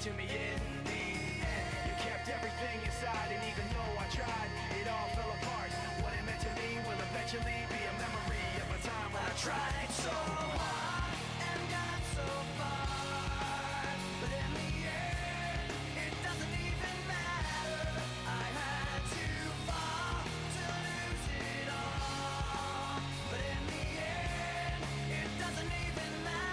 to me in the end. You kept everything inside, and even though I tried, it all fell apart. What it meant to me will eventually be a memory of a time when I tried so hard and got so far, but in the end, it doesn't even matter. I had to fall to lose it all, but in the end, it doesn't even matter.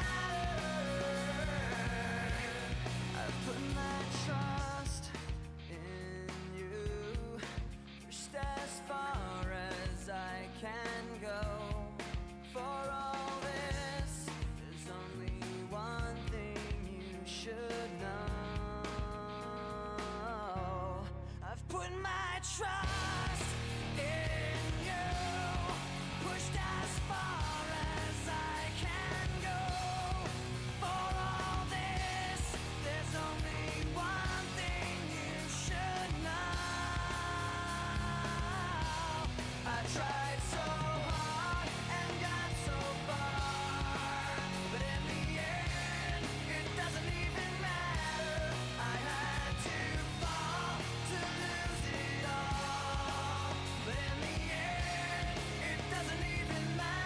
I've put my trust in you, pushed as far as I can go. For all this, there's only one thing you should know. I've put my trust in you, pushed as far as I can go. For all this, there's only one thing you should know. I tried so hard and got so far, but in the end, it doesn't even matter. I had to fall to lose it all, but in the end, it doesn't even matter.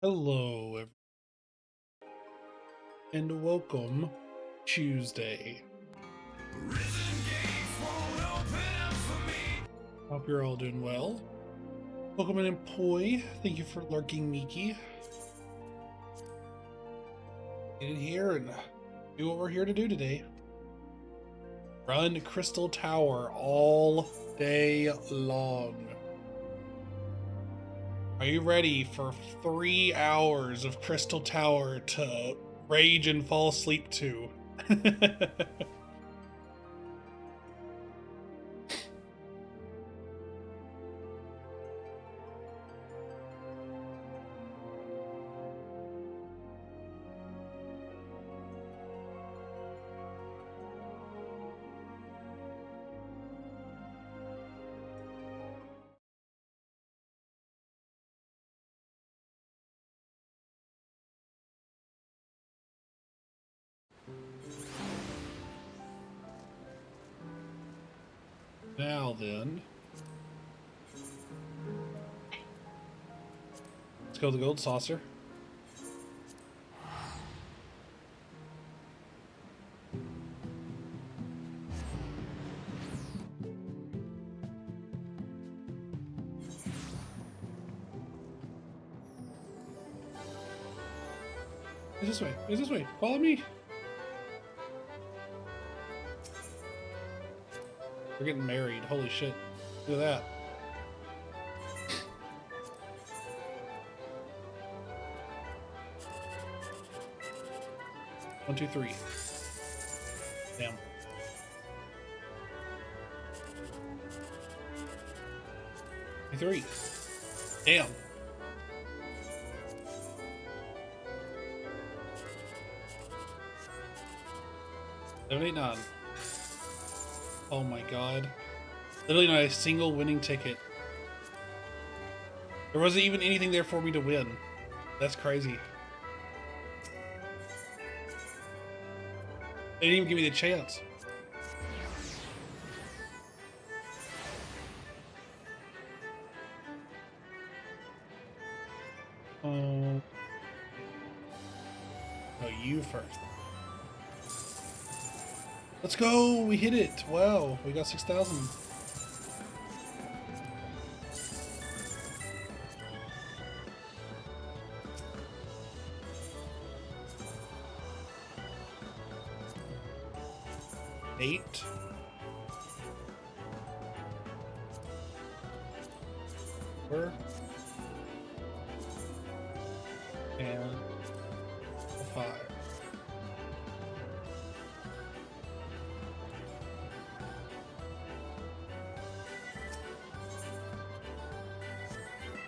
Hello, and welcome Tuesday. Hope you're all doing well. Welcome in, Poi. Thank you for lurking, Miki. Get in here and do what we're here to do today. Run Crystal Tower all day long. Are you ready for 3 hours of Crystal Tower to rage and fall asleep to? Now then, let's go to the gold saucer. It's this way. It's this way. Follow me. We're getting married. Holy shit. Look at that. One, two, three. Damn. Three. Damn. Seven, eight, nine. Oh my god. Literally not a single winning ticket. There wasn't even anything there for me to win. That's crazy. They didn't even give me the chance. Oh, you first. Let's go! We hit it! Wow, we got 6,000. Eight. Four. And a 5.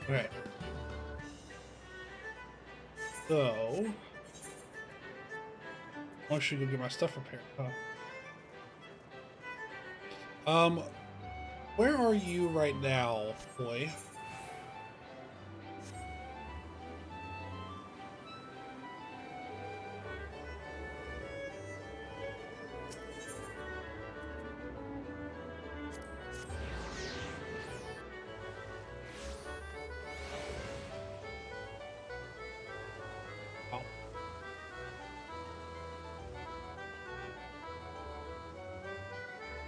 Okay. So, I should go get my stuff repaired, huh? Where are you right now, boy? Oh.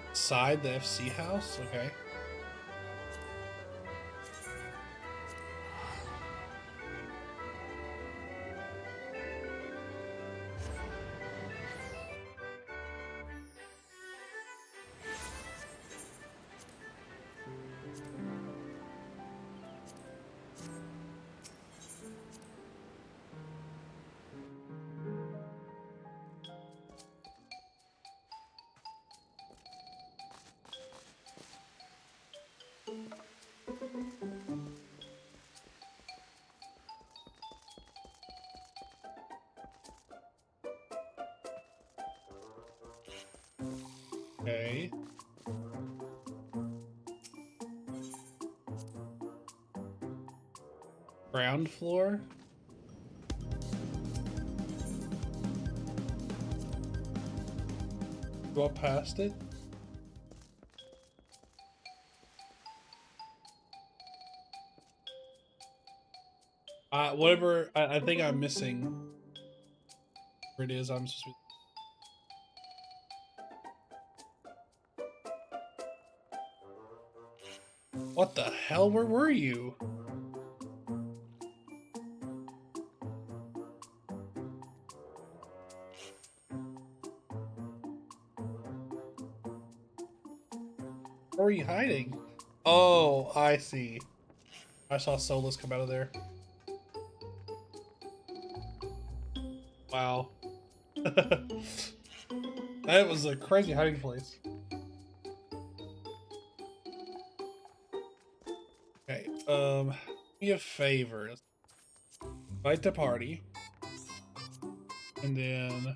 Inside the FC house? Okay. Okay. Ground floor? Go up past it? Whatever, I think I'm missing where it is I'm supposed to be. What the hell? Where were you? Where are you hiding? Oh, I see. I saw Solus come out of there. Wow. That was a crazy hiding place. Okay, be a favor. Invite the party. And then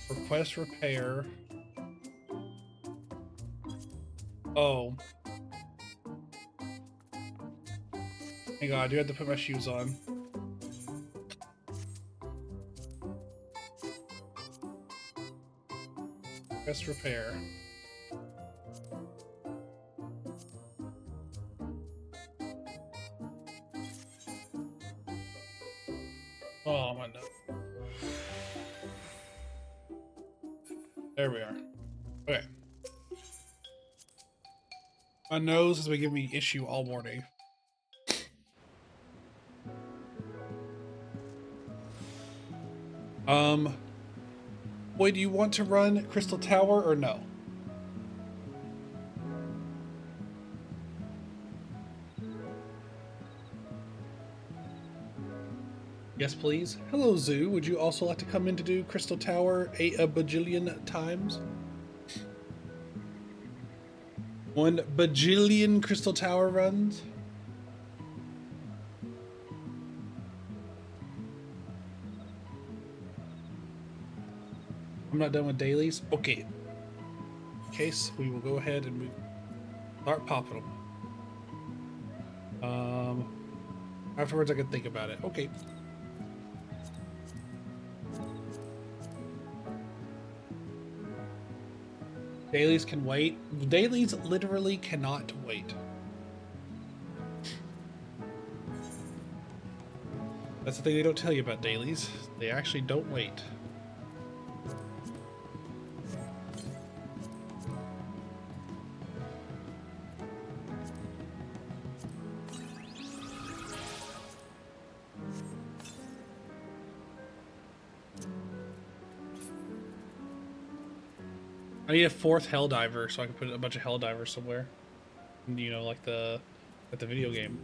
request repair. Oh. Hang on, I do have to put my shoes on. Request repair. Oh my no. There we are. Okay. My nose has been giving me issue all morning. Boy, do you want to run Crystal Tower or no? Yes, please. Hello, Zoo. Would you also like to come in to do Crystal Tower a bajillion times? 1 bajillion Crystal Tower runs? I'm not done with dailies? Okay. In case, we will go ahead and start popping them. Afterwards I can think about it. Okay. Dailies can wait. Dailies literally cannot wait. That's the thing they don't tell you about dailies. They actually don't wait. I need a 4th Helldiver so I can put a bunch of Helldivers somewhere. You know, like the video game.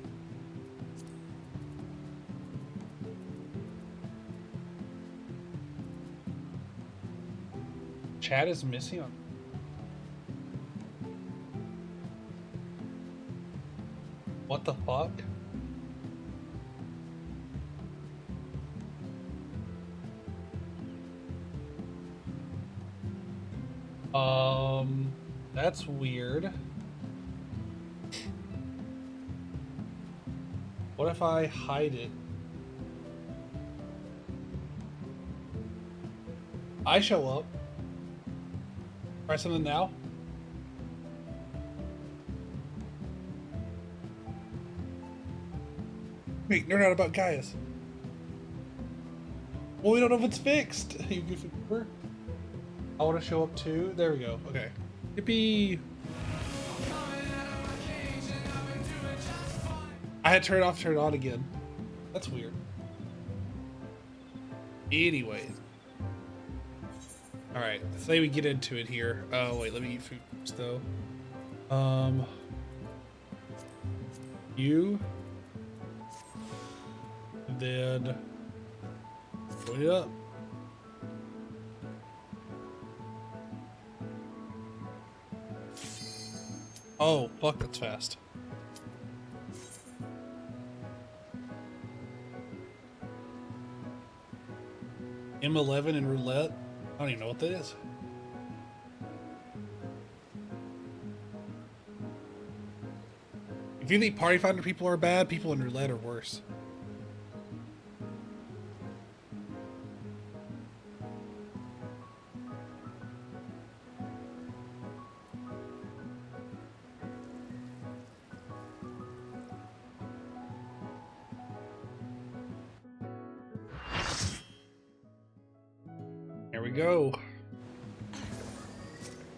Chad is missing on. What the fuck? That's weird. What if I hide it? I show up. Try something now. Wait, nerd out about Gaius. Well, we don't know if it's fixed. You give it over. I want to show up too. There we go. Okay. Yippee! I had to turn it off, turn it on again. That's weird. Anyways. Alright, say we get into it here. Oh, wait, let me eat food first, though. You. And then. Put it up. Oh, fuck, that's fast. M11 and roulette? I don't even know what that is. If you think Party Finder people are bad, people in roulette are worse. There we go.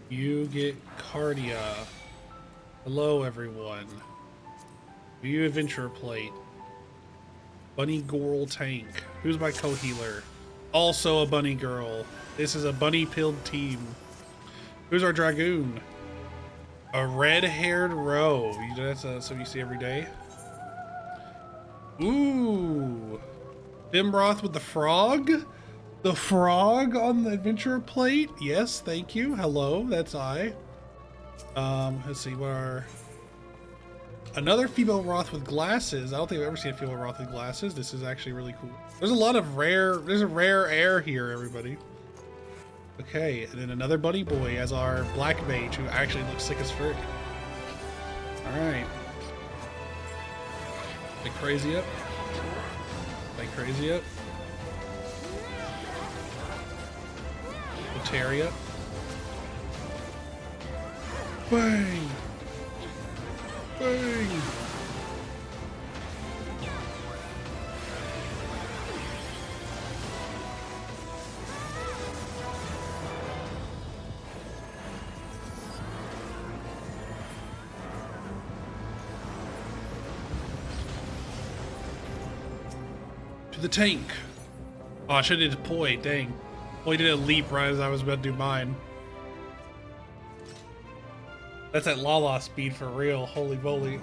You get Cardia. Hello, everyone. View Adventure Plate. Bunny Girl Tank. Who's my co-healer? Also a bunny girl. This is a bunny-pilled team. Who's our Dragoon? A red-haired row. That's something you see every day. Ooh. Fimbroth with the frog? The frog on the Adventure Plate? Yes, thank you. Hello, that's I. Let's see, what are... Another female Roth with glasses. I don't think I've ever seen a female Roth with glasses. This is actually really cool. There's a lot of there's a rare air here, everybody. Okay, and then another bunny boy as our black mage who actually looks sick as frick. Alright. Like crazy up. Like crazy up. Terria. Bang! Bang! To the tank. Oh, I should have did Poi, dang. Poi did a leap right as I was about to do mine. That's at Lala speed for real, holy moly.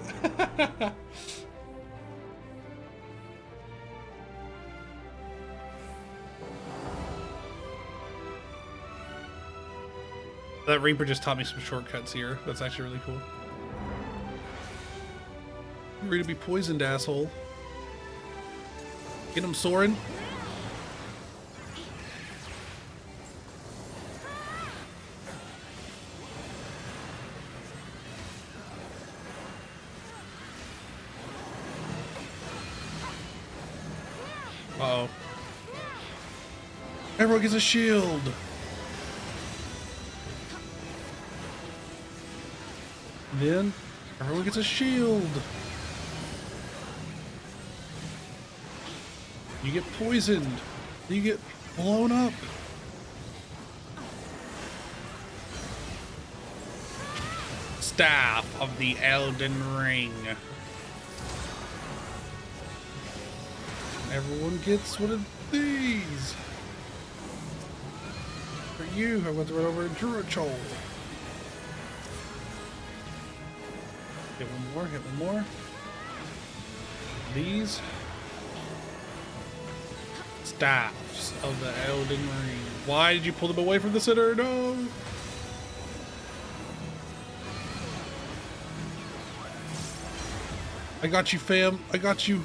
That Reaper just taught me some shortcuts here. That's actually really cool. You're ready to be poisoned, asshole. Get him, Soren. Uh-oh. Everyone gets a shield. Then everyone gets a shield. You get poisoned. You get blown up. Staff of the Elden Ring. Everyone gets one of these. For you, I went right over to Jurachol. Hit one more, hit one more. These staffs of the Elden Ring. Why did you pull them away from the center? No! I got you, fam. I got you.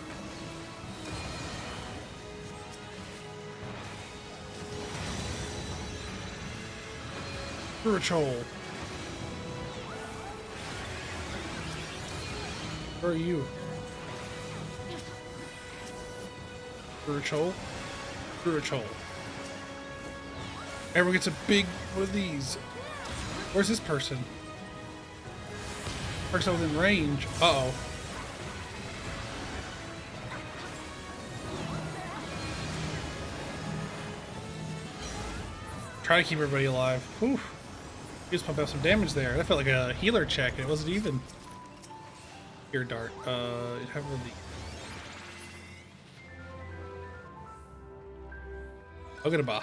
Spiritual. Where are you? Spiritual. Spiritual. Everyone gets a big one of these. Where's this person? Person within range. Uh-oh. Try to keep everybody alive. Whew. Just pumped out some damage there. That felt like a healer check. It wasn't even. Here, dart. Have relief. Look at a bah.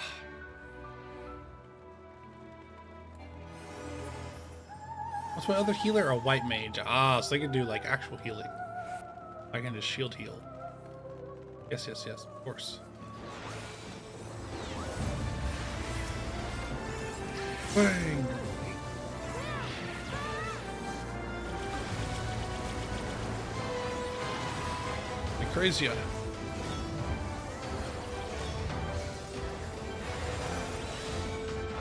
What's my other healer? A white mage. Ah, so they can do like actual healing. I can just shield heal. Yes, yes, yes, of course. Bang! Crazy.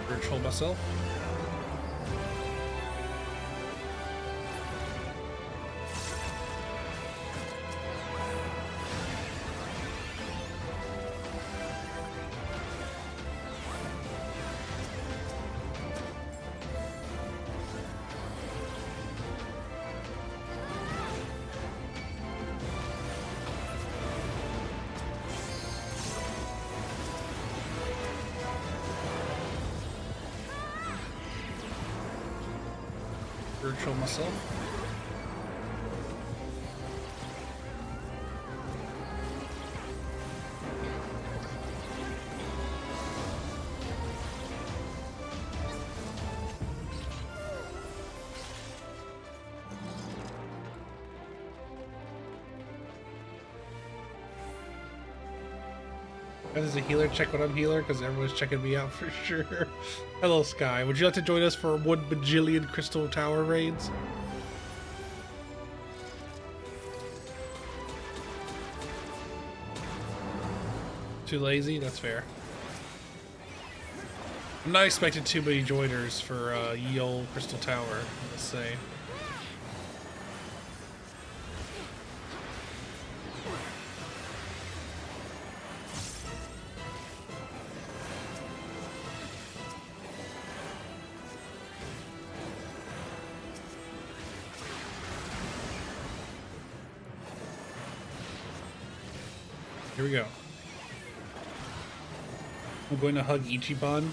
Control myself. Virtual myself. As a healer, check when I'm healer, because everyone's checking me out for sure. Hello, Sky. Would you like to join us for 1 bajillion Crystal Tower raids? Too lazy? That's fair. I'm not expecting too many joiners for ye olde Crystal Tower, let's say. Here we go. I'm going to hug Ichiban.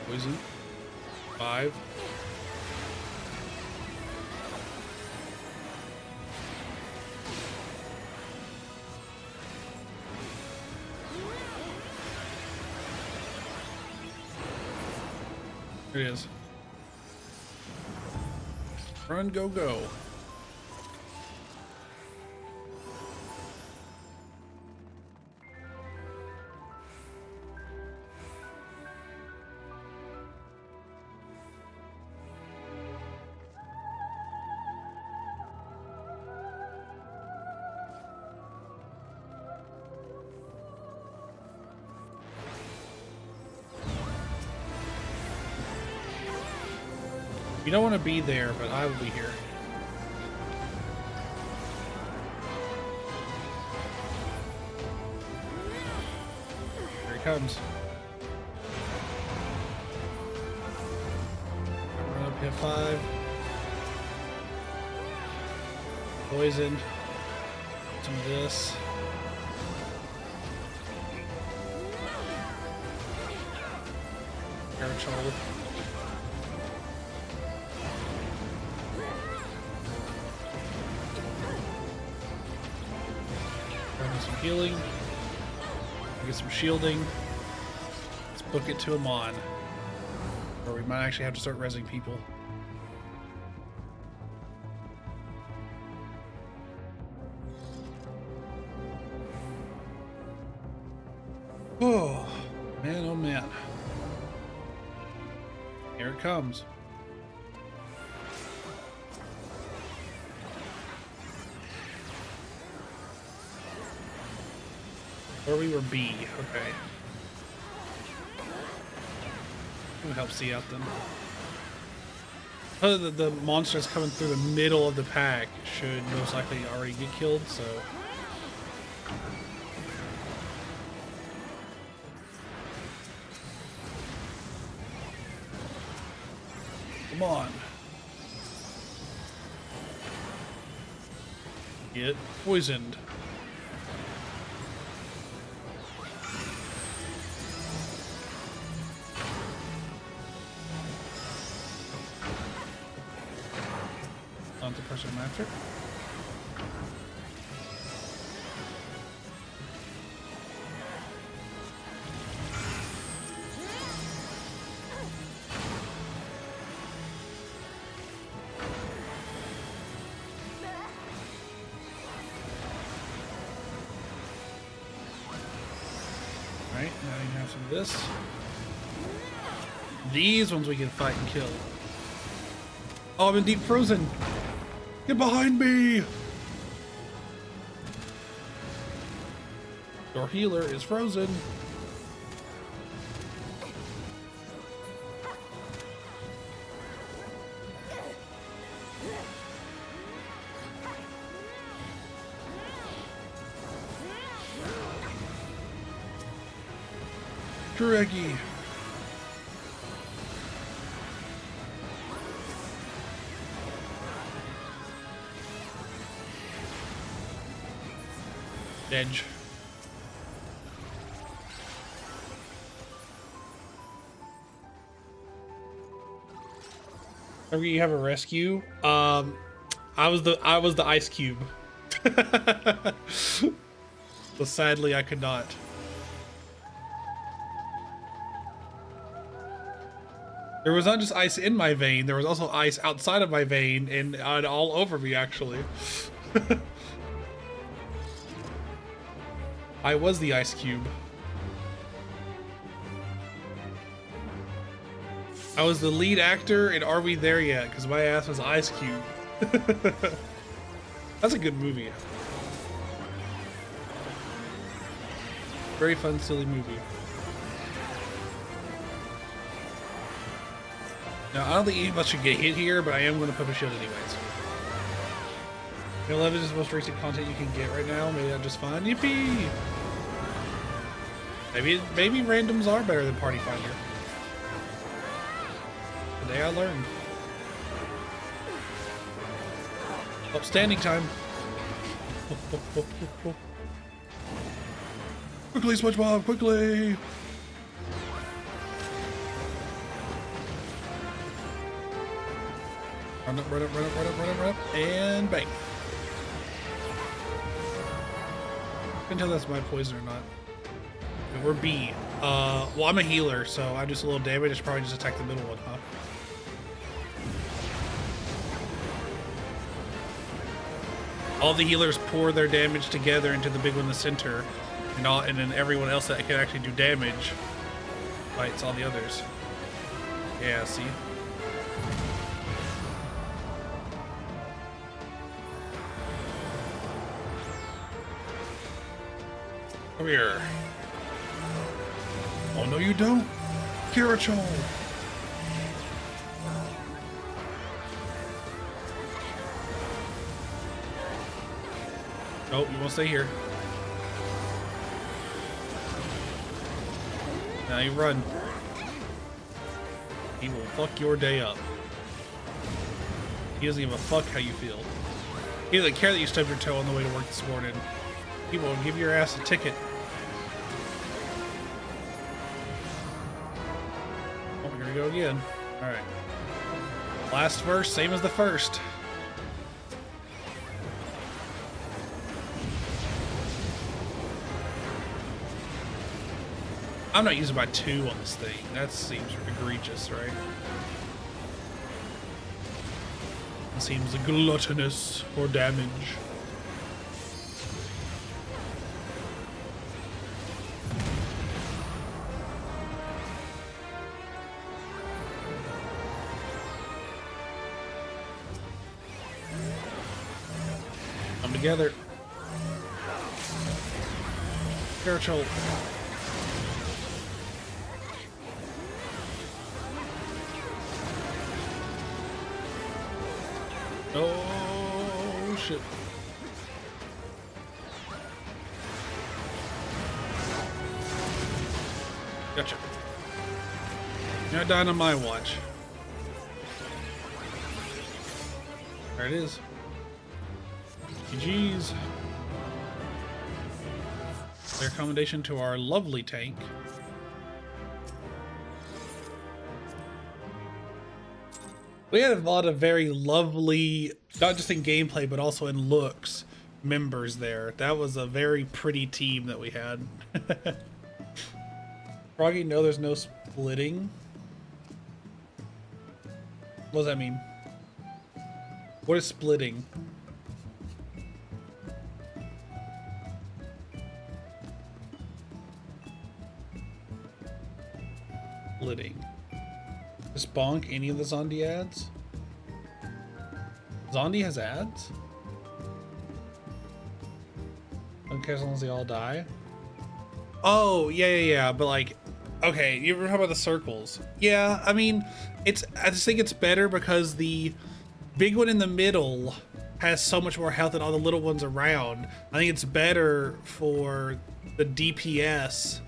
Poison. 5. There it is. Run, go, go. You don't want to be there, but I will be here. Here he comes. Run up, hit 5. Poison. Some of this. Parachol. Some healing, get some shielding. Let's book it to Amon, or we might actually have to start rezzing people. Oh, man, oh man. Here it comes. Or we were B, okay. We'll help C out then. The monsters coming through the middle of the pack should most likely already get killed, so... Come on. Get poisoned. Not the person I'm after. Right, now you have some of this. These ones we can fight and kill. Oh, I'm in deep frozen. Get behind me! Your healer is frozen. Draggy. Edge. Whenever you have a rescue, I was the ice cube. But sadly I could not. There was not just ice in my vein, there was also ice outside of my vein and all over me actually. I was the ice cube. I was the lead actor in Are We There Yet? Because my ass was Ice Cube. That's a good movie. Very fun, silly movie. Now, I don't think any of us should get hit here, but I am going to put a shield anyways. 11 is the most recent content you can get right now. Maybe that's just fine. Yippee! Maybe randoms are better than Party Finder. Today I learned. Upstanding time. Quickly, SpongeBob, quickly! Run up, run up, run up, run up, run up, run up, and bang. I can tell that's my poison or not. Okay, we're B. Well, I'm a healer, so I do a little damage. I should probably just attack the middle one, huh? All the healers pour their damage together into the big one in the center, and then everyone else that can actually do damage fights all the others. Yeah, see? Come here. Oh, no you don't. Kirachol. Nope, you won't stay here. Now you run. He will fuck your day up. He doesn't give a fuck how you feel. He doesn't care that you stubbed your toe on the way to work this morning. He will give your ass a ticket. Oh, here we go again. Alright. Last verse, same as the first. I'm not using my 2 on this thing. That seems egregious, right? It seems gluttonous for damage. Come together. Spiritual. Oh shit. Gotcha. You're not dying on my watch. There it is. GG's. Their accommodation to our lovely tank. We had a lot of very lovely, not just in gameplay, but also in looks, members there. That was a very pretty team that we had. Froggy, no, there's no splitting. What does that mean? What is splitting? Splitting. Does Bonk any of the Zombie ads? Zombie has ads? Okay, as long as they all die. Oh, yeah, but like, okay, you ever talk about the circles? Yeah, I mean, I just think it's better because the big one in the middle has so much more health than all the little ones around. I think it's better for the DPS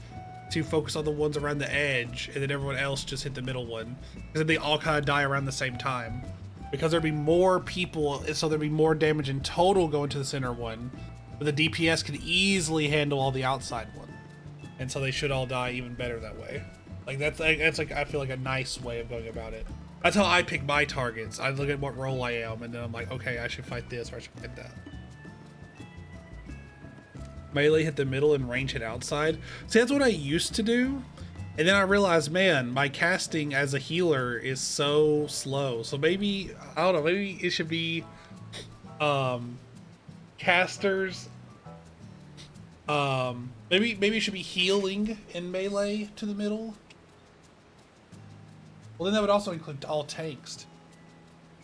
to focus on the ones around the edge and then everyone else just hit the middle one. Because then they all kind of die around the same time. Because there'd be more people, so there'd be more damage in total going to the center one. But the DPS could easily handle all the outside one. And so they should all die even better that way. Like that's like I feel like a nice way of going about it. That's how I pick my targets. I look at what role I am and then I'm like, okay, I should fight this or I should fight that. Melee hit the middle and range hit outside. See, that's what I used to do. And then I realized, man, my casting as a healer is so slow. So maybe, I don't know, maybe it should be casters. Maybe it should be healing in melee to the middle. Well, then that would also include all tanks.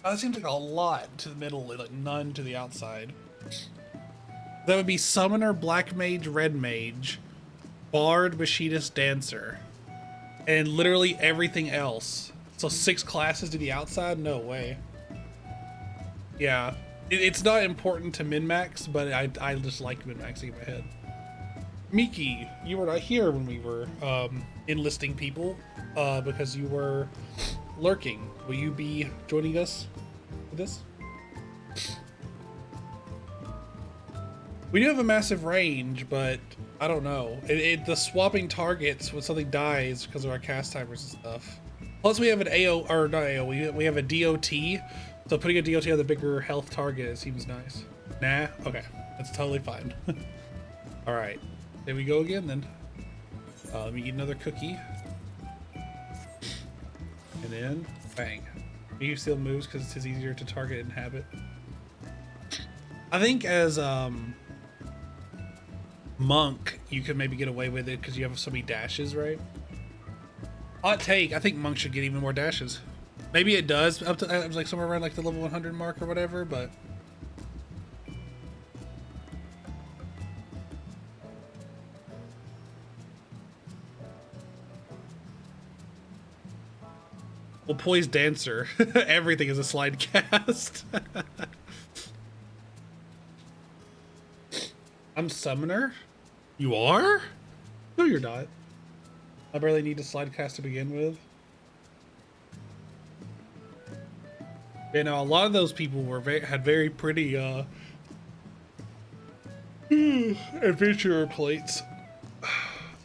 Oh, that seems like a lot to the middle, like none to the outside. That would be Summoner, Black Mage, Red Mage, Bard, Machinist, Dancer, and literally everything else. So 6 classes to the outside? No way. Yeah, it's not important to min-max, but I just like min-maxing in my head. Miki, you were not here when we were enlisting people because you were lurking. Will you be joining us for this? We do have a massive range, but I don't know. The swapping targets when something dies because of our cast timers and stuff. Plus we have an AO, or not AO, we have a DOT. So putting a DOT on the bigger health target, it seems nice. Nah? Okay. That's totally fine. Alright. There we go again then. Let me eat another cookie. And then, bang. He still moves because it's easier to target and habit. I think as, Monk, you could maybe get away with it because you have so many dashes, right? Hot take, I think Monk should get even more dashes. Maybe it does up to like somewhere around like the level 100 mark or whatever, but well, Poised Dancer. Everything is a slide cast. I'm Summoner? You are? No, you're not. I barely need to slide cast to begin with. You know, a lot of those people were had very pretty adventurer plates.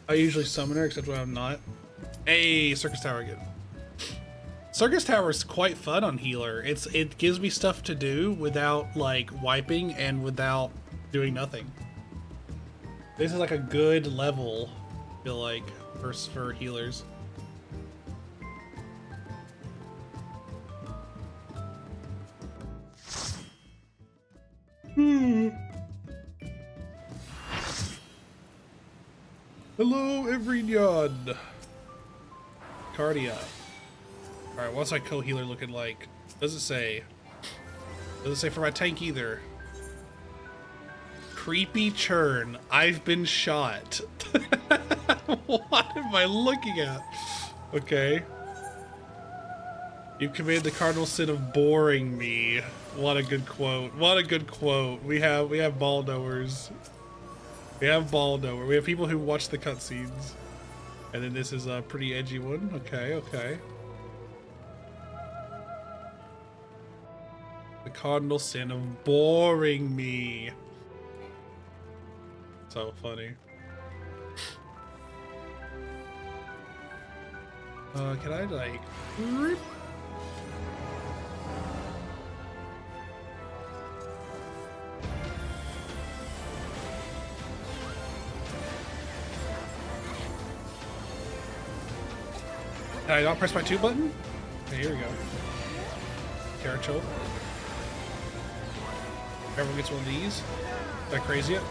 I usually Summoner, except when I'm not. Hey, Circus Tower again. Circus Tower is quite fun on healer. It gives me stuff to do without like wiping and without doing nothing. This is like a good level, I feel like, for healers. Hello, everyone. Cardia. Alright, what's my co-healer looking like? Does it say? Doesn't say for my tank either. creepy churn. I've been shot. What am I looking at? Okay. You committed the cardinal sin of boring me. What a good quote. What a good quote. We have ball knowers. We have ball knower. We have people who watch the cutscenes. And then this is a pretty edgy one. Okay, okay. The cardinal sin of boring me. So funny. Can I like... Did I not press my 2 button? Okay, here we go. Carrot choke. Everyone gets one of these. Is that crazy yet?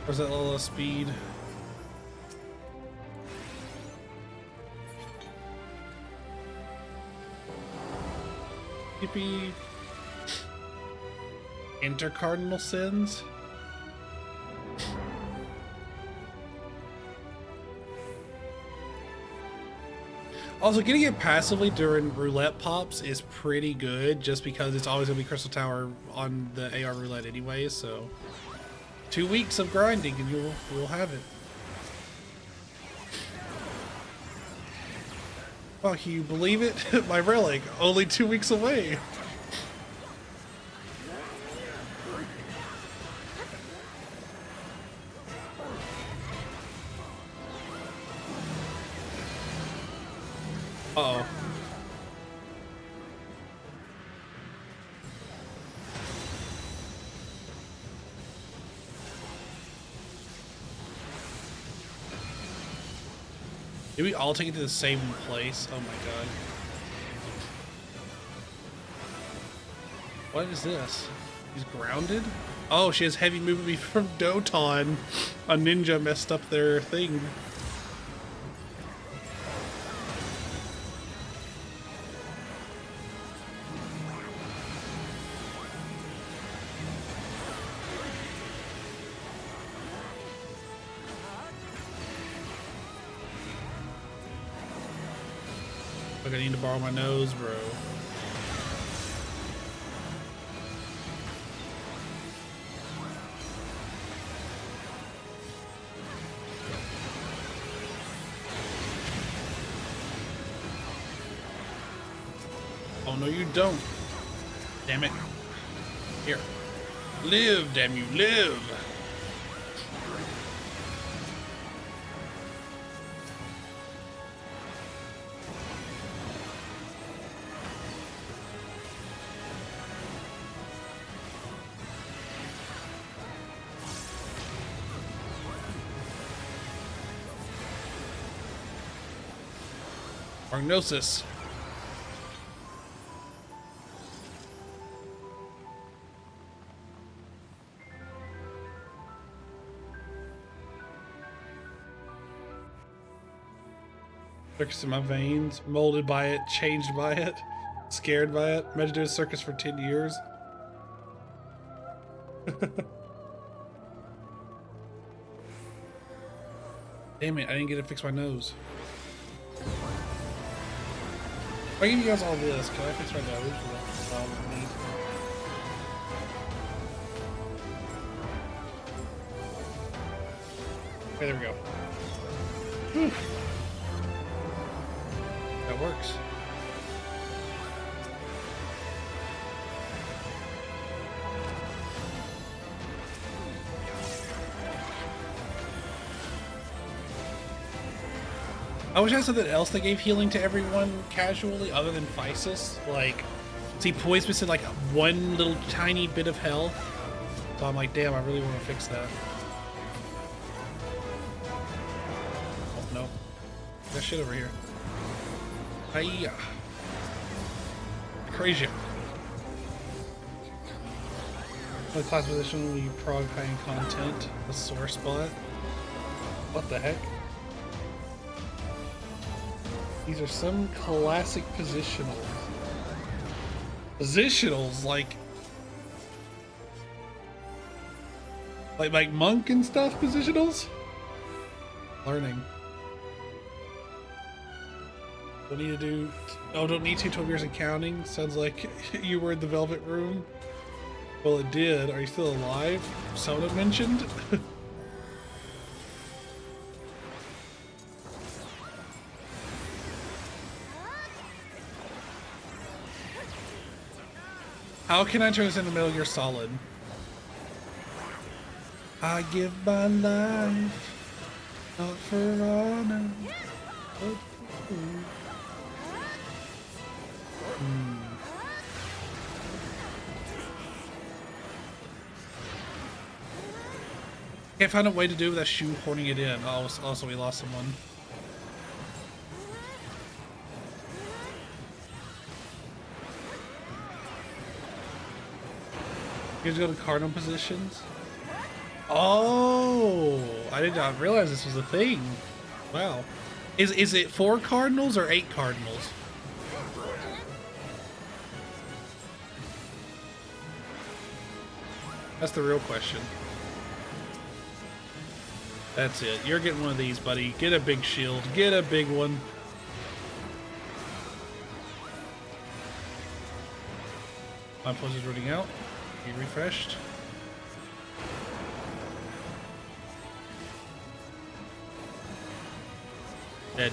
Where's that little speed? Yippee. Enter cardinal sins? Also, getting it passively during roulette pops is pretty good, just because it's always gonna be Crystal Tower on the AR roulette anyway, so 2 weeks of grinding and you'll have it. Oh, can you believe it? My relic, only 2 weeks away. Uh-oh. Did we all take it to the same place? Oh my god. What is this? He's grounded? Oh, she has heavy movement from Doton. A ninja messed up their thing. Look, I need to borrow my nose, bro. Oh, no, you don't. Damn it. Here. Live, damn you, live. Prognosis. Circus in my veins, molded by it, changed by it, scared by it. Imagine doing a circus for 10 years. Damn it, I didn't get to fix my nose. If I give you guys all this, can I fix my nose? Okay, there we go. Whew. That works. I wish I had something else that gave healing to everyone casually other than Physis. Like, see, Poisonous in like one little tiny bit of health. So I'm like, damn, I really want to fix that. Oh, no. That shit over here. Hiya. Crazy. The class position will be prog high content, a sore spot. What the heck? These are some classic positionals. Positionals, like monk and stuff positionals? Learning. Don't need to do, oh, don't need to 12 years in counting. Sounds like you were in the Velvet Room. Well, it did. Are you still alive? Soda mentioned. How can I turn this into Metal Gear Solid? I give my life, not for honor, but for food. Can't find a way to do without shoehorning it in. Oh, also we lost someone. You guys go to cardinal positions? Oh, I did not realize this was a thing. Wow. Is it 4 cardinals or 8 cardinals? That's the real question. That's it. You're getting one of these, buddy. Get a big shield. Get a big one. My pulse is running out. Be refreshed. Edge.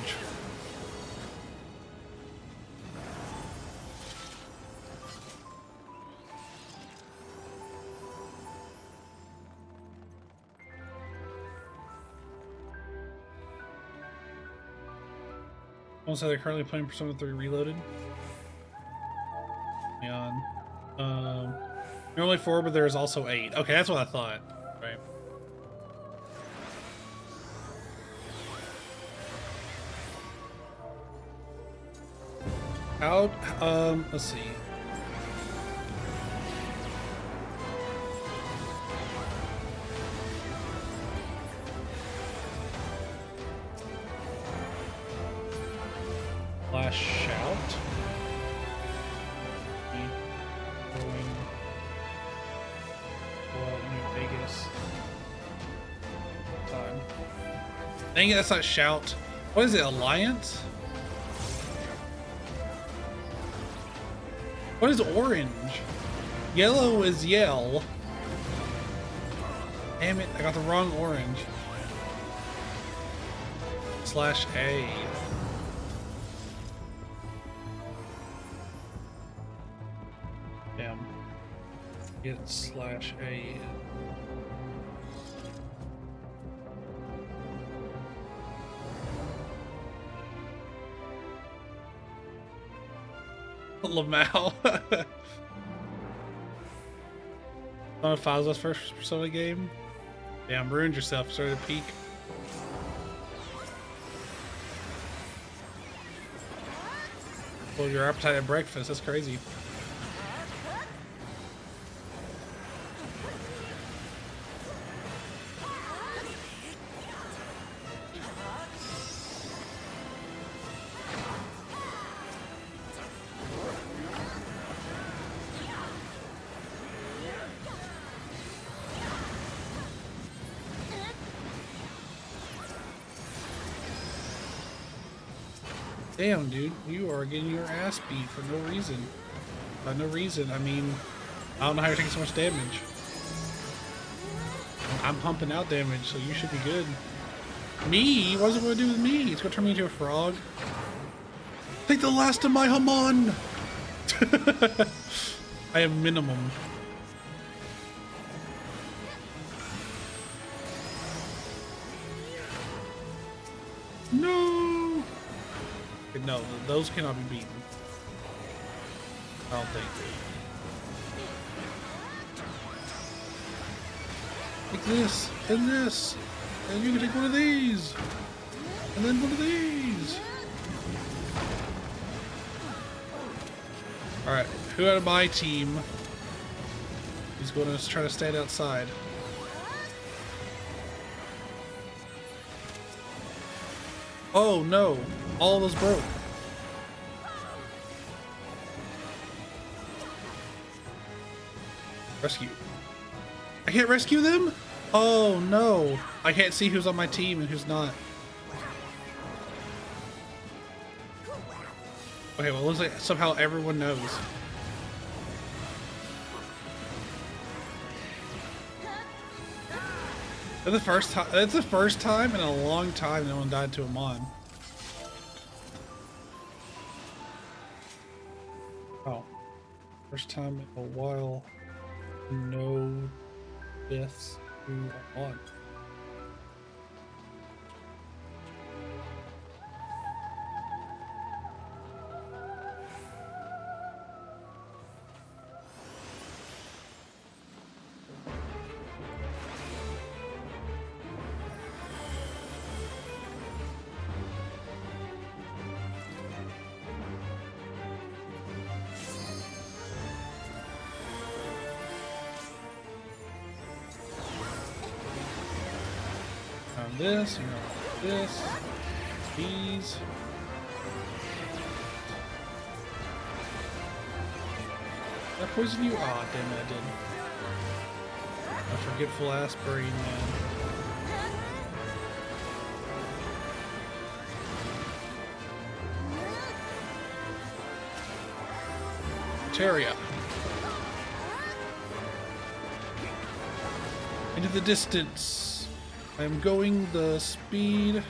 Also, they're currently playing Persona 3 Reloaded. Normally 4, but there's also 8. Okay, that's what I thought. Right. Out. Let's see. Last shout. Going. Well, New Vegas. Time. Dang it, that's not shout. What is it? Alliance? What is orange? Yellow is yell. Damn it, I got the wrong orange. /A. Damn. Get /A. Lamau. On a Fazla's first Persona game. Damn, ruined yourself. Started to peak. Well, your appetite at breakfast. That's crazy. Damn, dude, you are getting your ass beat for no reason. No reason. I mean, I don't know how you're taking so much damage. I'm pumping out damage, so you should be good. Me? What is it going to do with me? It's going to turn me into a frog. Take the last of my Hamon! I am minimum. No! No, those cannot be beaten. I don't think. Take this, and this, and you can take one of these, and then one of these. Alright, who out of my team He's going to try to stand outside. Oh no! All of those broke. Rescue. I can't rescue them? Oh no! I can't see who's on my team and who's not. Okay, well it looks like somehow everyone knows. That's the first time in a long time no one died to a Mon. Oh. First time in a while no deaths to a Mon. This, this, these. Did I poison you? Oh, damn it, I didn't. A forgetful ass brain, man. Teria. Into the distance. I'm going the speed.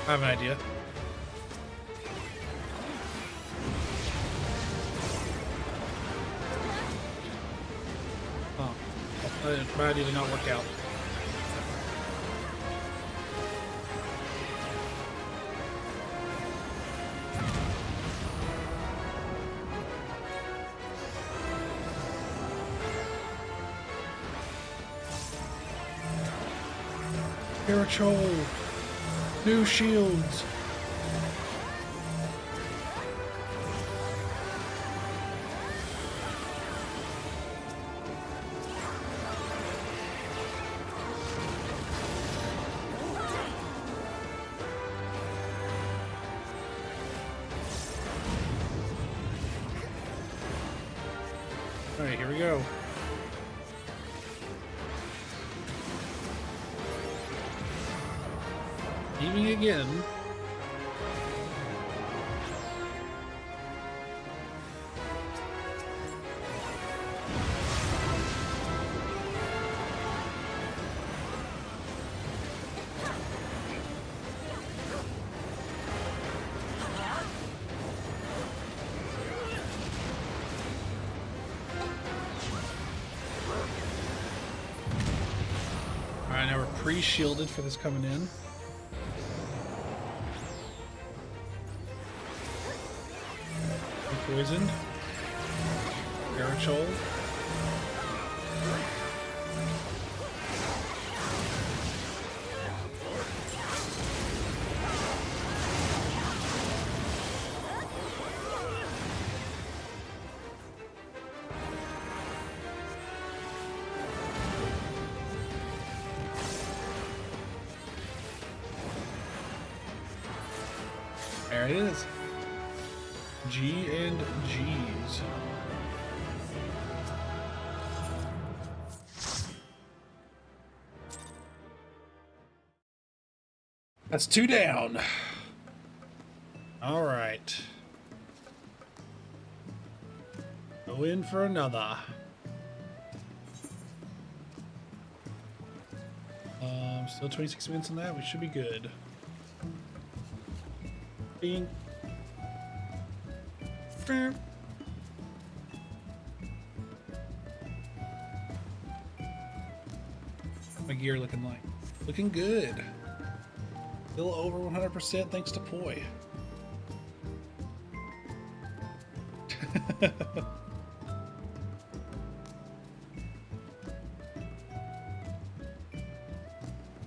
I have an idea. Oh, my idea did not work out. Parachole! New shields! Alright, here we go. Heaving again. Alright, now we're pre-shielded for this coming in. Poisoned. Parachole. There it is. G and G's. That's 2 down. All right. Go in for another. Still 26 minutes on that. We should be good. Bing. My gear looking like? Looking good. Still over 100% thanks to Poi.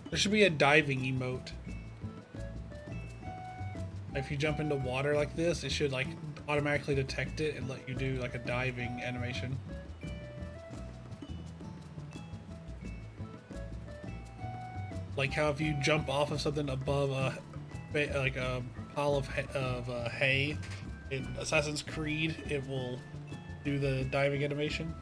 There should be a diving emote. If you jump into water like this, it should like automatically detect it and let you do like a diving animation. Like how if you jump off of something above like a pile of hay in Assassin's Creed, it will do the diving animation.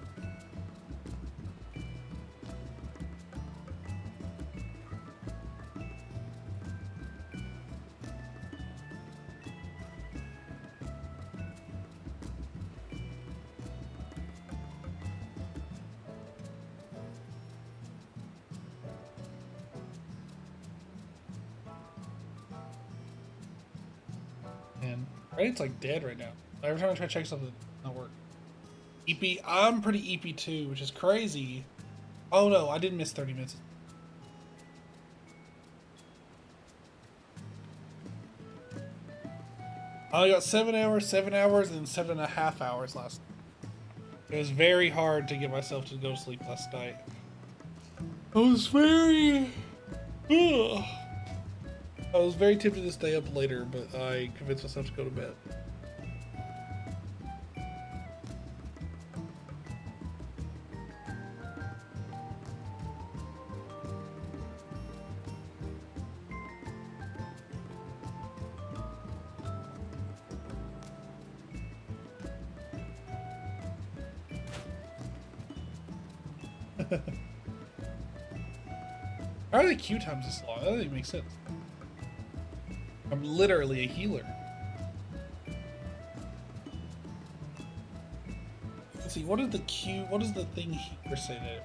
And Reddit's like dead right now. Every time I try to check something, it doesn't work. EP, I'm pretty EP too, which is crazy. Oh no, I didn't miss 30 minutes. I only got 7 hours, and 7.5 hours last night. It was very hard to get myself to go to sleep last night. I was very... Ugh. I was very tempted to stay up later, but I convinced myself to go to bed. How are the queue times this long? That doesn't even make sense. I'm literally a healer. Let's see, what is the queue? What is the thing healer say there?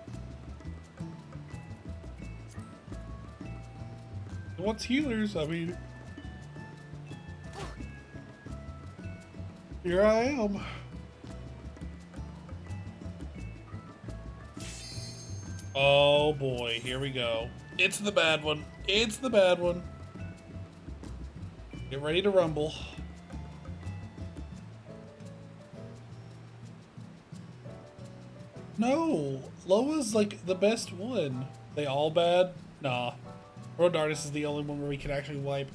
What's healers? I mean, here I am. Oh boy, here we go. It's the bad one. It's the bad one. Get ready to rumble. No, Loa's like the best one. They all bad? Nah. World Artist is the only one where we can actually wipe.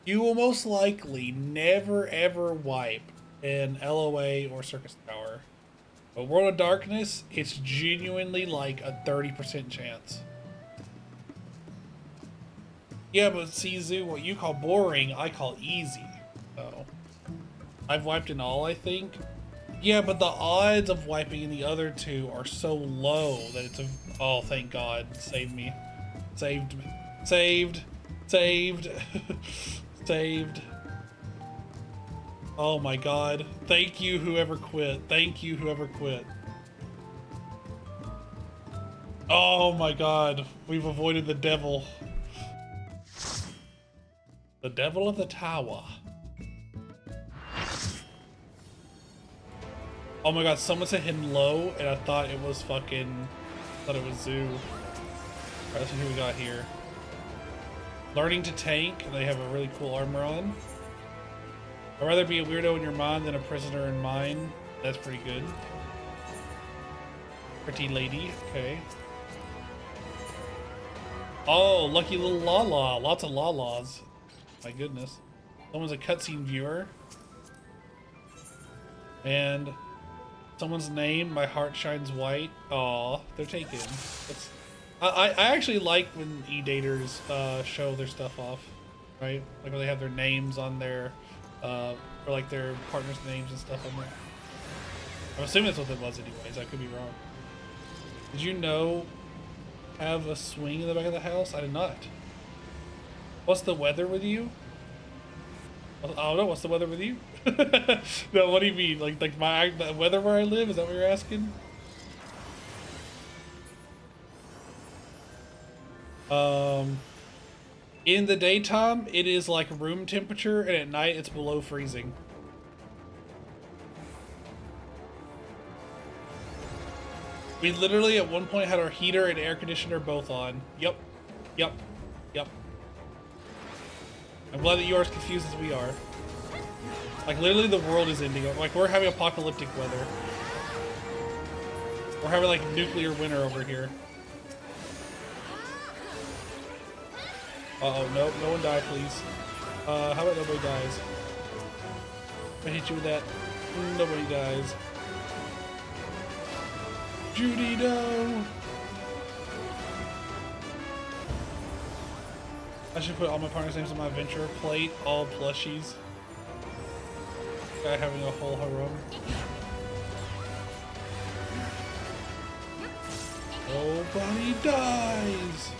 You will most likely never ever wipe in LOA or Circus Tower. But World of Darkness, it's genuinely like a 30% chance. Yeah, but see, Zoo, what you call boring, I call easy. So, I've wiped in all, I think. Yeah, but the odds of wiping in the other two are so low that it's a... Oh, thank God. Saved me. Saved. Saved. Saved. Saved. Oh my God. Thank you, whoever quit. Thank you, whoever quit. Oh my God. We've avoided the devil. The devil of the tower. Oh my God, someone said hidden low, and I thought it was fucking... I thought it was Zoo. Alright, let's see who we got here. Learning to tank. They have a really cool armor on. I'd rather be a weirdo in your mind than a prisoner in mine. That's pretty good. Pretty lady. Okay. Oh, lucky little Lala. Lots of Lalas. My goodness. Someone's a cutscene viewer. And someone's name, My Heart Shines White. Aw, they're taken. I actually like when e-daters show their stuff off, right? Like when they have their names on their, or like their partners' names and stuff on there. I'm assuming that's what it was anyways, I could be wrong. Did you know have a swing in the back of the house? I did not. What's the weather with you? I don't know, what's the weather with you? No, what do you mean? Like the weather where I live? Is that what you're asking? In the daytime, it is like room temperature, and at night, it's below freezing. We literally, at one point, had our heater and air conditioner both on. Yep. Yep. Yep. I'm glad that you are as confused as we are. Like, literally, the world is ending. Like, we're having apocalyptic weather. We're having like nuclear winter over here. Uh-oh, no, no one die, please. How about nobody dies? I hit you with that. Nobody dies. Judy, no! I should put all my partners' names on my adventure plate, all plushies. Guy having a whole harem. Nobody dies!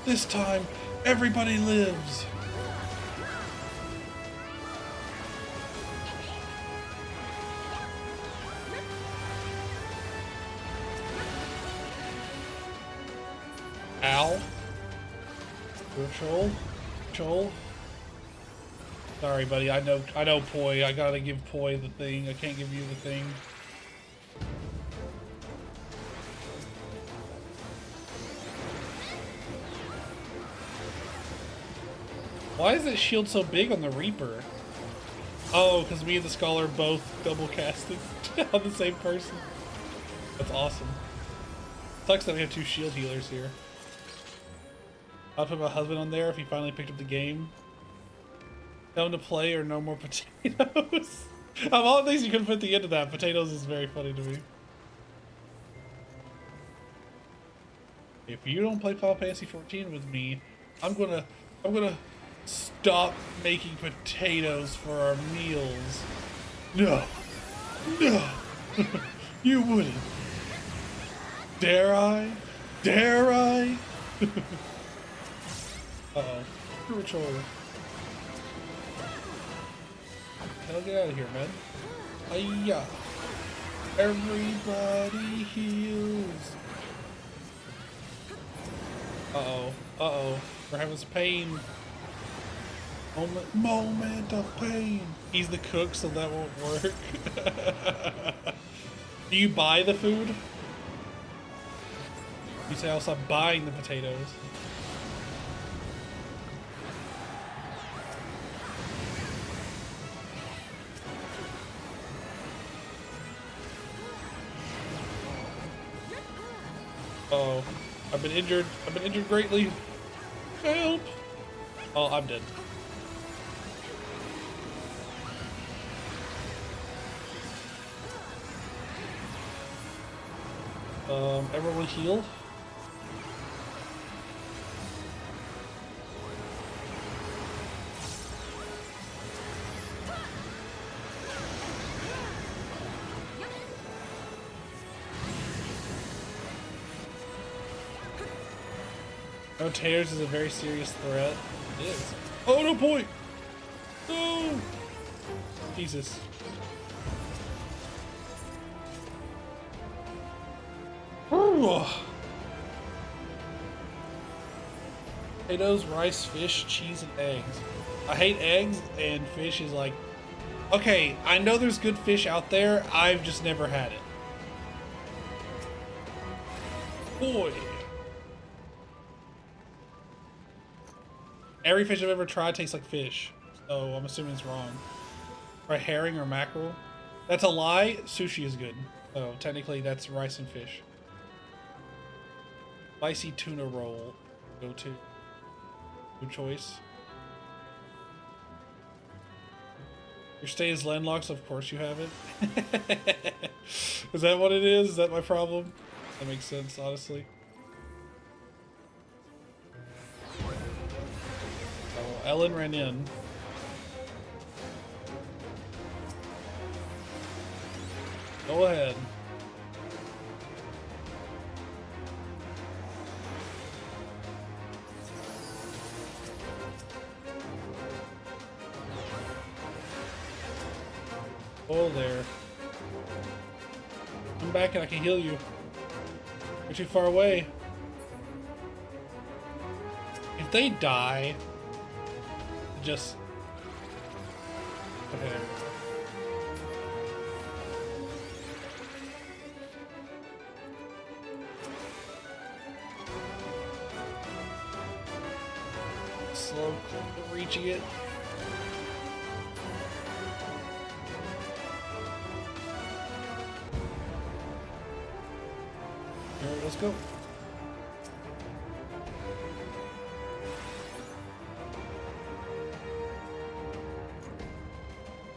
This time, everybody lives! Ow. Joel. Sorry, buddy. I know Poi. I gotta give Poi the thing. I can't give you the thing. Why is that shield so big on the Reaper? Oh, because me and the Scholar both double casted on the same person. That's awesome. Sucks that we have two shield healers here. I'll put my husband on there if he finally picked up the game. Tell him to play or no more potatoes. Of all the things you could put at the end of that, potatoes is very funny to me. If you don't play Final Fantasy 14 with me, I'm gonna stop making potatoes for our meals. No. You wouldn't. Dare I? Uh-oh. Control. Hell, get out of here, man. Hiya. Everybody heals. Uh-oh. We're having some pain. Moment of pain. He's the cook, so that won't work. Do you buy the food? You say I'll stop buying the potatoes. Uh-oh. I've been injured greatly. Help! Oh, I'm dead. Everyone heal. No, Tears is a very serious threat. It is. Oh, no point! No! Jesus. Potatoes, rice, fish, cheese, and eggs. I hate eggs, and fish is like... Okay, I know there's good fish out there, I've just never had it. Boy. Every fish I've ever tried tastes like fish, so I'm assuming it's wrong. Or herring or mackerel. That's a lie, sushi is good. So technically that's rice and fish. Spicy tuna roll. Go to. Good choice. Your stay is landlocked, so of course you have it. Is that what it is? Is that my problem? That makes sense, honestly. Oh, Ellen ran in. Go ahead. Oh, there. Come back and I can heal you. You're too far away. If they die, just... Okay. Slow reaching it. Alright, let's go.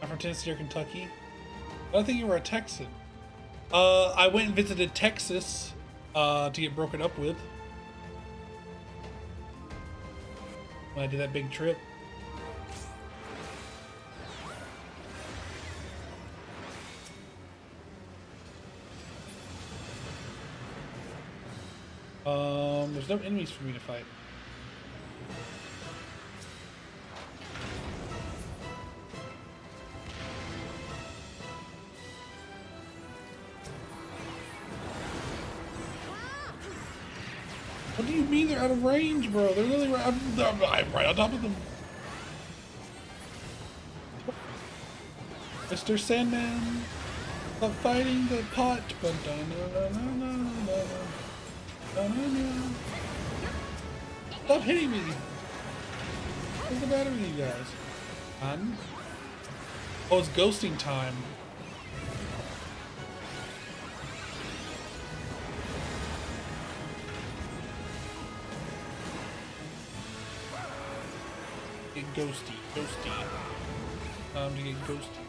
I'm from Tennessee or Kentucky. I don't think you were a Texan. I went and visited Texas to get broken up with when I did that big trip. There's no enemies for me to fight. What do you mean they're out of range, bro? They're literally right, I'm right on top of them. Mr. Sandman, stop fighting the pot. Stop hitting me. What's the matter with you guys? Oh, it's ghosting time. Get ghosty. Time to get ghosty.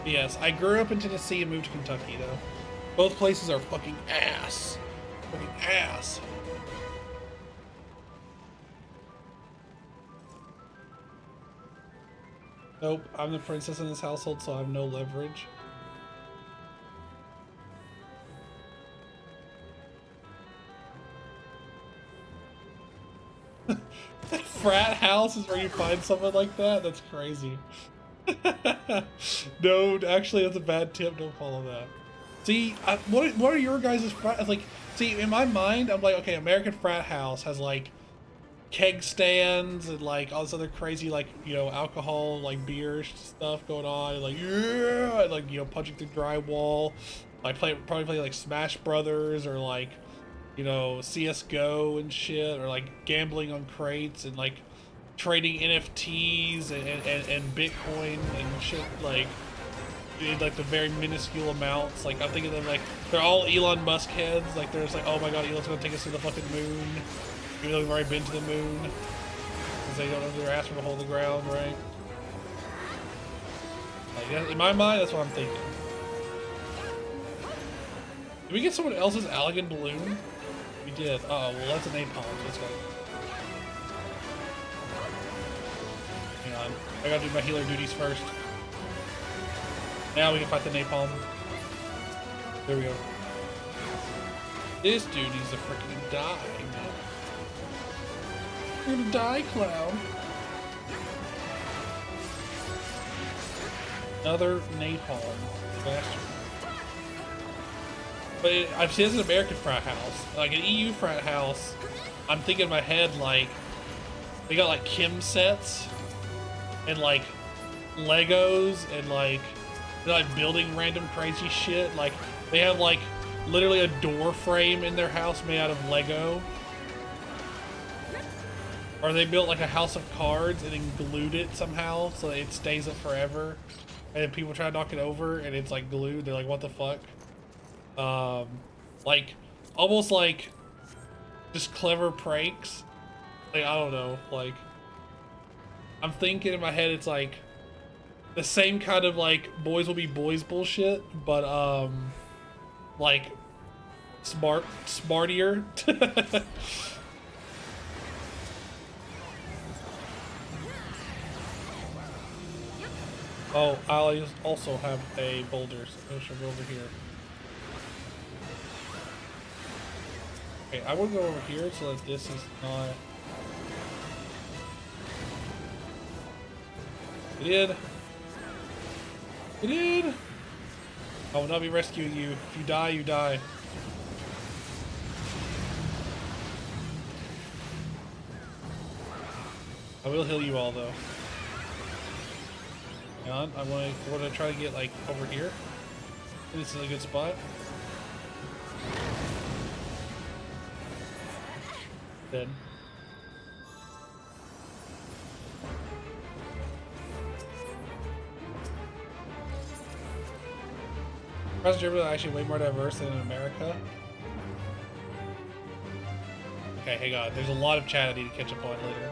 Yes, I grew up in Tennessee and moved to Kentucky, though. Both places are fucking ass. Fucking ass. Nope, I'm the princess in this household, so I have no leverage. Frat house is where you find someone like that? That's crazy. No, actually, that's a bad tip. Don't follow that. See, what are your guys' frat? Like, see, in my mind, I'm like, okay, American frat house has like keg stands and like all this other crazy, like, you know, alcohol, like beer stuff going on, and like, yeah, and, like, you know, punching through drywall, like probably play like Smash Brothers or like, you know, CS:GO and shit, or like gambling on crates and like trading NFTs and Bitcoin and shit, like in like the very minuscule amounts. Like, I'm thinking of like, they're all Elon Musk heads. Like, they're just like, oh my god, Elon's gonna take us to the fucking moon, even though we've already been to the moon, because they don't have their ass from a hole in the ground, right? Like, in my mind, that's what I'm thinking. Did we get someone else's Allegan balloon? We did. Uh oh, well, that's a napalm. Let's go. Hang on. I gotta do my healer duties first. Now we can fight the napalm. There we go. This dude needs to freaking die, man. You're gonna die, Cloud. Another napalm. Bastard. But I've seen this in an American frat house. Like an EU frat house, I'm thinking in my head, like, they got like Kim sets and like Legos and like they're like building random crazy shit. Like, they have like literally a door frame in their house made out of Lego. Or they built like a house of cards and then glued it somehow so it stays up forever. And then people try to knock it over and it's like glued. They're like, what the fuck? Like, almost like just clever pranks. Like, I don't know, like, I'm thinking in my head it's like the same kind of like boys will be boys bullshit, but like smartier. Oh, I also have a boulder, so I should go over here. Okay, I will go over here so that this is not... It did! It did! I will not be rescuing you. If you die, you die. I will heal you all, though. Hang on, I want to try to get, like, over here. This is a good spot. Dead. Across Germany are actually way more diverse than in America. Okay, hang on. There's a lot of chat I need to catch up on later.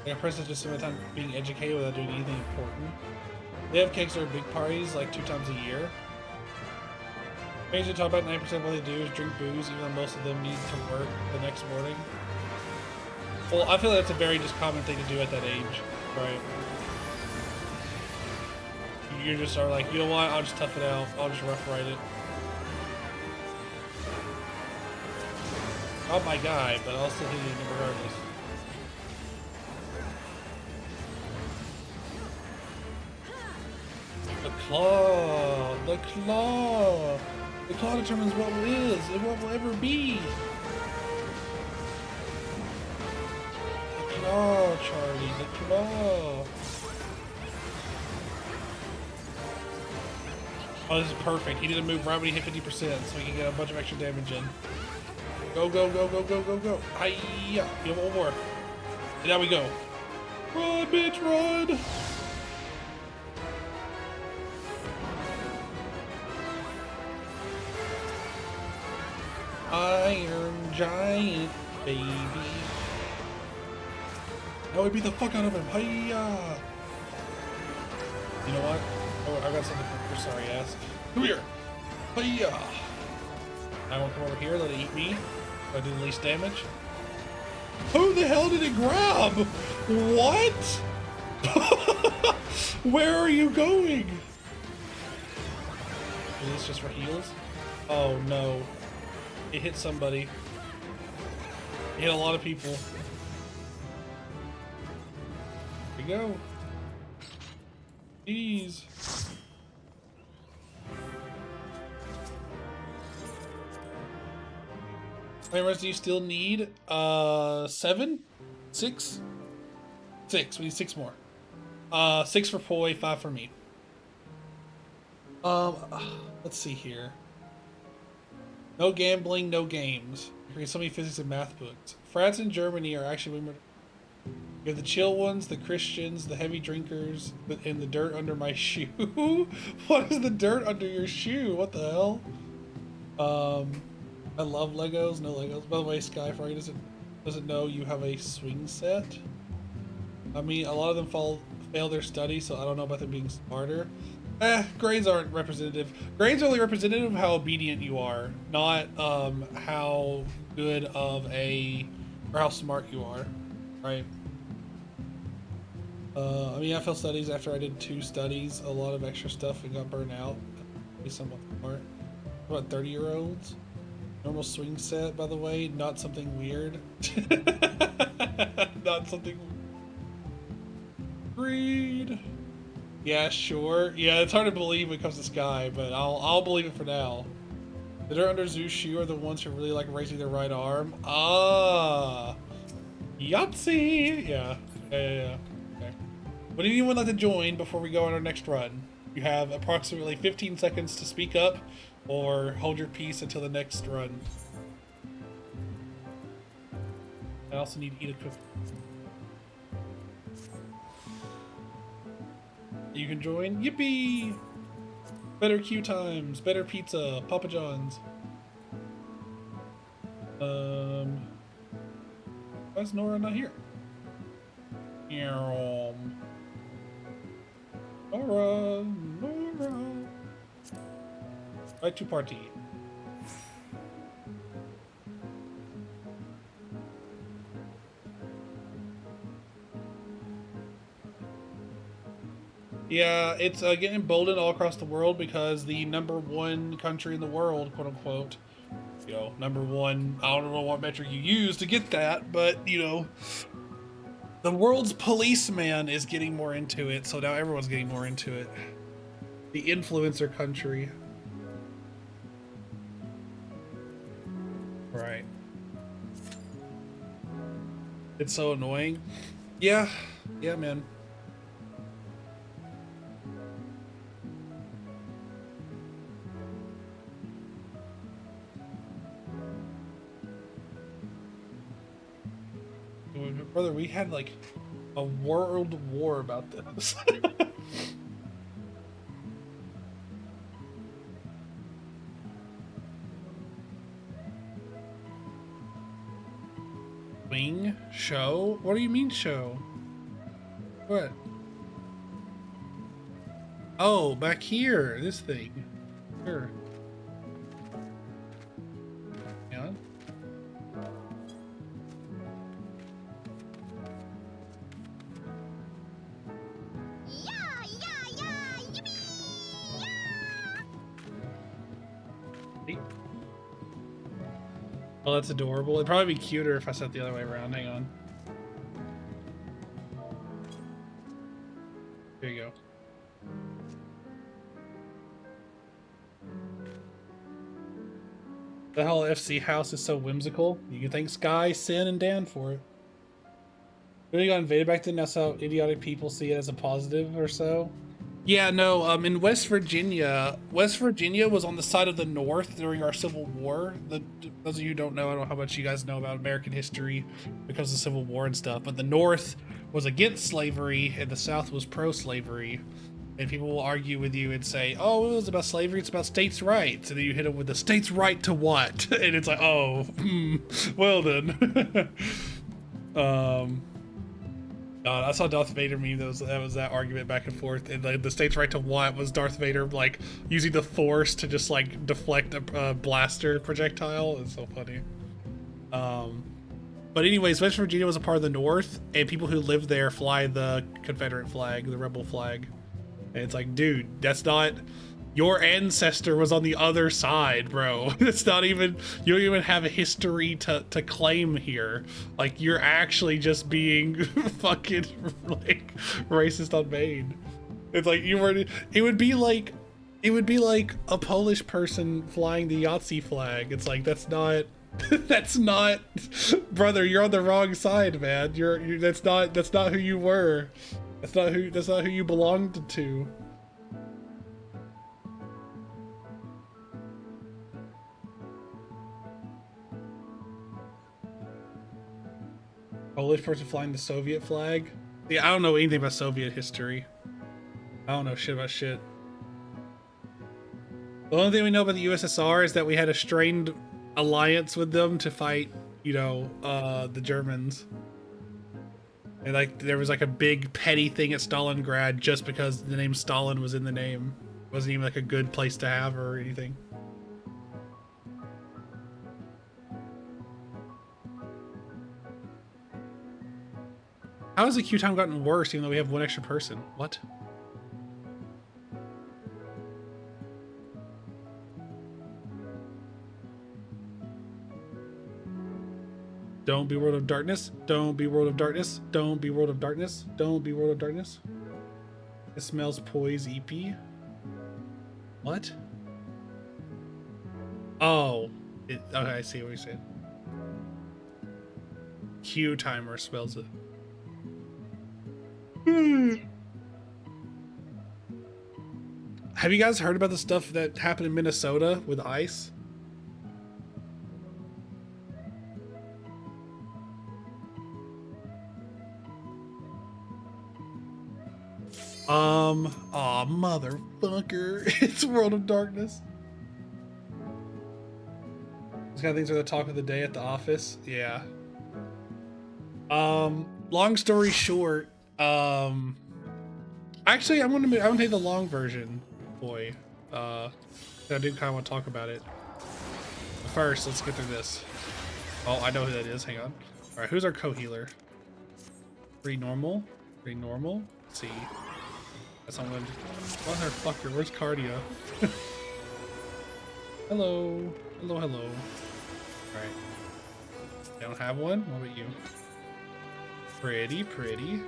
Like a person just spend time being educated without doing anything important. They have cakes or big parties like 2 times a year. They usually talk about 9% of what they do is drink booze, even though most of them need to work the next morning. Well, I feel like that's a very just common thing to do at that age, right? You just are like, you know what, I'll just tough it out. I'll just rough ride it. Not my guy, but I'll still hit him regardless. The claw! The claw! The claw determines what is and what will ever be! The claw, Charlie, the claw! Oh, this is perfect. He did a move right when he hit 50%, so he can get a bunch of extra damage in. Go, go, go, go, go, go, go. Hi-ya! Give one more. And now we go. Run, bitch, run! Iron Giant, baby. Now we beat the fuck out of him. Hi-ya! You know what? Oh, I got something for your sorry ass. Come here! Hi-ya! I won't come over here, let it eat me. I do the least damage. Who the hell did it grab? What? Where are you going? Is this just for heals? Oh no. It hit somebody. It hit a lot of people. Here we go. Jeez. How many runs do you still need? 7? 6? 6. We need 6 more. 6 for Poi, 5 for me. Let's see here. No gambling, no games. There's so many physics and math books. France and Germany are actually way more. You have the chill ones, the Christians, the heavy drinkers, and the dirt under my shoe. What is the dirt under your shoe? What the hell? I love Legos. No Legos. By the way, Sky Froggy doesn't know you have a swing set. I mean, a lot of them fail their studies, so I don't know about them being smarter. Grades aren't representative. Grades are only representative of how obedient you are, not how good of a or how smart you are, right? I mean, I failed studies after I did 2 studies, a lot of extra stuff, and got burnt out. Be somewhat smart. What about 30-year-olds? Normal swing set, by the way, not something weird. Not something greed. Yeah, sure. Yeah, it's hard to believe when it comes to Sky, but I'll believe it for now. The dirt under Zoo's shoe are the ones who really like raising their right arm. Ah, Yahtzee. Yeah. Okay. Would anyone like to join before we go on our next run? You have approximately 15 seconds to speak up or hold your peace until the next run. I also need to eat a cookie. You can join. Yippee! Better queue times, better pizza, Papa John's. Why is Nora not here? Nora. Right to party. Yeah, it's getting emboldened all across the world because the #1 country in the world, quote unquote, you know, #1, I don't know what metric you use to get that, but, you know, the world's policeman is getting more into it, so now everyone's getting more into it. The influencer country. Right. It's so annoying. Yeah, man. Brother, we had like a world war about this. Wing? Show? What do you mean show? What? Oh, back here, this thing. Sure. Yeah. Oh, that's adorable. It'd probably be cuter if I set the other way around. Hang on. There you go. The whole FC house is so whimsical. You can thank Sky, Sin, and Dan for it. Really got invaded back then. That's how idiotic people see it as a positive or so. Yeah, no, in West Virginia was on the side of the North during our Civil War. Those of you who don't know, I don't know how much you guys know about American history because of the Civil War and stuff, but the North was against slavery and the South was pro-slavery. And people will argue with you and say, oh, it was about slavery, it's about states' rights. And then you hit them with the states' right to what? And it's like, oh, well then. I saw Darth Vader meme. That was that argument back and forth, and the state's right to what was Darth Vader like using the Force to just like deflect a blaster projectile. It's so funny. But anyways, West Virginia was a part of the North, and people who live there fly the Confederate flag, the Rebel flag. And it's like, dude, that's not. Your ancestor was on the other side, bro. It's not even, you don't even have a history to claim here. Like, you're actually just being fucking, like, racist on Maine. It's like, it would be like a Polish person flying the Yahtzee flag. It's like, that's not, brother, you're on the wrong side, man. That's not who you were. That's not who you belonged to. Polish person flying the Soviet flag? Yeah, I don't know anything about Soviet history. I don't know shit about shit. The only thing we know about the USSR is that we had a strained alliance with them to fight, you know, the Germans. And like there was like a big petty thing at Stalingrad just because the name Stalin was in the name. It wasn't even like a good place to have or anything. How has the queue time gotten worse even though we have one extra person? What? Don't be World of Darkness. Don't be World of Darkness. Don't be World of Darkness. Don't be World of Darkness. It smells Poise EP. What? Oh. Okay, I see what you're saying. Queue timer spells it. Have you guys heard about the stuff that happened in Minnesota with ice? Aw, motherfucker. It's World of Darkness. These kind of things are the talk of the day at the office. Yeah. Long story short, actually, I'm gonna take the long version, boy. I do kind of want to talk about it. But first, let's get through this. Oh, I know who that is. Hang on. All right, who's our co-healer? Pretty normal. Pretty normal. Let's see. That's someone. Motherfucker, where's cardio? Hello. Hello, hello. All right. I don't have one. What about you? Pretty, pretty.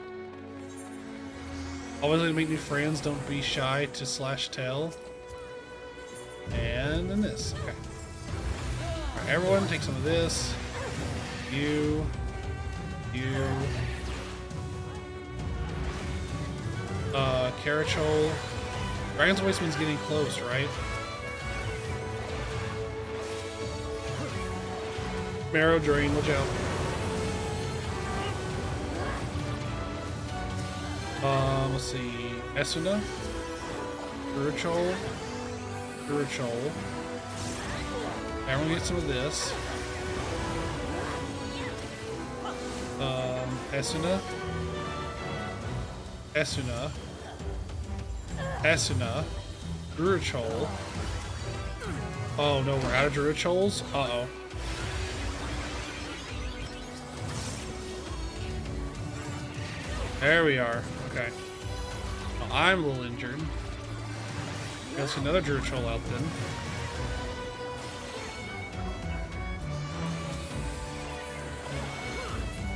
Always gonna make new friends. Don't be shy to /tell. And then this. Okay. Alright, everyone take some of this. You. Carachol. Dragon's Voice means getting close, right? Marrow Drain, watch out. Let's see. Esuna. Uruchol. Uruchol. Everyone get some of this. Esuna. Esuna. Esuna. Druichol. Oh no, we're out of Druichols? Uh-oh. There we are. Okay. Well, I'm a little injured. Got another Druichol out then.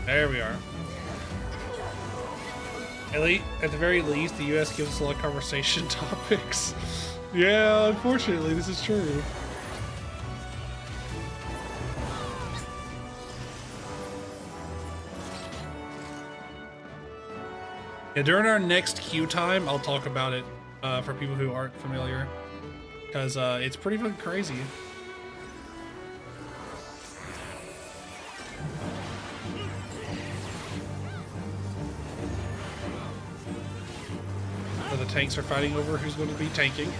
There we are. At the very least, the U.S. gives us a lot of conversation topics. Yeah, unfortunately, this is true. Yeah, during our next queue time, I'll talk about it for people who aren't familiar, because it's pretty fucking crazy. So the tanks are fighting over who's going to be tanking,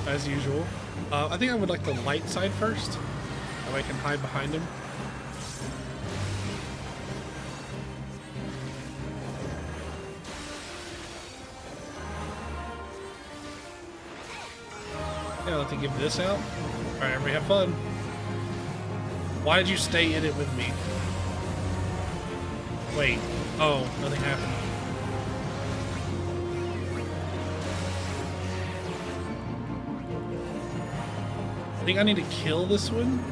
as usual. I think I would like the light side first, that way I can hide behind him. Yeah, I'll have to give this out. Alright, everybody have fun. Why did you stay in it with me? Wait. Oh, nothing happened. I think I need to kill this one.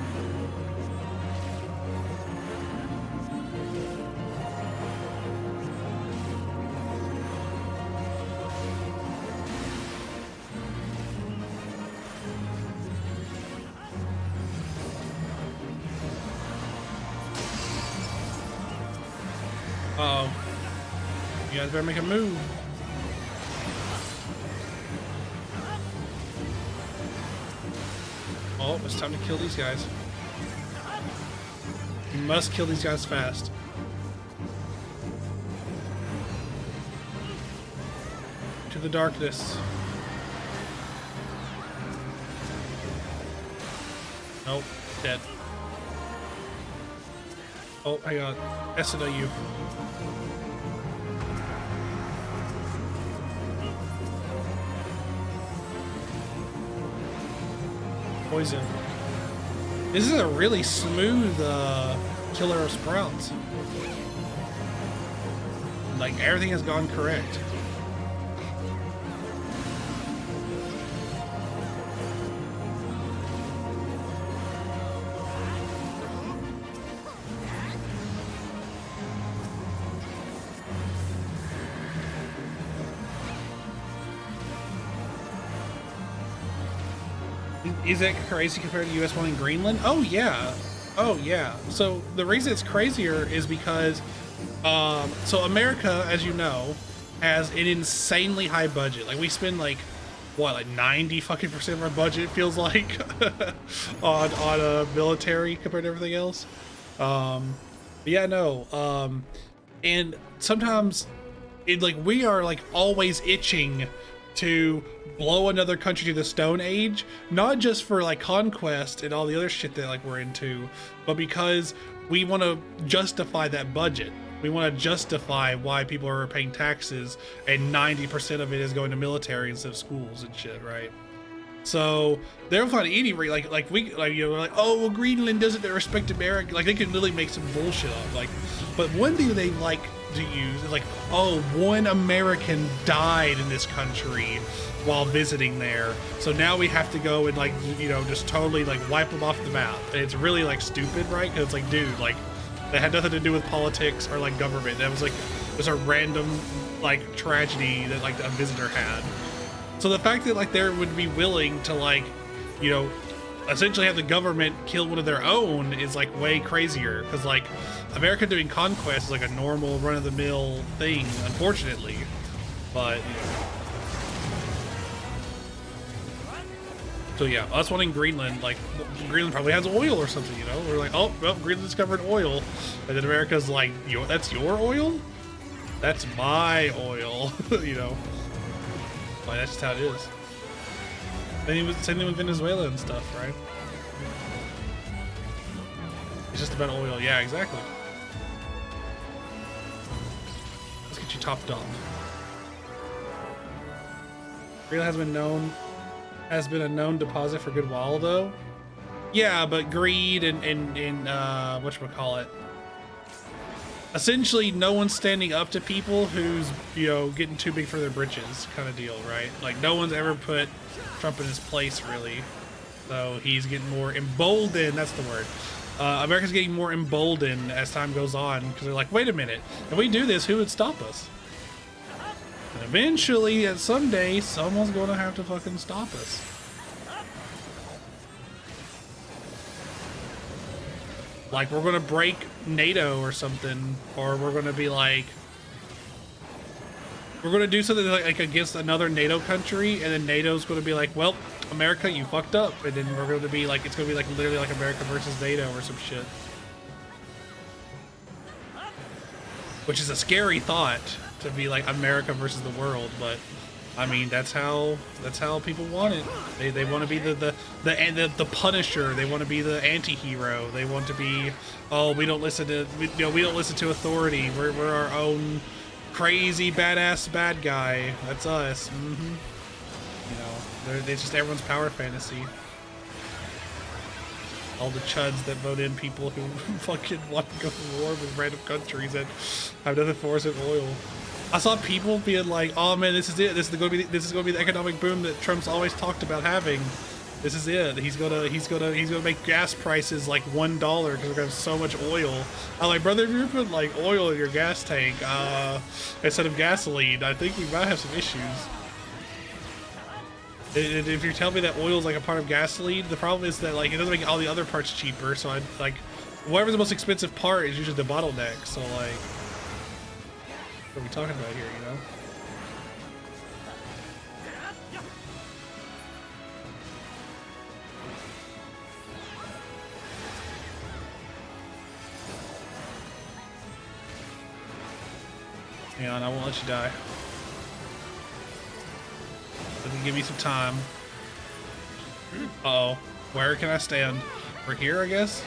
Uh-oh. You guys better make a move. Oh, it's time to kill these guys. You must kill these guys fast. To the darkness. Nope, dead. Oh, hang on. SNOU. Poison. This is a really smooth killer of sprouts. Like, everything has gone correct. Is that crazy compared to US one in Greenland? Oh yeah. Oh yeah. So the reason it's crazier is because so America, as you know, has an insanely high budget. Like we spend like what, like 90 fucking % of our budget, it feels like, on military compared to everything else. But yeah, no. And sometimes it, like, we are like always itching to blow another country to the Stone Age, not just for like conquest and all the other shit that like we're into, but because we want to justify that budget. We want to justify why people are paying taxes and 90% of it is going to military instead of schools and shit, right? So they'll find any like we like, you know, like, oh well, Greenland doesn't respect America. Like they can literally make some bullshit up. Like, but one thing they like to use is like, oh, one American died in this country while visiting there, so now we have to go and like, you know, just totally like wipe them off the map. And it's really like stupid, right? Because it's like, dude, like that had nothing to do with politics or like government. That was like just a random like tragedy that like a visitor had. So the fact that like they would be willing to like, you know, essentially have the government kill one of their own is like way crazier, because like America doing conquest is like a normal run-of-the-mill thing, unfortunately. But you know. So yeah, us wanting Greenland, like Greenland probably has oil or something, you know. We're like, oh well, Greenland's covered in oil, and then America's like, that's your oil. That's my oil, you know. Like, that's just how it is. Same thing with Venezuela and stuff, right? It's just about oil. Yeah, exactly. Let's get you topped off. Real has been a known deposit for a good while though. Yeah, but greed and whatchamacallit. Essentially, no one's standing up to people who's, you know, getting too big for their britches kind of deal, right? Like, no one's ever put Trump in his place, really. So he's getting more emboldened, that's the word. America's getting more emboldened as time goes on, because they're like, wait a minute, if we do this, who would stop us? And eventually, at someday, someone's going to have to fucking stop us. Like, we're gonna break NATO or something, or we're gonna be like, we're gonna do something like against another NATO country, and then NATO's gonna be like, well, America, you fucked up, and then we're gonna be like, it's gonna be like literally like America versus NATO or some shit. Which is a scary thought, to be like America versus the world, but I mean, that's how people want it. They want to be the Punisher. They want to be the anti-hero. They want to be, oh, we don't listen to authority. We're our own crazy badass bad guy. That's us. You know, it's just everyone's power fantasy. All the chuds that vote in people who fucking want to go to war with random countries that have nothing for us in oil. I saw people being like, "Oh man, this is it. This is going to be the economic boom that Trump's always talked about having. This is it. He's gonna make gas prices like $1 because we're gonna have so much oil." I'm like, brother, if you're putting like oil in your gas tank instead of gasoline, I think we might have some issues. And if you're telling me that oil is like a part of gasoline, the problem is that like it doesn't make all the other parts cheaper. So I like, whatever's the most expensive part is usually the bottleneck. So like, what are we talking about here, you know? Hang on, I won't let you die. Let me give me some time. Uh-oh. Where can I stand? We're here, I guess?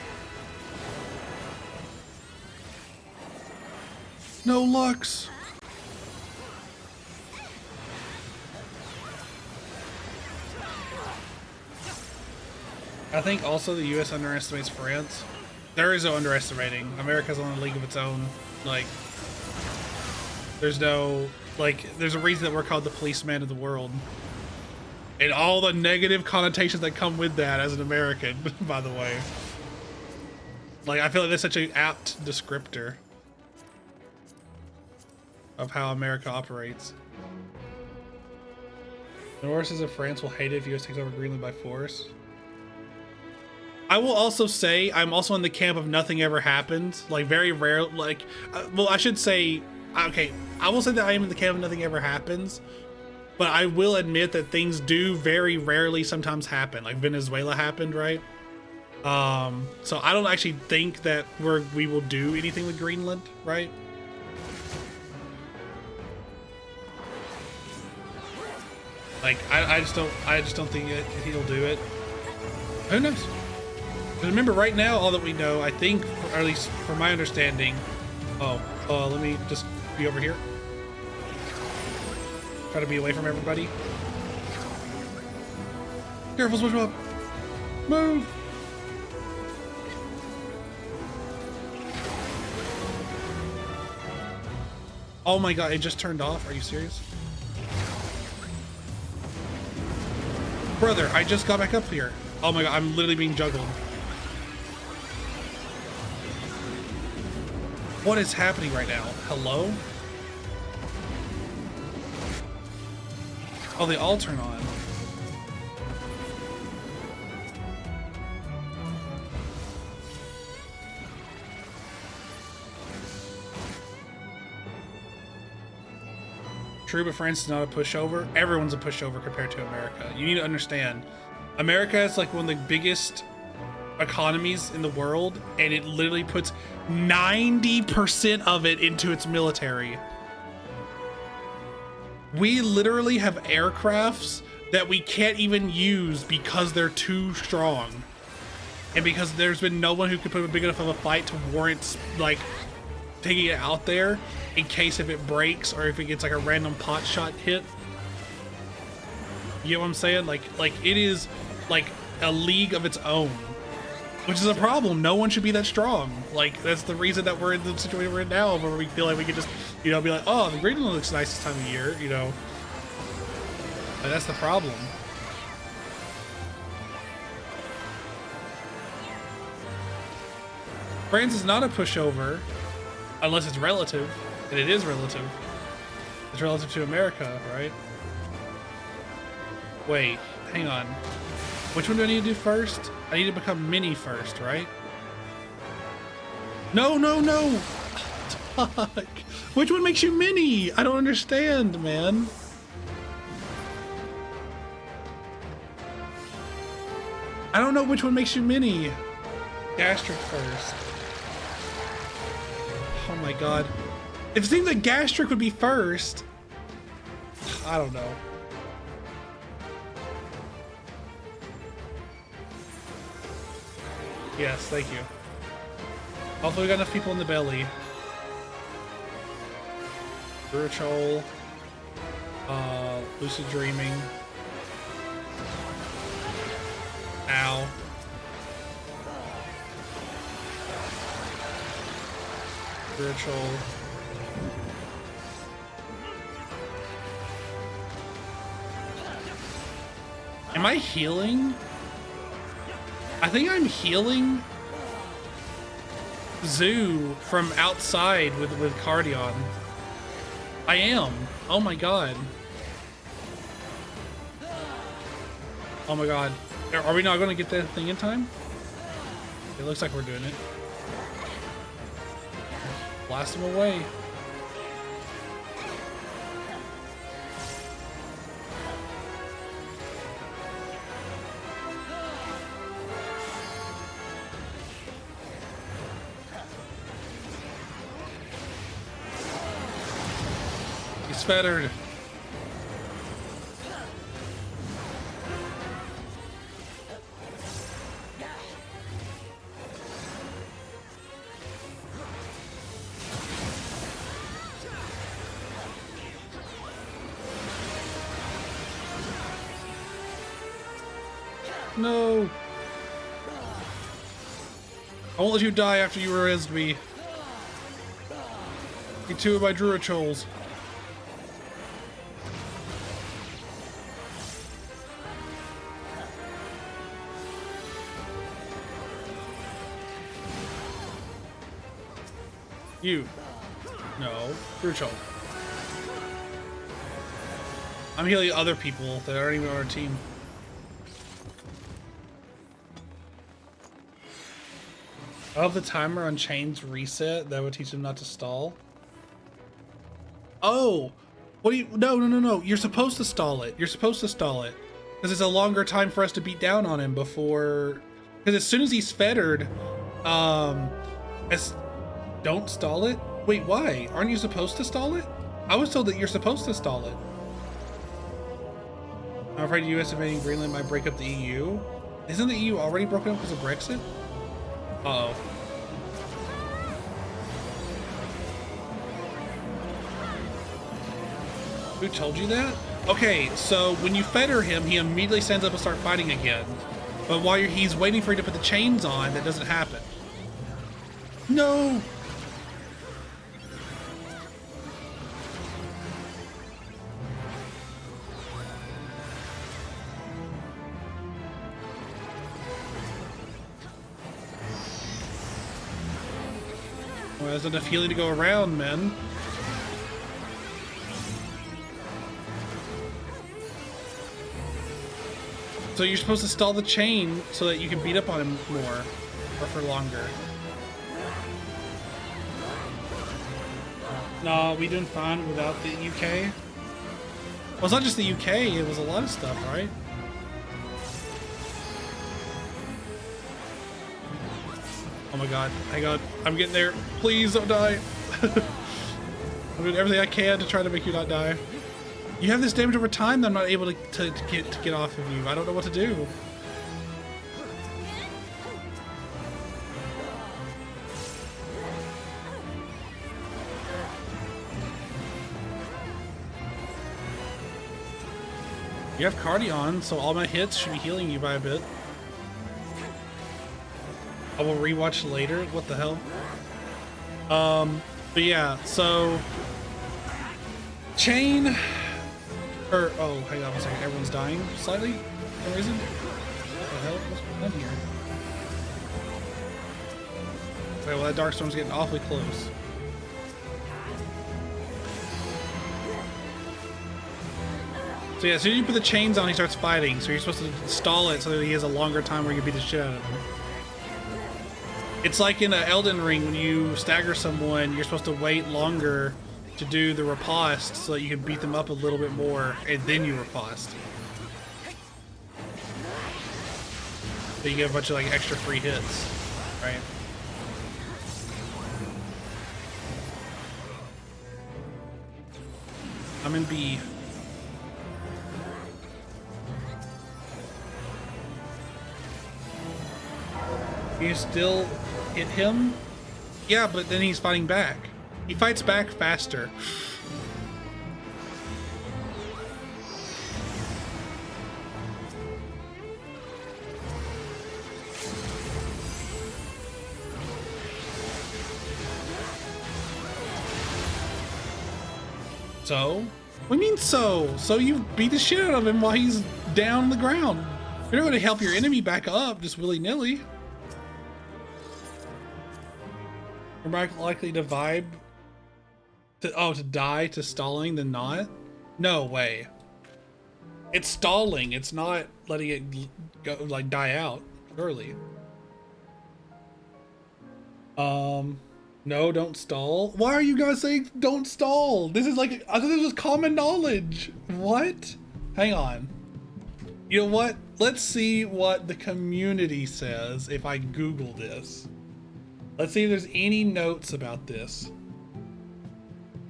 No Lux! I think also the U.S. underestimates France. There is no underestimating. America's on a league of its own. Like, there's no, like, there's a reason that we're called the policeman of the world. And all the negative connotations that come with that as an American, by the way. Like, I feel like that's such an apt descriptor of how America operates. Norris says that France will hate it if US takes over Greenland by force. I will also say I'm also in the camp of nothing ever happens. Like, very rare, like, well, I should say, okay, I will say that I am in the camp of nothing ever happens, but I will admit that things do very rarely sometimes happen. Like Venezuela happened, right? So I don't actually think that we will do anything with Greenland, right? Like, I just don't think he'll do it. Who knows? Remember, right now, all that we know, I think, or at least from my understanding, let me just be over here. Try to be away from everybody. Careful, SpongeBob. Move. Oh my god, it just turned off. Are you serious? Brother, I just got back up here. Oh my god, I'm literally being juggled. What is happening right now? Hello? Oh, they all turn on. True, but France is not a pushover. Everyone's a pushover compared to America. You need to understand. America is like one of the biggest economies in the world, and it literally puts 90% of it into its military. We literally have aircrafts that we can't even use because they're too strong. And because there's been no one who could put up big enough of a fight to warrant, like, taking it out there in case if it breaks or if it gets like a random pot shot hit. You know what I'm saying? Like it is like a league of its own, which is a problem. No one should be that strong. Like, that's the reason that we're in the situation we're in now, where we feel like we could just, you know, be like, oh, the Greenland looks nice this time of year, you know. And that's the problem. France is not a pushover, unless it's relative, and it is relative. It's relative to America, right? Wait, hang on. Which one do I need to do first? I need to become mini first, right? No, no, no! Fuck. Which one makes you mini? I don't understand, man. I don't know which one makes you mini. Gastric first. Oh my god. If it seemed like gastric would be first, I don't know. Yes, thank you. Hopefully we got enough people in the belly. Spiritual. Lucid dreaming. Ow. Spiritual. Am I healing? I think I'm healing Zoo from outside with Cardion. I am. Oh my god. Oh my god. Are we not going to get that thing in time? It looks like we're doing it. Blast him away. He's fettered. No. I won't let you die after you rezzed me. You two of my Druichols. You. No. Druichol. I'm healing other people that aren't even on our team. I hope the timer on chains reset. That would teach him not to stall. Oh, what do you? No, no, no, no. You're supposed to stall it. You're supposed to stall it because it's a longer time for us to beat down on him before. Because as soon as he's fettered, don't stall it. Wait, why? Aren't you supposed to stall it? I was told that you're supposed to stall it. I'm afraid U.S. invading Greenland might break up the EU. Isn't the EU already broken up because of Brexit? Uh-oh. Who told you that? Okay, so when you fetter him, he immediately stands up and starts fighting again. But while he's waiting for you to put the chains on, that doesn't happen. No! Well, there's enough healing to go around, man. So you're supposed to stall the chain so that you can beat up on him more, or for longer. No, we doing fine without the UK. Well, it's not just the UK, it was a lot of stuff, right? Oh my god, hang on, I'm getting there. Please don't die. I'm doing everything I can to try to make you not die. You have this damage over time that I'm not able to get off of you. I don't know what to do. You have Cardion, so all my hits should be healing you by a bit. I will rewatch later. What the hell? But yeah, so Chain, or oh, hang on one second. Everyone's dying slightly for some reason. What the hell? What's going on here? Okay, well that Darkstorm's getting awfully close. So yeah, as soon as you put the chains on, he starts fighting. So you're supposed to stall it so that he has a longer time where you can beat the shit out of him. It's like in Elden Ring, when you stagger someone, you're supposed to wait longer to do the riposte so that you can beat them up a little bit more, and then you riposte. So you get a bunch of like extra free hits, right? I'm in B. You still hit him? Yeah, but then he's fighting back. He fights back faster. So? What do you mean so? So you beat the shit out of him while he's down on the ground. You're not going to help your enemy back up just willy-nilly. You're more likely to vibe to die to stalling than not? No way. It's stalling. It's not letting it go, like, die out. Surely. No, don't stall. Why are you guys saying don't stall? This is like, I thought this was common knowledge. What? Hang on. You know what? Let's see what the community says if I Google this. Let's see if there's any notes about this.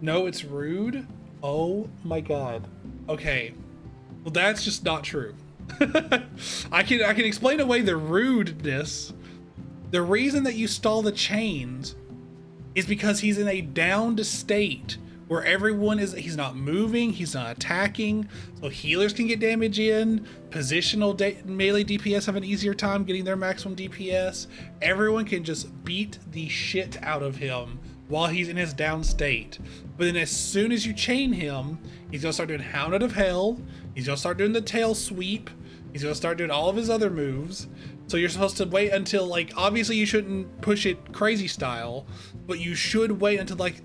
No, it's rude. Oh my god. Okay. Well, that's just not true. I can explain away the rudeness. The reason that you stall the chains is because he's in a downed state where he's not moving, he's not attacking, so healers can get damage in, positional melee DPS have an easier time getting their maximum DPS, everyone can just beat the shit out of him while he's in his down state. But then as soon as you chain him, he's gonna start doing Hound of Hell, he's gonna start doing the tail sweep, he's gonna start doing all of his other moves. So you're supposed to wait until, like, obviously you shouldn't push it crazy style, but you should wait until like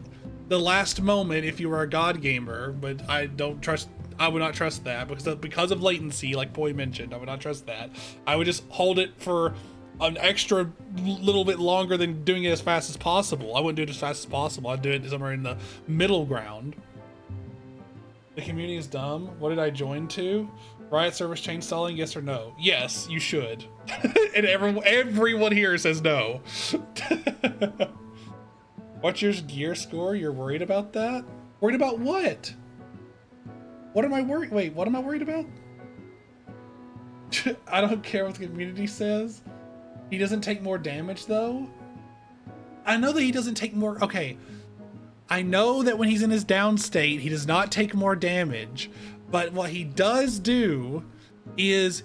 the last moment if you were a god gamer. But I would not trust that because of latency, like Poi mentioned. I would not trust that. I would just hold it for an extra little bit longer than doing it as fast as possible. I wouldn't do it as fast as possible. I'd do it somewhere in the middle ground. The community is dumb. What did I join to? Riot service chain stalling, yes or no? Yes, you should. And everyone here says no. What's your gear score? You're worried about that? Worried about what? What am I worried? Wait, what am I worried about? I don't care what the community says. He doesn't take more damage though. I know that he doesn't take more. Okay. I know that when he's in his down state, he does not take more damage. But what he does do is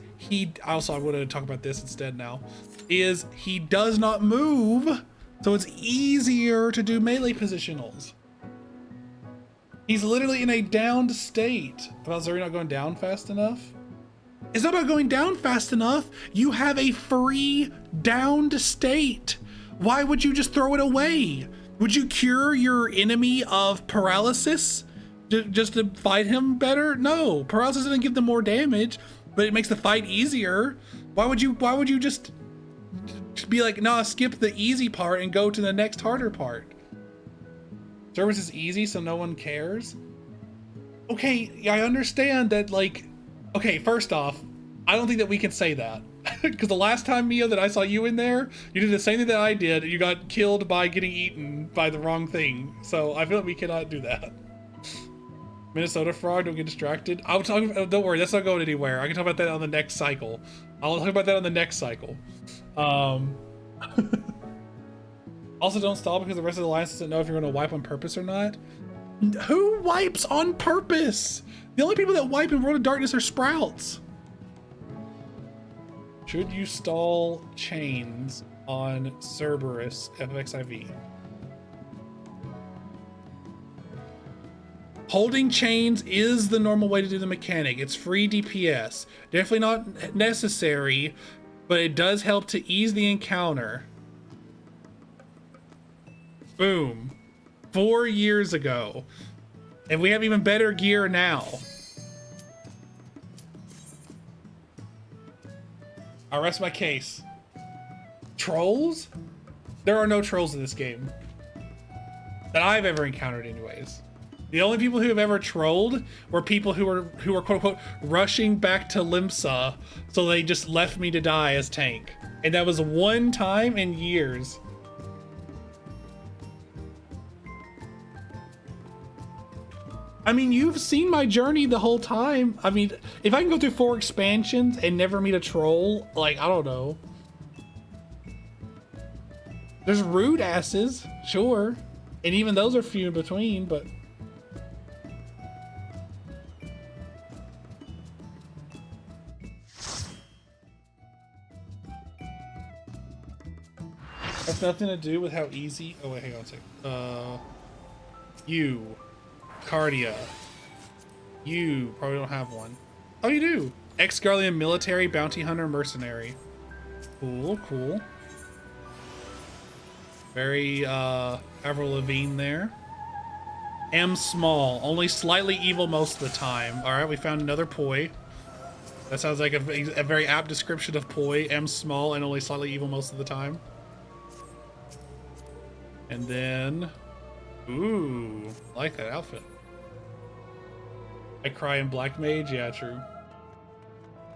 also, I'm going to talk about this instead now, is he does not move. So it's easier to do melee positionals. He's literally in a downed state. But are we not going down fast enough? It's not about going down fast enough. You have a free downed state. Why would you just throw it away? Would you cure your enemy of paralysis just to fight him better? No, paralysis doesn't give them more damage, but it makes the fight easier. Why would you just be like, nah, skip the easy part and go to the next harder part? Service is easy, so no one cares. Okay, I understand that, like, okay, first off, I don't think that we can say that. Because the last time, Mia, that I saw you in there, you did the same thing that I did. You got killed by getting eaten by the wrong thing. So I feel like we cannot do that. Minnesota frog, don't get distracted. I'll talk about, don't worry, that's not going anywhere. I can talk about that on the next cycle. I'll talk about that on the next cycle. Also, don't stall because the rest of the alliance doesn't know if you're going to wipe on purpose or not. Who wipes on purpose? The only people that wipe in World of Darkness are Sprouts. Should you stall chains on Cerberus FXIV? Holding chains is the normal way to do the mechanic. It's free DPS. Definitely not necessary, but it does help to ease the encounter. Boom. 4 years ago. And we have even better gear now. I rest my case. Trolls? There are no trolls in this game. That I've ever encountered anyways. The only people who have ever trolled were people who were quote unquote rushing back to Limsa, so they just left me to die as tank. And that was one time in years. I mean, you've seen my journey the whole time. I mean, if I can go through 4 expansions and never meet a troll, like, I don't know. There's rude asses, sure. And even those are few in between, but... That's nothing to do with how easy... Oh, wait, hang on a second. You... Cardia. You probably don't have one. Oh, you do. Ex-Garlean military, bounty hunter, mercenary. Cool, cool. Very, Avril Lavigne there. M small, only slightly evil most of the time. All right, we found another Poi. That sounds like a very apt description of Poi. M small and only slightly evil most of the time. And then... Ooh, I like that outfit. I cry in Black Mage? Yeah, true.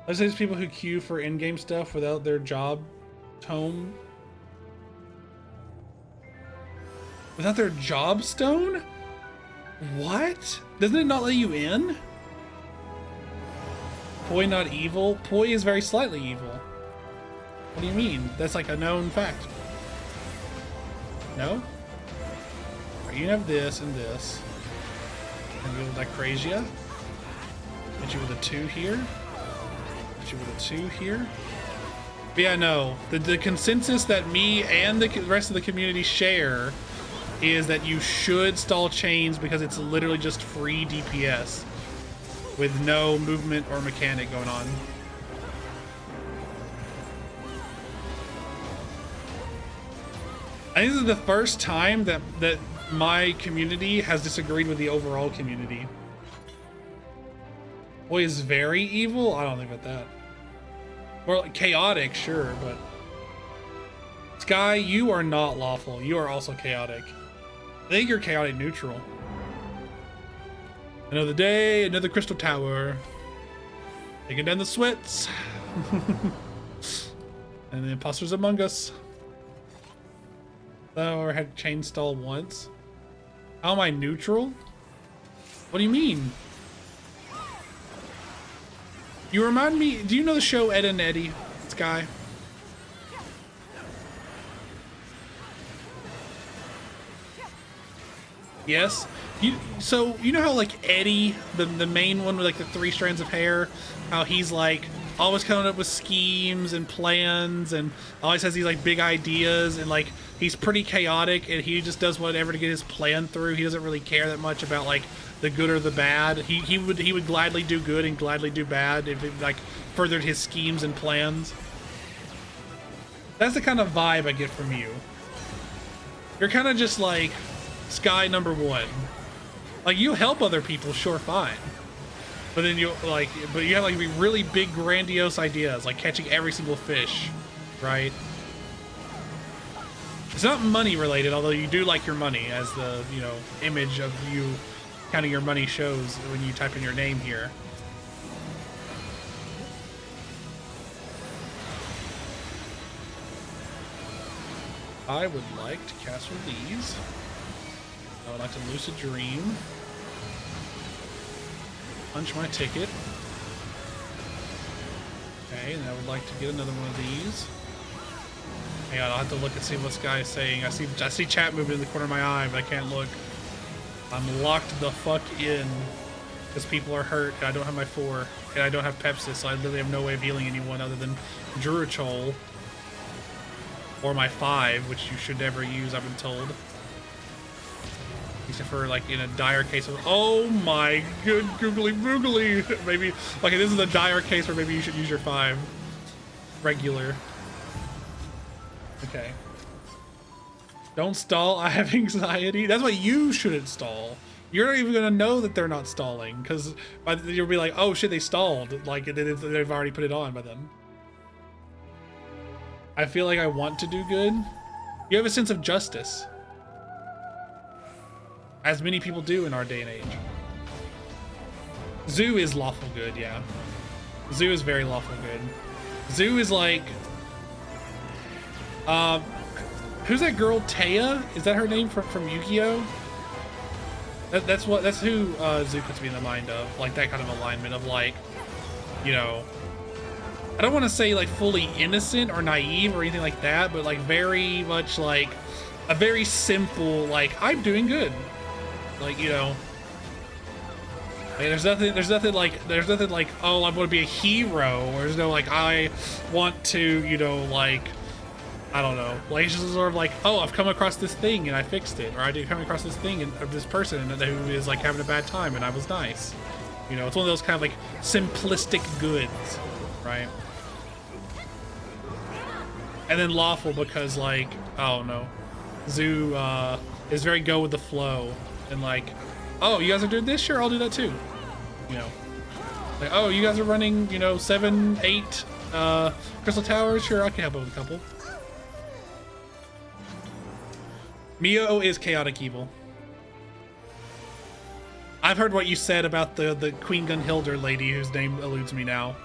Let's say there's people who queue for in-game stuff without their job tome. Without their job stone? What? Doesn't it not let you in? Poi not evil? Poi is very slightly evil. What do you mean? That's like a known fact. No? You can have this and this. And go with Lycrasia. Hit you with a 2 here. Hit you with a 2 here. But yeah, no. The consensus that me and the rest of the community share is that you should stall chains because it's literally just free DPS with no movement or mechanic going on. I think this is the first time that my community has disagreed with the overall community. Boy is very evil? I don't think about that. More like chaotic, sure, but... Sky, you are not lawful. You are also chaotic. I think you're chaotic neutral. Another day, another crystal tower. Taking down the sweats. And the imposters among us. Oh, I had chain stall once. How am I neutral? What do you mean? You remind me, do you know the show Ed and Eddie, Sky? Yes? So, you know how like Eddie, the main one with like the 3 strands of hair, how he's like always coming up with schemes and plans and always has these like big ideas and like he's pretty chaotic and he just does whatever to get his plan through. He doesn't really care that much about like the good or the bad. He would gladly do good and gladly do bad if it like furthered his schemes and plans. That's the kind of vibe I get from you. You're kind of just like Sky number 1. Like you help other people, sure, fine. But then you have like really big grandiose ideas, like catching every single fish, right? It's not money related, although you do like your money, as the, you know, image of you counting your money shows when you type in your name here. I would like to cast Release. I would like to Lucid Dream. Punch my ticket. Okay, and I would like to get another one of these. Hang on, I'll have to look and see what this guy is saying. I see chat moving in the corner of my eye, but I can't look. I'm locked the fuck in because people are hurt and I don't have my 4 and I don't have Pepsis, so I literally have no way of healing anyone other than Durachol or my 5, which you should never use, I've been told. Except for like in a dire case of, oh my good googly boogly. Maybe like this is a dire case where maybe you should use your 5 regular. Okay. Don't stall. I have anxiety. That's why you shouldn't stall. You're not even gonna know that they're not stalling because you'll be like, oh shit, they stalled. Like they've already put it on by then. I feel like I want to do good. You have a sense of justice. As many people do in our day and age. Zoo is lawful good, yeah. Zoo is very lawful good. Zoo is like... who's that girl, Taya? Is that her name from Yu-Gi-Oh? That's who Zoo puts me in the mind of. Like that kind of alignment of like, you know... I don't want to say like fully innocent or naive or anything like that, but like very much like a very simple, like, I'm doing good. Like, you know, like, there's nothing like, oh, I want to be a hero, or there's no like, I want to, you know, like, I don't know, like, it's just sort of like, oh, I've come across this thing and I fixed it, or I did come across this thing and this person who is like having a bad time and I was nice. You know, it's one of those kind of like simplistic goods, right? And then lawful because like, I don't know, Zoo is very go with the flow. And like, oh, you guys are doing this? Sure, I'll do that too. You know, like, oh, you guys are running, you know, 7, 8 crystal towers? Sure, I can help with a couple. Mio is chaotic evil. I've heard what you said about the Queen Gunhilder lady whose name eludes me now.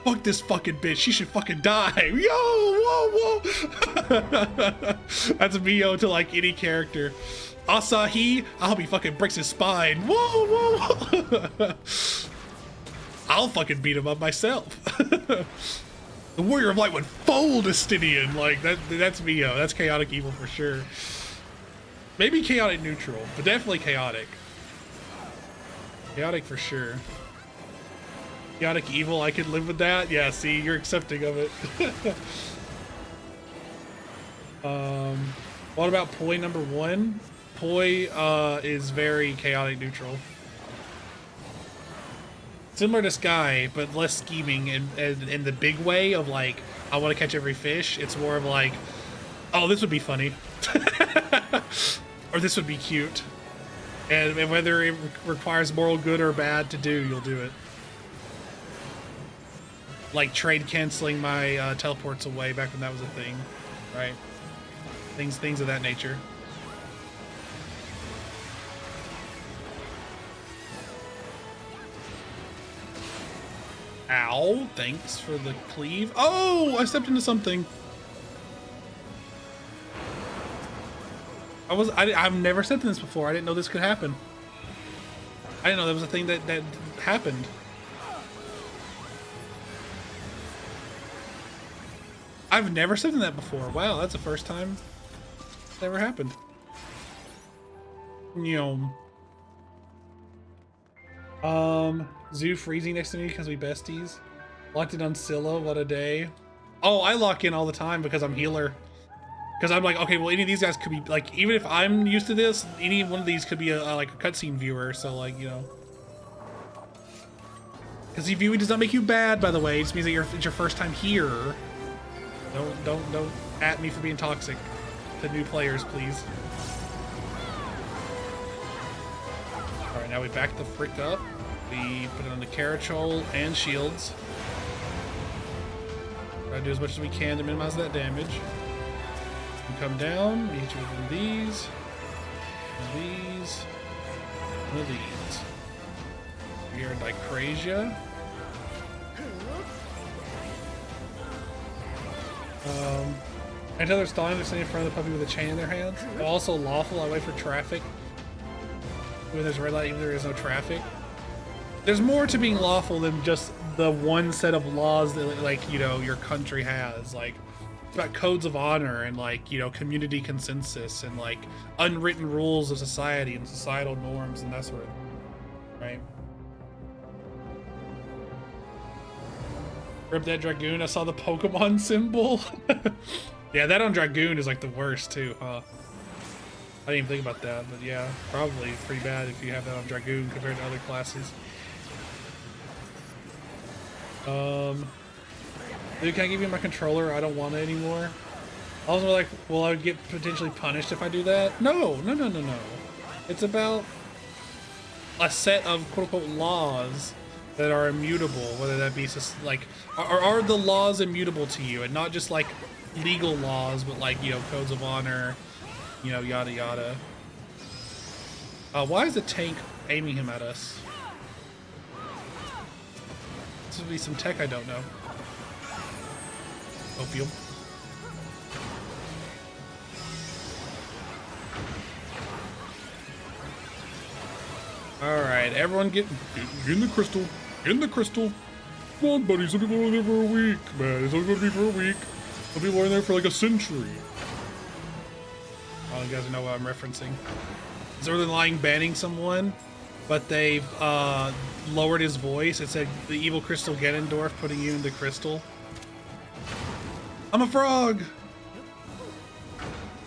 Fuck this fucking bitch. She should fucking die. Yo, whoa, whoa. That's Mio to like any character. Asahi, I hope he fucking breaks his spine. Whoa, whoa. I'll fucking beat him up myself. The Warrior of Light would fold Estinian. Like that's Mio. That's chaotic evil for sure. Maybe chaotic neutral, but definitely chaotic. Chaotic for sure. Chaotic evil, I could live with that. Yeah, see, you're accepting of it. What about Poi number 1? Poi is very chaotic neutral. Similar to Sky, but less scheming in the big way of like, I want to catch every fish. It's more of like, oh, this would be funny. Or this would be cute. And whether it requires moral good or bad to do, you'll do it. Like trade canceling my teleports away back when that was a thing, right? Things of that nature. Ow, thanks for the cleave. Oh, I stepped into something. I've never stepped in this before. I didn't know this could happen. I didn't know that was a thing that happened. I've never stepped in that before. Wow, that's the first time it's ever happened. You know. Zoo freezing next to me because we besties. Locked in on Scylla, what a day. Oh, I lock in all the time because I'm healer. Because I'm like, okay, well, any of these guys could be, like, even if I'm used to this, any one of these could be like a cutscene viewer, so, like, you know. Because viewing does not make you bad, by the way. It just means that it's your first time here. Don't at me for being toxic to new players, please. Alright, now we back the frick up. We put it on the Carachol and shields. Try to do as much as we can to minimize that damage. We come down, we hit you with one of these, one of these. We are Dicrasia. Until they're stalling, they're standing in front of the puppy with a chain in their hands. Also lawful, I wait for traffic. When there's a red light, even if there is no traffic. there's more to being lawful than just the one set of laws that, like, you know, your country has. Like, it's about codes of honor and, like, you know, community consensus and, like, unwritten rules of society and societal norms and that sort of thing, right? Rip that Dragoon. I saw the Pokemon symbol. Yeah, that on Dragoon is like the worst too, huh? I didn't even think about that, but yeah, probably pretty bad if you have that on Dragoon compared to other classes. Dude, can I give you my controller? I don't want it anymore. I was like, well, I would get potentially punished if I do that. No. It's about a set of quote-unquote laws that are immutable, whether that be like, are the laws immutable to you, and not just like legal laws, but like, you know, codes of honor, you know, yada yada. Why is the tank aiming him at us? This would be some tech I don't know. Opium. Alright, everyone get in the crystal. In the crystal. Come on, buddy. Some people are in there for a week, man. It's only going to be for a week. Some people are in there for like a century. Oh, you guys know what I'm referencing. Zerlin lying banning someone, but they've lowered his voice. It said, the evil crystal Ganondorf putting you in the crystal. I'm a frog!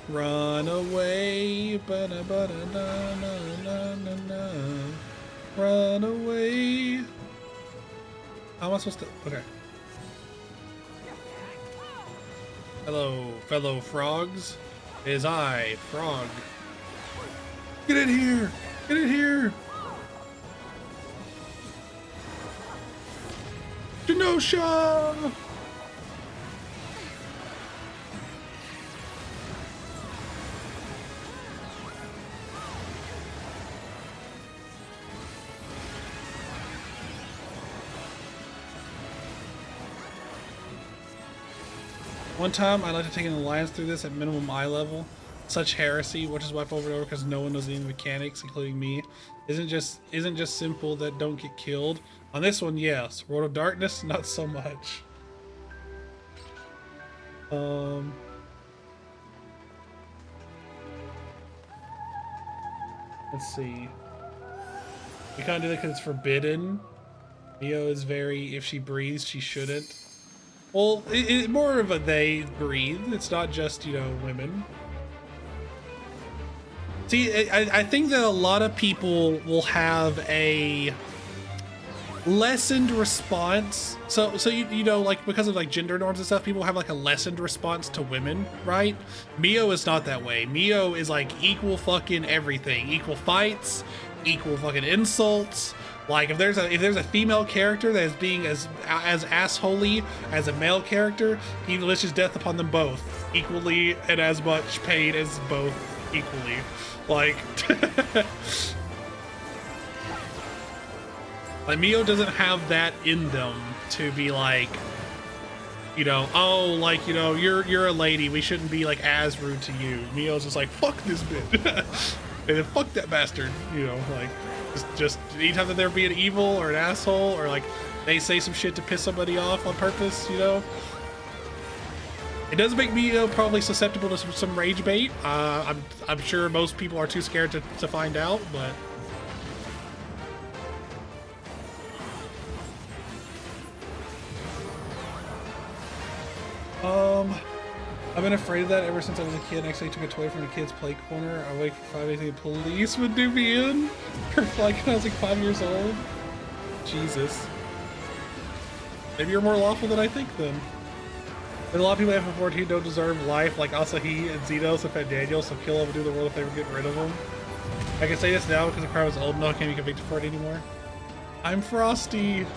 Run away, ba-da-ba-da-da-na-na-na-na. Run away. How am I supposed to? Okay. Hello, fellow frogs. It is I, Frog. Get in here! Get in here! Genosha! One time, I'd like to take an alliance through this at minimum eye level. Such heresy, which is wiped over and over because no one knows any mechanics, including me. Isn't just simple that don't get killed. On this one, yes. World of Darkness, not so much. Let's see. We can't do that because it's forbidden. Mio is very, if she breathes, she shouldn't. Well, it's more of a they breathe. It's not just, you know, women. See, I think that a lot of people will have a lessened response. So you know, like, because of like gender norms and stuff, people have like a lessened response to women, right? Mio is not that way. Mio is like equal fucking everything. Equal fights, equal fucking insults. Like, if there's a female character that is being as assholey as a male character, he wishes death upon them both equally and as much pain as both equally. Like, like Mio doesn't have that in them to be like, you know, oh, like, you know, you're a lady, we shouldn't be like as rude to you. Mio's just like, fuck this bitch, and then fuck that bastard, you know, like. Just anytime that they're being evil or an asshole, or like they say some shit to piss somebody off on purpose, you know, it does make me probably susceptible to some rage bait. I'm sure most people are too scared to find out, but I've been afraid of that ever since I was a kid. I actually took a toy from the kids' play corner. I waited for 5 days and the police would do me in. Like when I was like 5 years old. Jesus. Maybe you're more lawful than I think then. There's a lot of people that have 14 who don't deserve life, like Asahi and Xenos and Fat Daniel, so kill them and do the world if they were getting rid of them. I can say this now because the crowd was old enough, I can't be convicted for it anymore. I'm Frosty.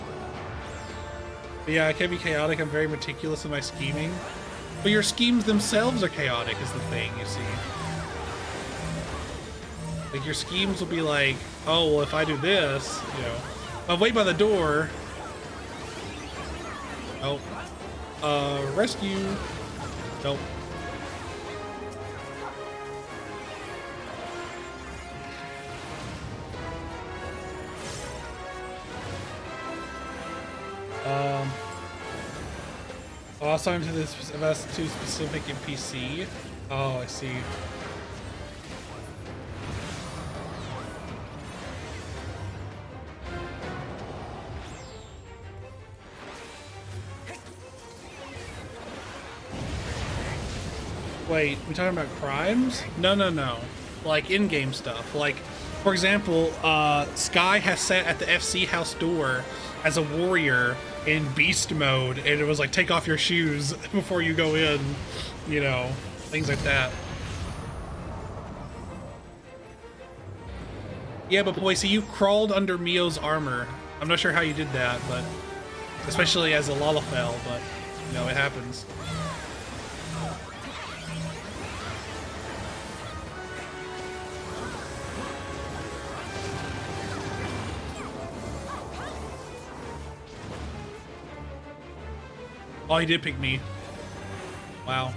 But yeah, I can't be chaotic. I'm very meticulous in my scheming. But your schemes themselves are chaotic is the thing, you see. Like, your schemes will be like, oh, well, if I do this, you know, I'll wait by the door. Oh. Rescue. Nope. I was talking to this about too specific NPC. Oh, I see. Wait, we talking about crimes? No, no, no. Like in-game stuff. Like, for example, Sky has sat at the FC house door as a warrior in beast mode, and it was like, take off your shoes before you go in, you know, things like that. Yeah, but boy, see, you crawled under Mio's armor. I'm not sure how you did that, but especially as a Lalafell, but you know, it happens. Oh, he did pick me. Wow.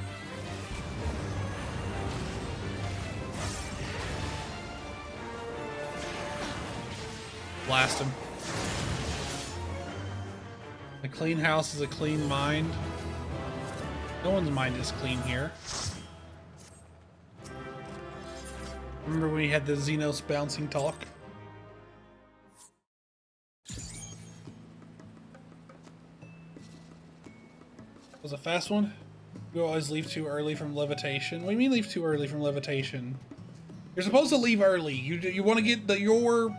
Blast him. A clean house is a clean mind. No one's mind is clean here. Remember when we had the Xenos bouncing talk? Was a fast one? You always leave too early from levitation. What do you mean leave too early from levitation? You're supposed to leave early. You want to get your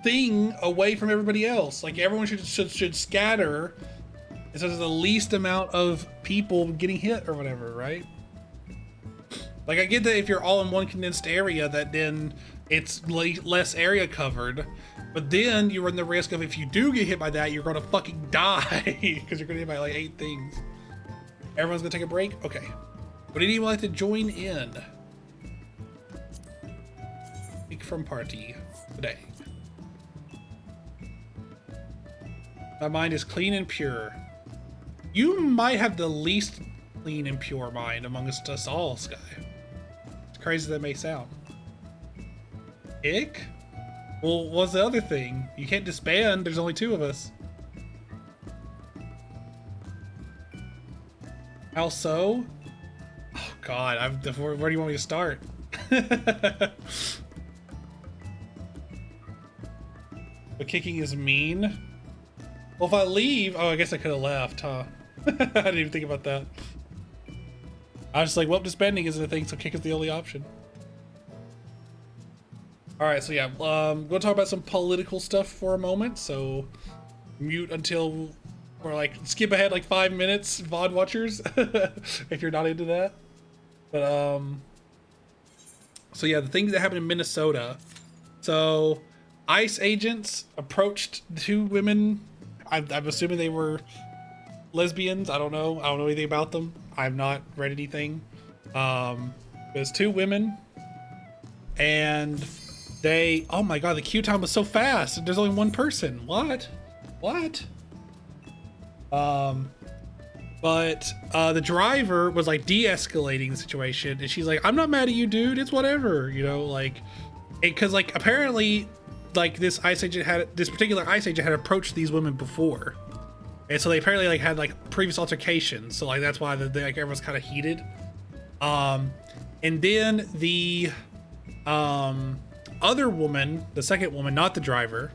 thing away from everybody else. Like everyone should scatter, so there's the least amount of people getting hit or whatever, right? Like I get that if you're all in one condensed area, that then it's less area covered. But then you run the risk of, if you do get hit by that, you're gonna fucking die because you're gonna hit by like 8 things. Everyone's gonna take a break? Okay. Would anyone like to join in? Speak from party today. My mind is clean and pure. You might have the least clean and pure mind amongst us all, Sky. As crazy as that may sound. Ick? Well, what's the other thing? You can't disband, there's only 2 of us. How so? Oh god, where do you want me to start? But kicking is mean. Well, if I leave, oh, I guess I could have left, huh? I didn't even think about that. I was just like, well, disbanding isn't a thing, so kick is the only option. All right, so yeah, going to talk about some political stuff for a moment. So mute until we're like, skip ahead like 5 minutes, VOD watchers, if you're not into that. But so yeah, the things that happened in Minnesota. So ICE agents approached 2 women. I'm assuming they were lesbians. I don't know anything about them. I've not read anything. There's 2 women, and they, oh my god, the queue time was so fast. There's only 1 person. What? But the driver was like de-escalating the situation, and she's like, I'm not mad at you, dude, it's whatever, you know, like, because like apparently like this particular ICE agent had approached these women before, and so they apparently like had like previous altercations, so like that's why like everyone's kind of heated. And then the other woman, the second woman, not the driver,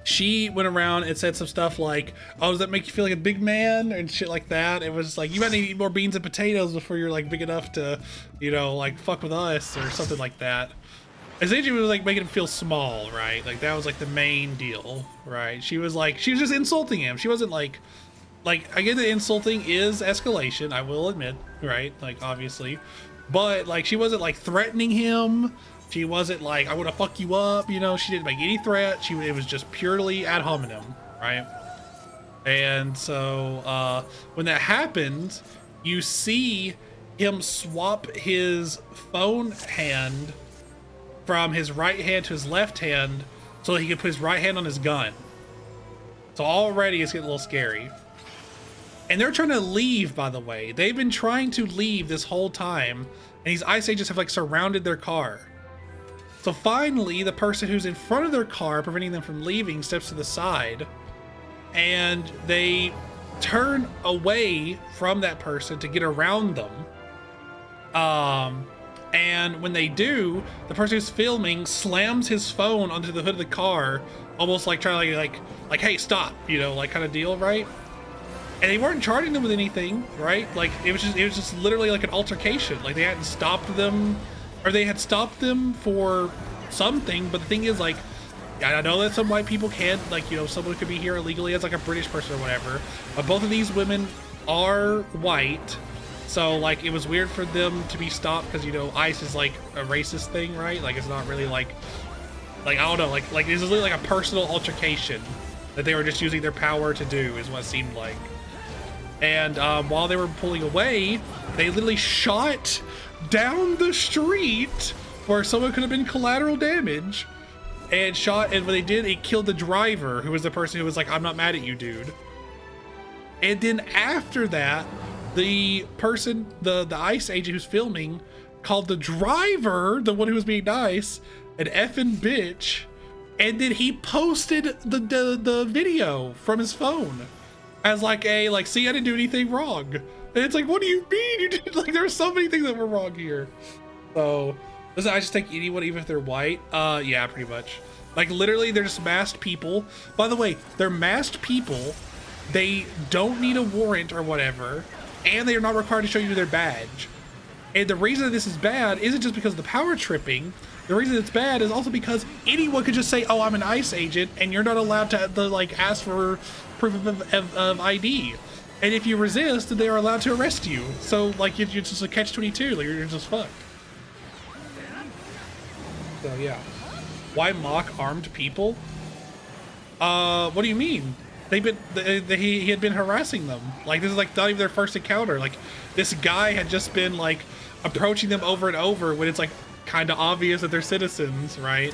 she went around and said some stuff like, oh, does that make you feel like a big man and shit like that? It was like, you might need to eat more beans and potatoes before you're like big enough to, you know, like fuck with us or something like that. Essentially, it was like making him feel small, right? Like that was like the main deal, right? She was just insulting him. She wasn't like I get that insulting is escalation, I will admit, right? Like obviously, but like she wasn't like threatening him. She wasn't like, I want to fuck you up, you know. She didn't make any threat. It was just purely ad hominem, right? And so when that happened, you see him swap his phone hand from his right hand to his left hand so that he could put his right hand on his gun. So already it's getting a little scary. And they're trying to leave, by the way. They've been trying to leave this whole time, and these ICE agents have like surrounded their car. So finally, the person who's in front of their car, preventing them from leaving, steps to the side. and they turn away from that person to get around them. And when they do, the person who's filming slams his phone onto the hood of the car, almost like trying to like, hey, stop, you know, like kind of deal, right? And they weren't charging them with anything, right? Like it was just literally like an altercation. Like they hadn't stopped them, or they had stopped them for something. But the thing is, like, I know that some white people can't, like, you know, someone could be here illegally as like a British person or whatever. But both of these women are white. So, like, it was weird for them to be stopped because, you know, ICE is, like, a racist thing, right? Like, it's not really, like, I don't know, like this is really like a personal altercation that they were just using their power to do, is what it seemed like. And while they were pulling away, they literally shot down the street where someone could have been collateral damage, and when they did, it killed the driver, who was the person who was like, I'm not mad at you, dude. And then after that, the person, the ICE agent who's filming, called the driver, the one who was being nice, an effing bitch, and then he posted the video from his phone as like see, I didn't do anything wrong. And it's like, what do you mean you did? Like, there were so many things that were wrong here. So listen, I just take anyone, even if they're white. Yeah, pretty much. Like, literally, they're just masked people. By the way, they're masked people. They don't need a warrant or whatever, and they are not required to show you their badge. And the reason that this is bad isn't just because of the power tripping. The reason it's bad is also because anyone could just say, oh, I'm an ICE agent, and you're not allowed to like ask for proof of ID. And if you resist, they are allowed to arrest you. So, like, you're just a catch-22. Like, you're just fucked. So, yeah. Why mock armed people? What do you mean? He had been harassing them. Like, this is like not even their first encounter. Like, this guy had just been like approaching them over and over when it's like kind of obvious that they're citizens, right?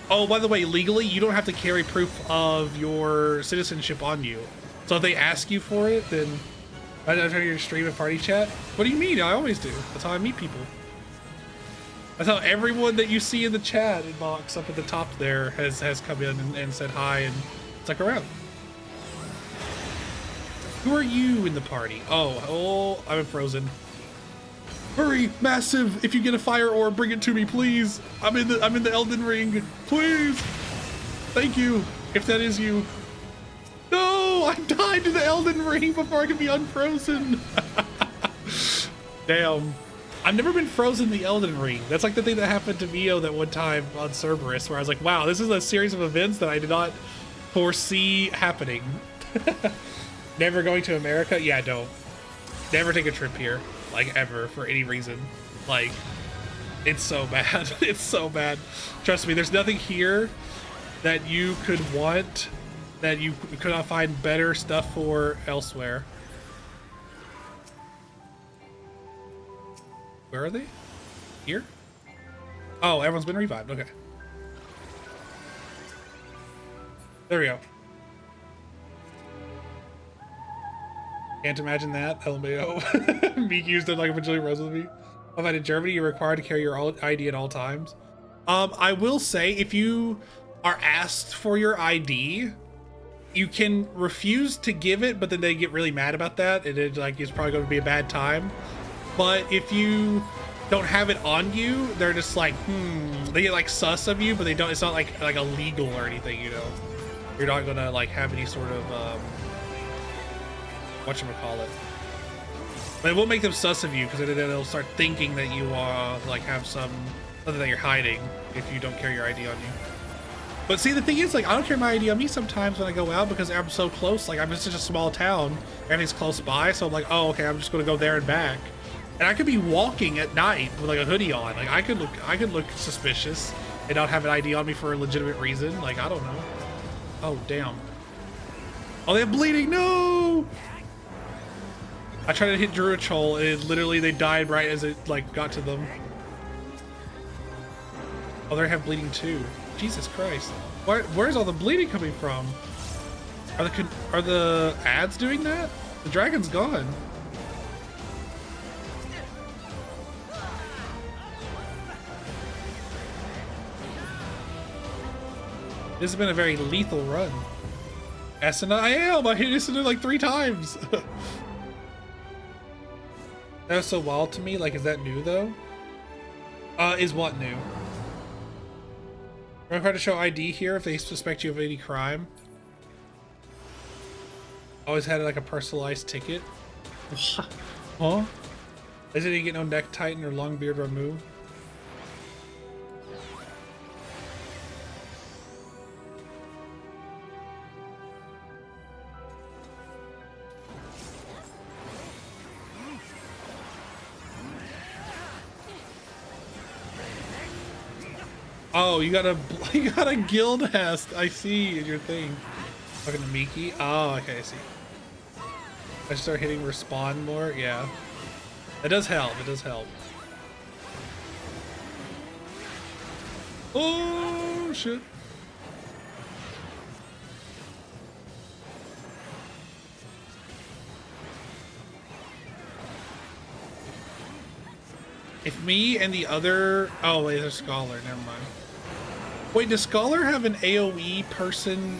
Oh, by the way, legally, you don't have to carry proof of your citizenship on you. So if they ask you for it, then I don't turn your stream and party chat. What do you mean? I always do. That's how I meet people. That's how everyone that you see in the chat inbox up at the top there has come in and said hi and stuck around. Who are you in the party? Oh, I'm frozen. Hurry, massive! If you get a fire orb, bring it to me, please. I'm in the Elden Ring, please. Thank you. If that is you. No, I died to the Elden Ring before I could be unfrozen. Damn. I've never been frozen in the Elden Ring. That's like the thing that happened to Mio that one time on Cerberus, where I was like, wow, this is a series of events that I did not foresee happening. Never going to America? Yeah, don't. Never take a trip here, like, ever, for any reason. Like, it's so bad. It's so bad. Trust me, there's nothing here that you could want that you could not find better stuff for elsewhere. Where are they? Here? Oh, everyone's been revived. Okay. There we go. Can't imagine that. LMAO. Meek used it like a bajillion roses with me. If I'm in Germany, you're required to carry your ID at all times. I will say, if you are asked for your ID, you can refuse to give it, but then they get really mad about that, and it's probably going to be a bad time. But if you don't have it on you, they're just like, they get like sus of you, but they don't. It's not like illegal or anything, you know. You're not gonna like have any sort of whatchamacallit. But it will make them sus of you, because then they'll start thinking that you like have something that you're hiding if you don't carry your ID on you. But see, the thing is, like, I don't carry my ID on me sometimes when I go out because I'm so close. Like, I'm in such a small town, everything's close by, so I'm like, oh, okay, I'm just gonna go there and back. And I could be walking at night with like a hoodie on. Like, I could look suspicious and not have an ID on me for a legitimate reason. Like, I don't know. Oh, damn. Oh, they have bleeding. No! I tried to hit Druid Troll and literally they died right as it like got to them. Oh, they have bleeding too. Jesus Christ. Where's all the bleeding coming from? Are the ads doing that? The dragon's gone. This has been a very lethal run. Esuna, I am. I hit Esuna like 3 times. That was so wild to me. Like, is that new though? Is what new? We're required to show ID here if they suspect you of any crime. Always had like a personalized ticket. Huh? Is it you get no neck tighten or long beard removed? Oh, you got a guild hest. I see in your thing. Talking to Miki. Oh, okay, I see. I start hitting respawn more. Yeah, that does help. It does help. Oh shit. If me and the other... Oh, wait, there's Scholar. Never mind. Wait, does Scholar have an AoE person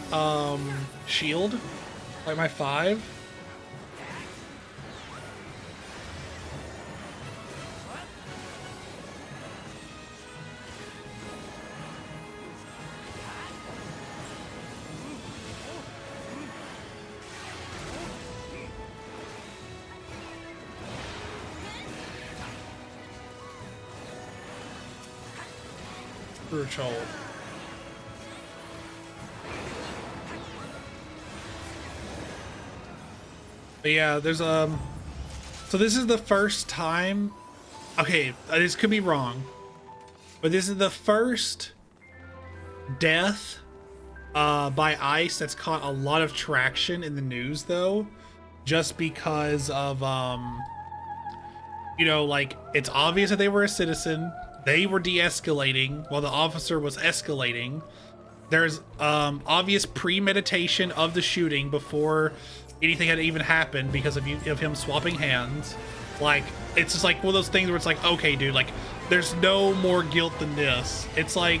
shield? Like my 5? Spiritual. But yeah, there's so this is the first time. Okay, this could be wrong, but this is the first death by ice that's caught a lot of traction in the news, though, just because of you know, like, it's obvious that they were a citizen. They were de-escalating while the officer was escalating. There's obvious premeditation of the shooting before anything had even happened because of him swapping hands. Like, it's just like one of those things where it's like, okay, dude, like, there's no more guilt than this. It's like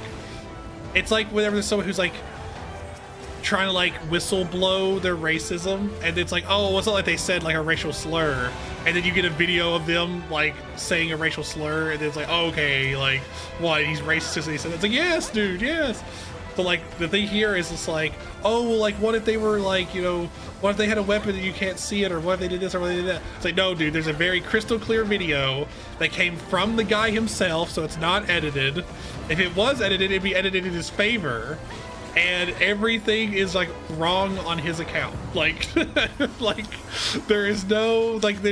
whenever there's someone who's like trying to like whistle blow their racism, and it's like, oh, it's not like they said like a racial slur, and then you get a video of them like saying a racial slur, and it's like, oh, okay, like, what, he's racist, and he said, it's like, yes, dude, yes. So like the thing here is just like, oh, well, like, what if they were like, you know, what if they had a weapon and you can't see it, or what if they did this or what if they did that? It's like, no, dude, there's a very crystal clear video that came from the guy himself, so it's not edited. If it was edited, it'd be edited in his favor, and everything is like wrong on his account. Like, like there is no like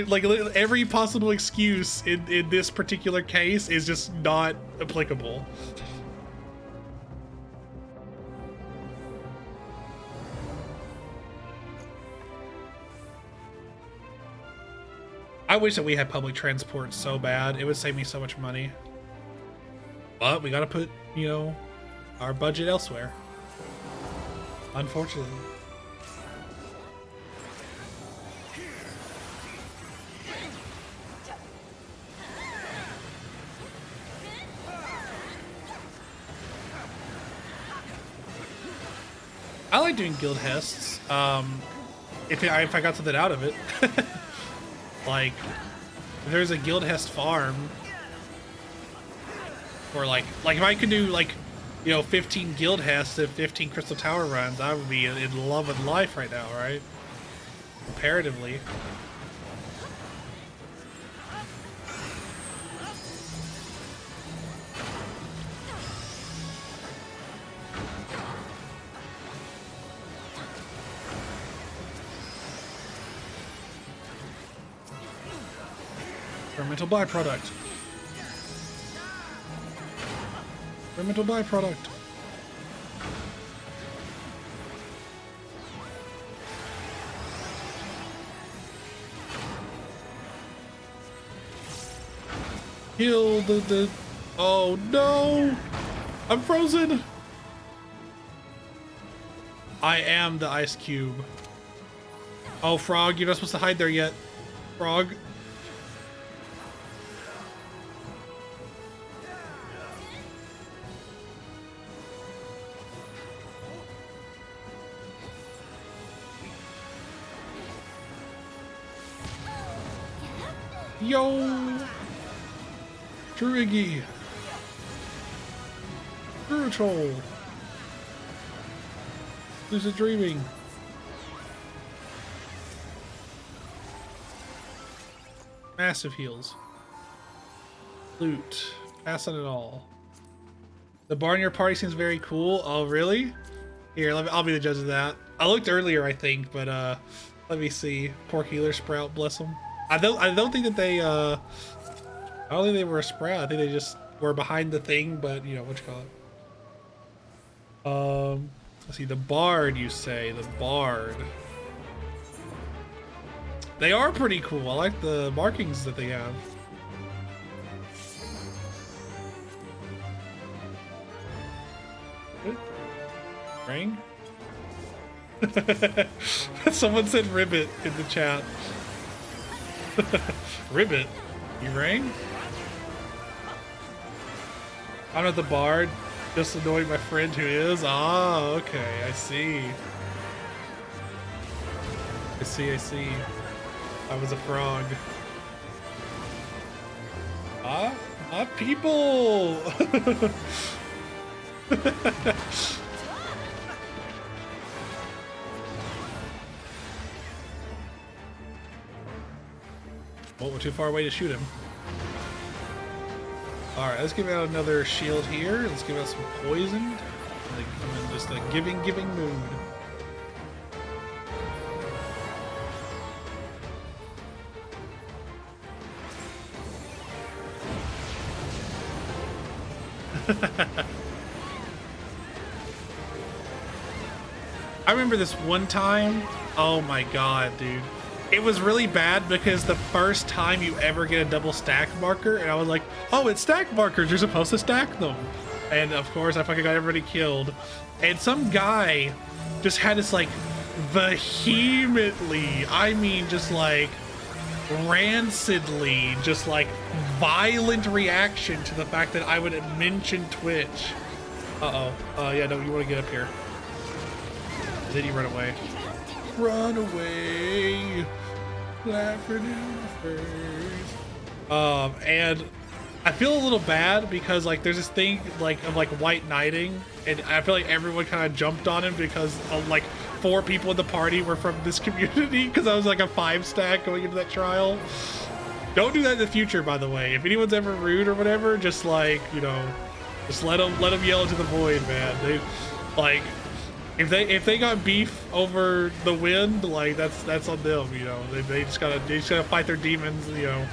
every possible excuse in this particular case is just not applicable. I wish that we had public transport so bad. It would save me so much money. But we gotta put, you know, our budget elsewhere. Unfortunately. I like doing guild hests. If I got something out of it. Like, if there's a guild hest farm, or like if I could do like, you know, 15 guild hests and 15 crystal tower runs, I would be in love with life right now, right? Comparatively. Experimental byproduct. Experimental byproduct. Kill the... Oh no! I'm frozen! I am the ice cube. Oh, Frog, you're not supposed to hide there yet. Frog. Yo! Druigi! Druitroll! Lucid dreaming. Massive heals. Loot. Pass on it all. The Barnyard Party seems very cool. Oh, really? Here, I'll be the judge of that. I looked earlier, I think, but let me see. Poor Healer Sprout, bless them. I don't think that they I don't think they were a sprout. I think they just were behind the thing, but you know what you call it. Let's see, the Bard, you say, the Bard. They are pretty cool. I like the markings that they have. Ring? Someone said ribbit in the chat. Ribbit? You rang? I'm not the Bard. Just annoying my friend who is. Ah, okay. I see. I see. I was a frog. People! Well, we're too far away to shoot him. Alright, let's give out another shield here. Let's give out some poison. I'm in just a giving mood. I remember this one time. Oh my god, dude. It was really bad because the first time you ever get a double stack marker, and I was like, oh, it's stack markers, you're supposed to stack them. And of course, I fucking got everybody killed. And some guy just had this like vehemently, I mean just like rancidly, just like violent reaction to the fact that I would mention Twitch. Yeah, no, you want to get up here. And then you run away. Run away. Laughing in the face. And I feel a little bad because like there's this thing like of like white knighting, and I feel like everyone kind of jumped on him because like 4 people in the party were from this community because I was like a 5 stack going into that trial. Don't do that in the future, by the way. If anyone's ever rude or whatever, just like, you know, just let them yell into the void, man. They like if they got beef over the wind, like that's on them, you know. They just gotta fight their demons, you know.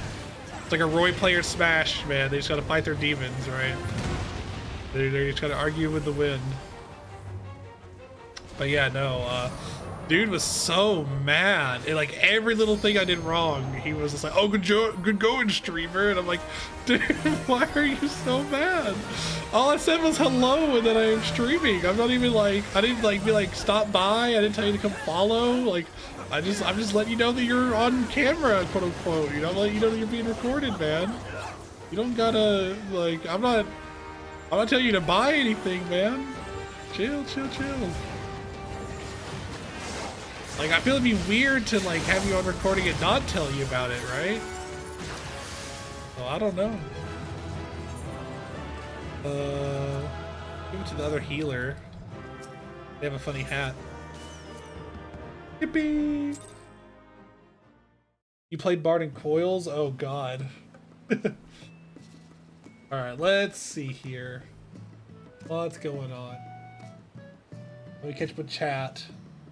It's like a Roy player Smash, man. They just gotta fight their demons, right? They just gotta argue with the wind. But yeah, no, dude was so mad. And like every little thing I did wrong, he was just like, oh, good going, streamer. And I'm like, dude, why are you so mad? All I said was hello and that I am streaming. I'm not even like, I didn't like be like, stop by. I didn't tell you to come follow. Like, I'm just letting you know that you're on camera, quote unquote. You know, letting you know that you're being recorded, man. You don't gotta, like, I'm not telling you to buy anything, man. Chill. Like, I feel it'd be weird to, like, have you on recording and not tell you about it, right? Well, I don't know. Give it to the other healer. They have a funny hat. Yippee! You played Bard and Coils? Oh, God. Alright, let's see here. What's going on? Let me catch up with chat.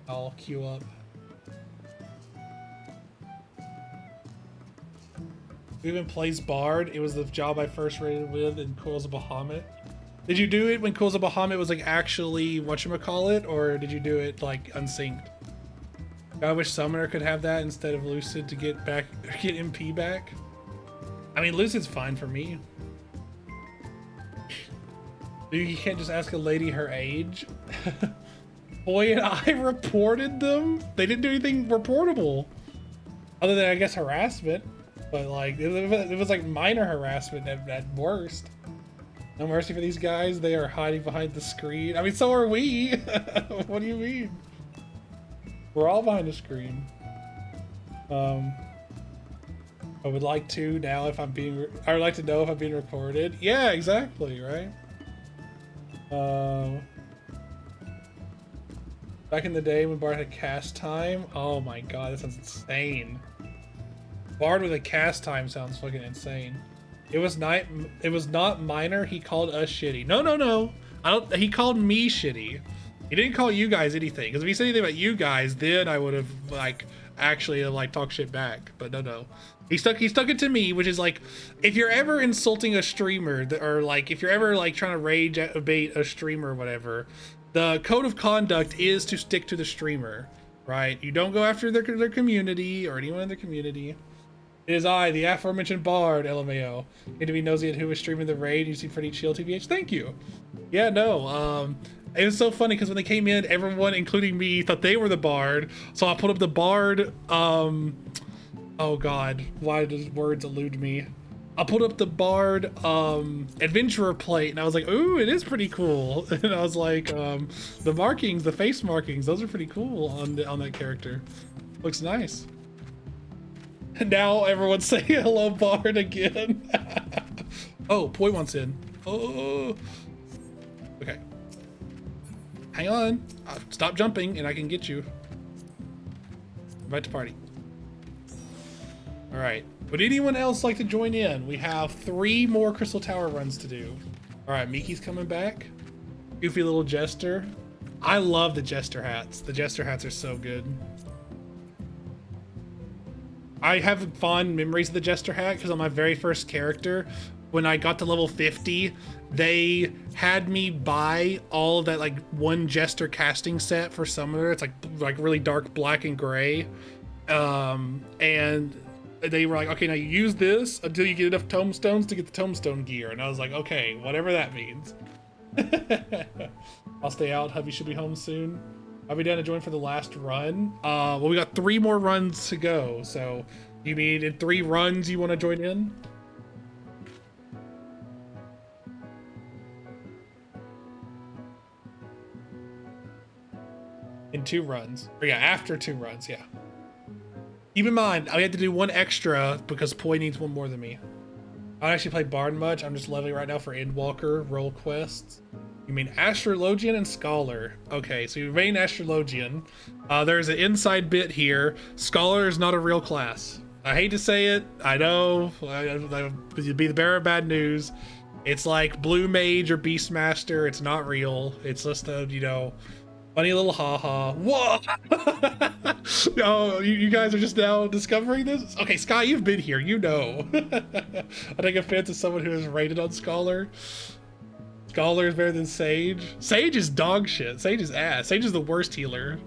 I'll queue up. Who even plays Bard? It was the job I first rated with in Coils of Bahamut. Did you do it when Coils of Bahamut was like actually whatchamacallit, or did you do it like unsynced? I wish Summoner could have that instead of Lucid to get MP back. I mean, Lucid's fine for me. You can't just ask a lady her age. Boy and I reported them. They didn't do anything reportable, other than I guess harassment. But like it was like minor harassment at worst. No mercy for these guys. They are hiding behind the screen. I mean, so are we. What do you mean? We're all behind the screen. All I would like to now if I'm being. I would like to know if I'm being recorded. Yeah, exactly, right. Back in the day when Bard had cast time. Oh my god, that sounds insane. Bard with a cast time sounds fucking insane. It was not minor. He called us shitty. No. I don't. He called me shitty. He didn't call you guys anything. Because if he said anything about you guys, then I would have like actually like talked shit back. But no. He stuck it to me, which is like, if you're ever insulting a streamer, or like if you're ever like trying to rage bait a streamer or whatever, the code of conduct is to stick to the streamer, right? You don't go after their community or anyone in their community. It is I, the aforementioned Bard, LMAO. Need to be nosy at who was streaming the raid. You see pretty chill, TBH. Thank you. Yeah, no. It was so funny because when they came in, everyone, including me, thought they were the Bard. So I put up the Bard. Oh God, why does words elude me? I put up the Bard adventurer plate, and I was like, ooh, it is pretty cool. And I was like, the markings, the face markings, those are pretty cool on that character. Looks nice. And now everyone's saying hello, Bard, again. Oh, Poi wants in. Oh. Okay. Hang on. Stop jumping, and I can get you. Invite to party. All right. Would anyone else like to join in? We have 3 more Crystal Tower runs to do. All right, Miki's coming back. Goofy little jester. I love the jester hats. The jester hats are so good. I have fond memories of the jester hat because on my very first character, when I got to level 50, they had me buy all of that like one jester casting set for Summoner. It's like really dark black and gray. And they were like, okay, now you use this until you get enough tomestones to get the tombstone gear. And I was like, okay, whatever that means. I'll stay out. Hubby should be home soon. I'll be down to join for the last run. Well, we got 3 more runs to go. So you mean in 3 runs you want to join in? In 2 runs. Or yeah, after 2 runs, yeah. Keep in mind, I had to do 1 extra because Poi needs 1 more than me. I don't actually play Bard much. I'm just leveling right now for Endwalker, role quests. You mean Astrologian and Scholar. Okay, so you remain Astrologian. There's an inside bit here. Scholar is not a real class. I hate to say it. I know. You'd be the bearer of bad news. It's like Blue Mage or Beastmaster. It's not real. It's just a, you know, funny little haha. Whoa! Oh, you guys are just now discovering this? Okay, Sky, you've been here. You know. I take offense to someone who has rated on Scholar. Scholar is better than Sage. Sage is dog shit. Sage is ass. Sage is the worst healer.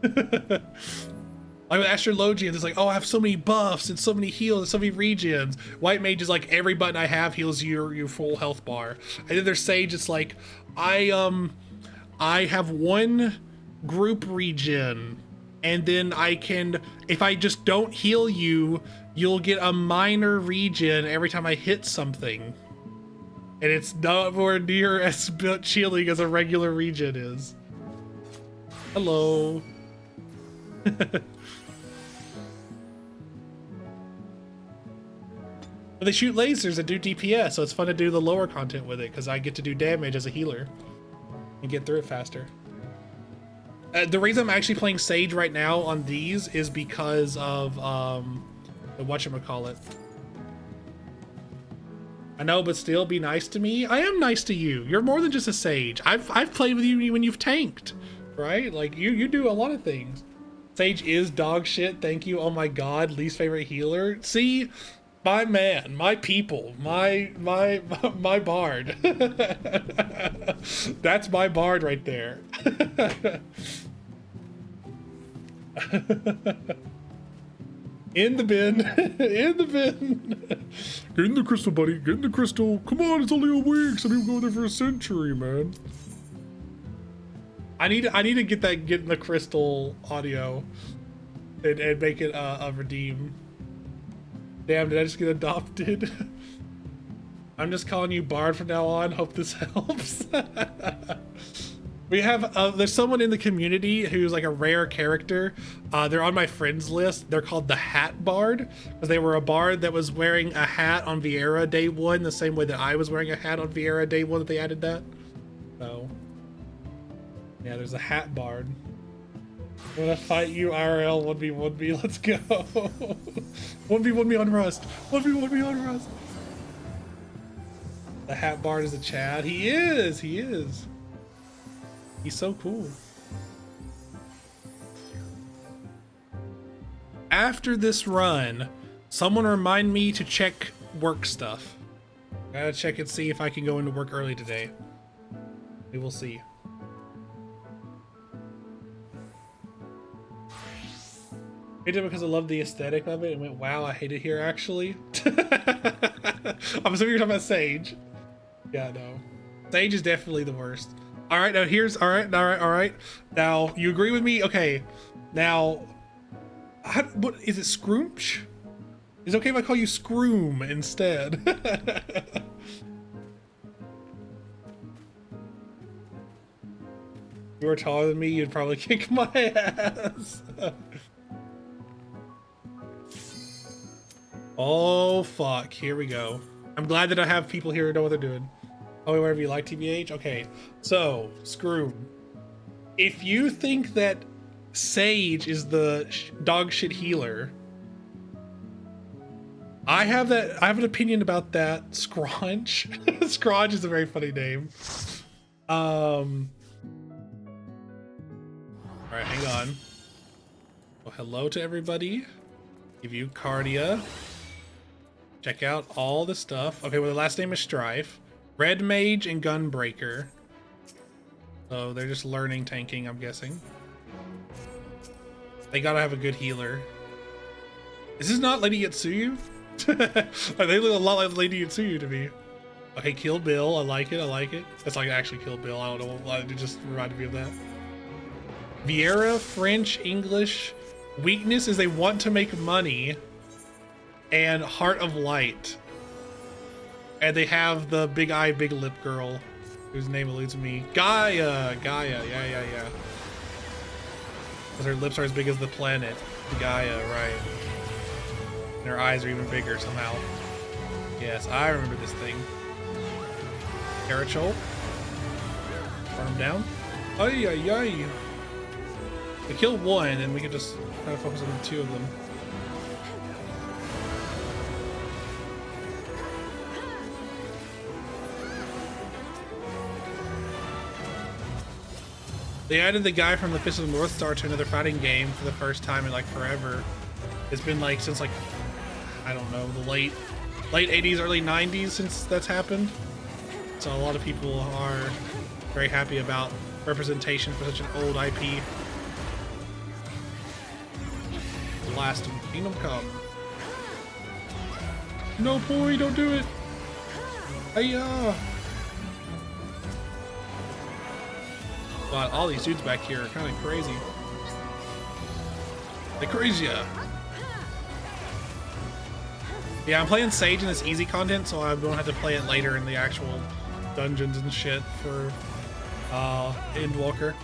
Like with Astrologians, it's like, oh, I have so many buffs and so many heals and so many regions. White Mage is like, every button I have heals your full health bar. And then there's Sage, it's like, I have 1 group regen, and then I can, if I just don't heal you, you'll get a minor regen every time I hit something. And it's nowhere near as shielding as a regular regen is. Hello. But they shoot lasers that do DPS, so it's fun to do the lower content with it because I get to do damage as a healer and get through it faster. The reason I'm actually playing Sage right now on these is because of the whatchamacallit. I know, but still be nice to me. I am nice to you. You're more than just a Sage. I've played with you when you've tanked, right? Like you do a lot of things. Sage is dog shit. Thank you. Oh my God, least favorite healer. See, my man, my people, my Bard. That's my Bard right there. In the bin. In the bin. Get in the crystal, buddy. Get in the crystal. Come on, it's only a week. Some people go there for a century, man. I need to get in the crystal audio and make it a redeem. Damn, did I just get adopted? I'm just calling you Bard from now on. Hope this helps. We have there's someone in the community who's like a rare character. They're on my friends list. They're called the Hat Bard because they were a bard that was wearing a hat on Viera day one, the same way that I was wearing a hat on Viera day one that they added that. So yeah, there's a Hat Bard. I'm gonna fight you IRL 1v1v. Let's go. 1v1v on Rust. 1v1v on Rust. The Hat Bard is a Chad. He is. He is. He's so cool. After this run, someone remind me to check work stuff. Gotta check and see if I can go into work early today. We will see. I did it because I love the aesthetic of it and went, wow, I hate it here actually. I'm assuming you're talking about Sage. Yeah, no. Sage is definitely the worst. All right, now here's, all right. Now, you agree with me? Okay, now, what, is it Scroomch? Is it okay if I call you Scroom instead? If you were taller than me, you'd probably kick my ass. Oh, fuck, here we go. I'm glad that I have people here who know what they're doing. Oh, whatever you like, TBH. Okay, so Screw. If you think that Sage is the dog shit healer, I have an opinion about that. Scronch. Scronch is a very funny name. All right, hang on. Well, hello to everybody. Give you Cardia. Check out all the stuff. Okay, well, the last name is Strife. Red Mage and Gunbreaker. So they're just learning tanking, I'm guessing. They gotta have a good healer. Is this not Lady Yatsuyu? They look a lot like Lady Yatsuyu to me. Okay, Kill Bill. I like it. I like it. That's like actually Kill Bill. I don't know. It just reminded me of that. Viera, French, English. Weakness is they want to make money. And Heart of Light. And they have the big eye, big lip girl, whose name eludes me. Gaia. Yeah. Because her lips are as big as the planet. Gaia, right. And her eyes are even bigger somehow. Yes, I remember this thing. Carachol. Burn him down. Ay. We kill one, and we can just kind of focus on the two of them. They added the guy from the Fist of the North Star to another fighting game for the first time in like forever. It's been like since like, I don't know, the late 80s, early 90s since that's happened. So a lot of people are very happy about representation for such an old IP. Blast him. Kingdom Come. No, boy, don't do it. Hiya. God, all these dudes back here are kind of crazy. They're crazy. Yeah, I'm playing Sage in this easy content, so I don't have to play it later in the actual dungeons and shit for Endwalker.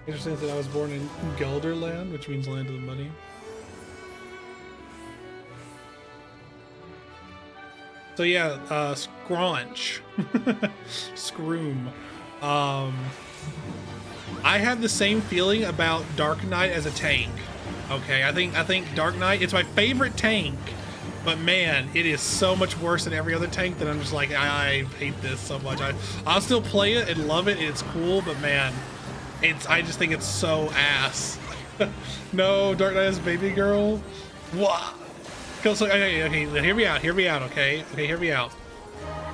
Interesting that I was born in Gelderland, which means land of the money. So yeah, Scronch. Scroom. I have the same feeling about Dark Knight as a tank. Okay, I think Dark Knight, it's my favorite tank, but man, it is so much worse than every other tank that I'm just like, I hate this so much. I'll still play it and love it, it's cool, but man, I just think it's so ass. No, Dark Knight is baby girl. What? So, okay, hear me out, okay, hear me out.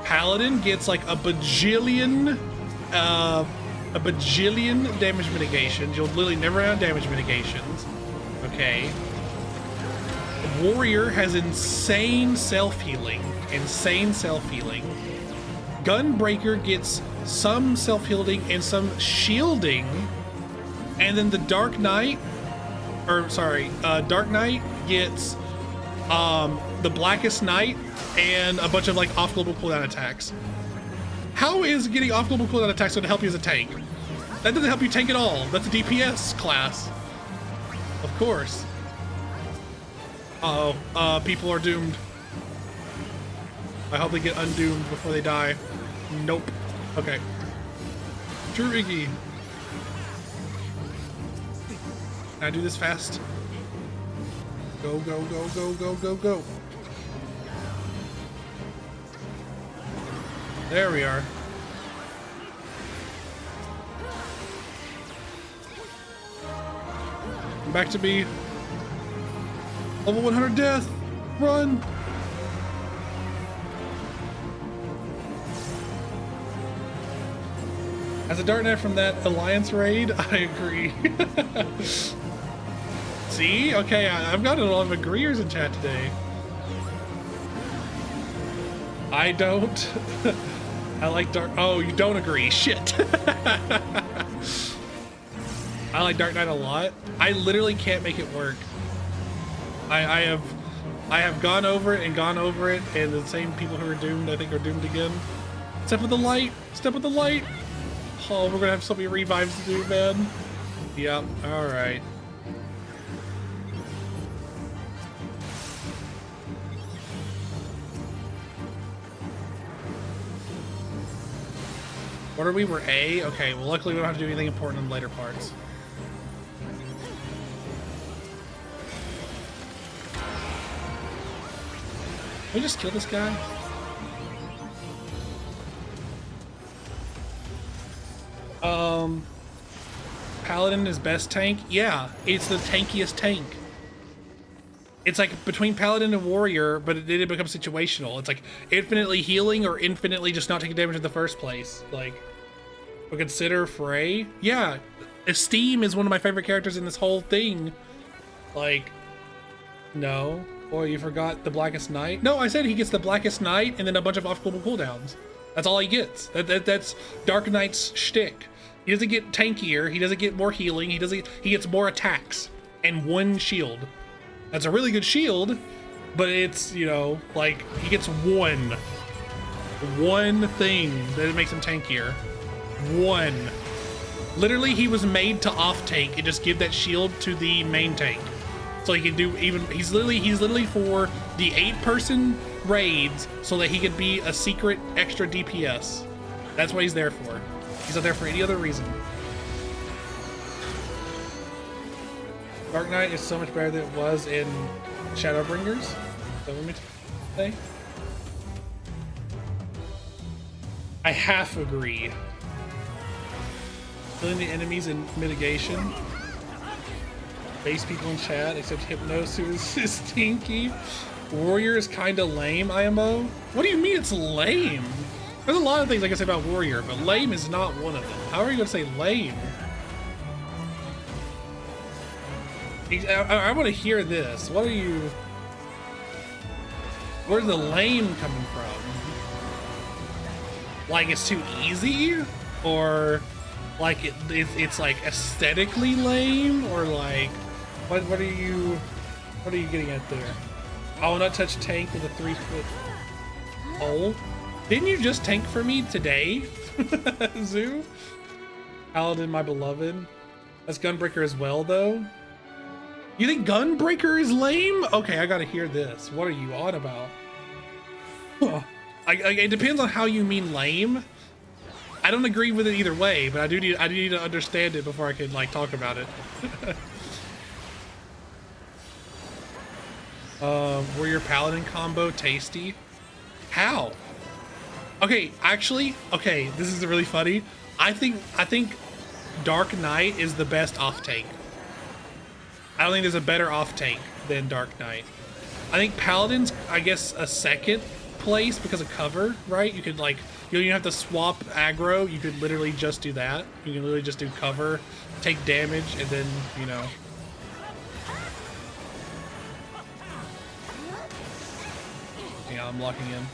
Paladin gets like a bajillion damage mitigations. You'll literally never run out of damage mitigations. Okay. Warrior has insane self-healing. Gunbreaker gets some self-healing and some shielding. And then the Dark Knight gets the Blackest Night and a bunch of like off global cooldown attacks. How is getting off global cooldown attacks going to help you as a tank? That doesn't help you tank at all. That's a DPS class. Of course. Uh-oh. People are doomed. I hope they get undoomed before they die. Nope. Okay. True Iggy. Can I do this fast? Go, go, go, go, go, go, go. There we are. Back to me. Level 100 death. Run. As a Dark Knight from that Alliance raid, I agree. See? Okay, I've got a lot of agreeers in chat today. I don't. I like Dark. Oh, you don't agree. Shit. I like Dark Knight a lot. I literally can't make it work. I have gone over it and gone over it, and the same people who are doomed, I think, are doomed again. Step with the light. Step with the light. Oh, we're gonna have so many revives to do, man. Yep. All right. What are we? We're A? Okay, well luckily we don't have to do anything important in later parts. Can we just kill this guy? Paladin is best tank? Yeah, it's the tankiest tank. It's like between Paladin and Warrior, but it didn't become situational. It's like infinitely healing or infinitely just not taking damage in the first place. Like, but consider Frey. Yeah, Esteem is one of my favorite characters in this whole thing. Like, no. Boy, you forgot the Blackest Night? No, I said he gets the Blackest Night and then a bunch of off-global cooldowns. That's all he gets. That's Dark Knight's shtick. He doesn't get tankier. He doesn't get more healing. He gets more attacks and one shield. That's a really good shield, but it's, you know, like he gets one thing that makes him tankier. One. Literally, he was made to off tank and just give that shield to the main tank. So he can do even, he's literally for the 8-person raids so that he could be a secret extra DPS. That's what he's there for. He's not there for any other reason. Dark Knight is so much better than it was in Shadowbringers. Is that what me say? I half agree. Killing the enemies in mitigation. Base people in chat, except Hypnos, who is stinky. Warrior is kinda lame, IMO. What do you mean it's lame? There's a lot of things I can say about Warrior, but lame is not one of them. How are you gonna say lame? I want to hear this. What are you... Where's the lame coming from? Like it's too easy? Or like it's like aesthetically lame? Or like... What are you getting at there? I will not touch tank with a 3-foot pole. Didn't you just tank for me today, Zoo? Paladin, my beloved. That's Gunbreaker as well, though. You think Gunbreaker is lame? Okay, I gotta hear this. What are you on about? It depends on how you mean lame. I don't agree with it either way, but I do need to understand it before I can like talk about it. Were your Paladin combo tasty? How? Okay, actually, okay, this is really funny. I think Dark Knight is the best off tank. I don't think there's a better off tank than Dark Knight. I think Paladin's, I guess, a second place because of cover, right? You could like, you don't even have to swap aggro. You could literally just do that. You can literally just do cover, take damage, and then, you know. Yeah, I'm locking in.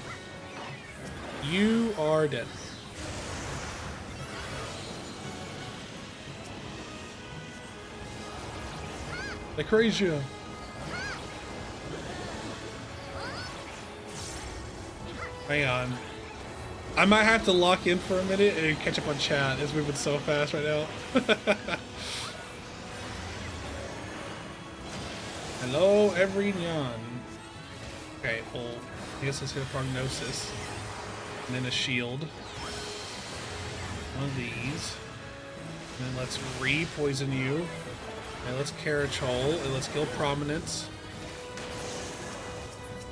You are dead. They crazy you. Hang on. I might have to lock in for a minute and catch up on chat. It's moving so fast right now. Hello, everyone. Okay, well, I guess let's hit a prognosis. And then a shield. One of these. And then let's re-poison you. And let's Carachol. And let's kill Prominence.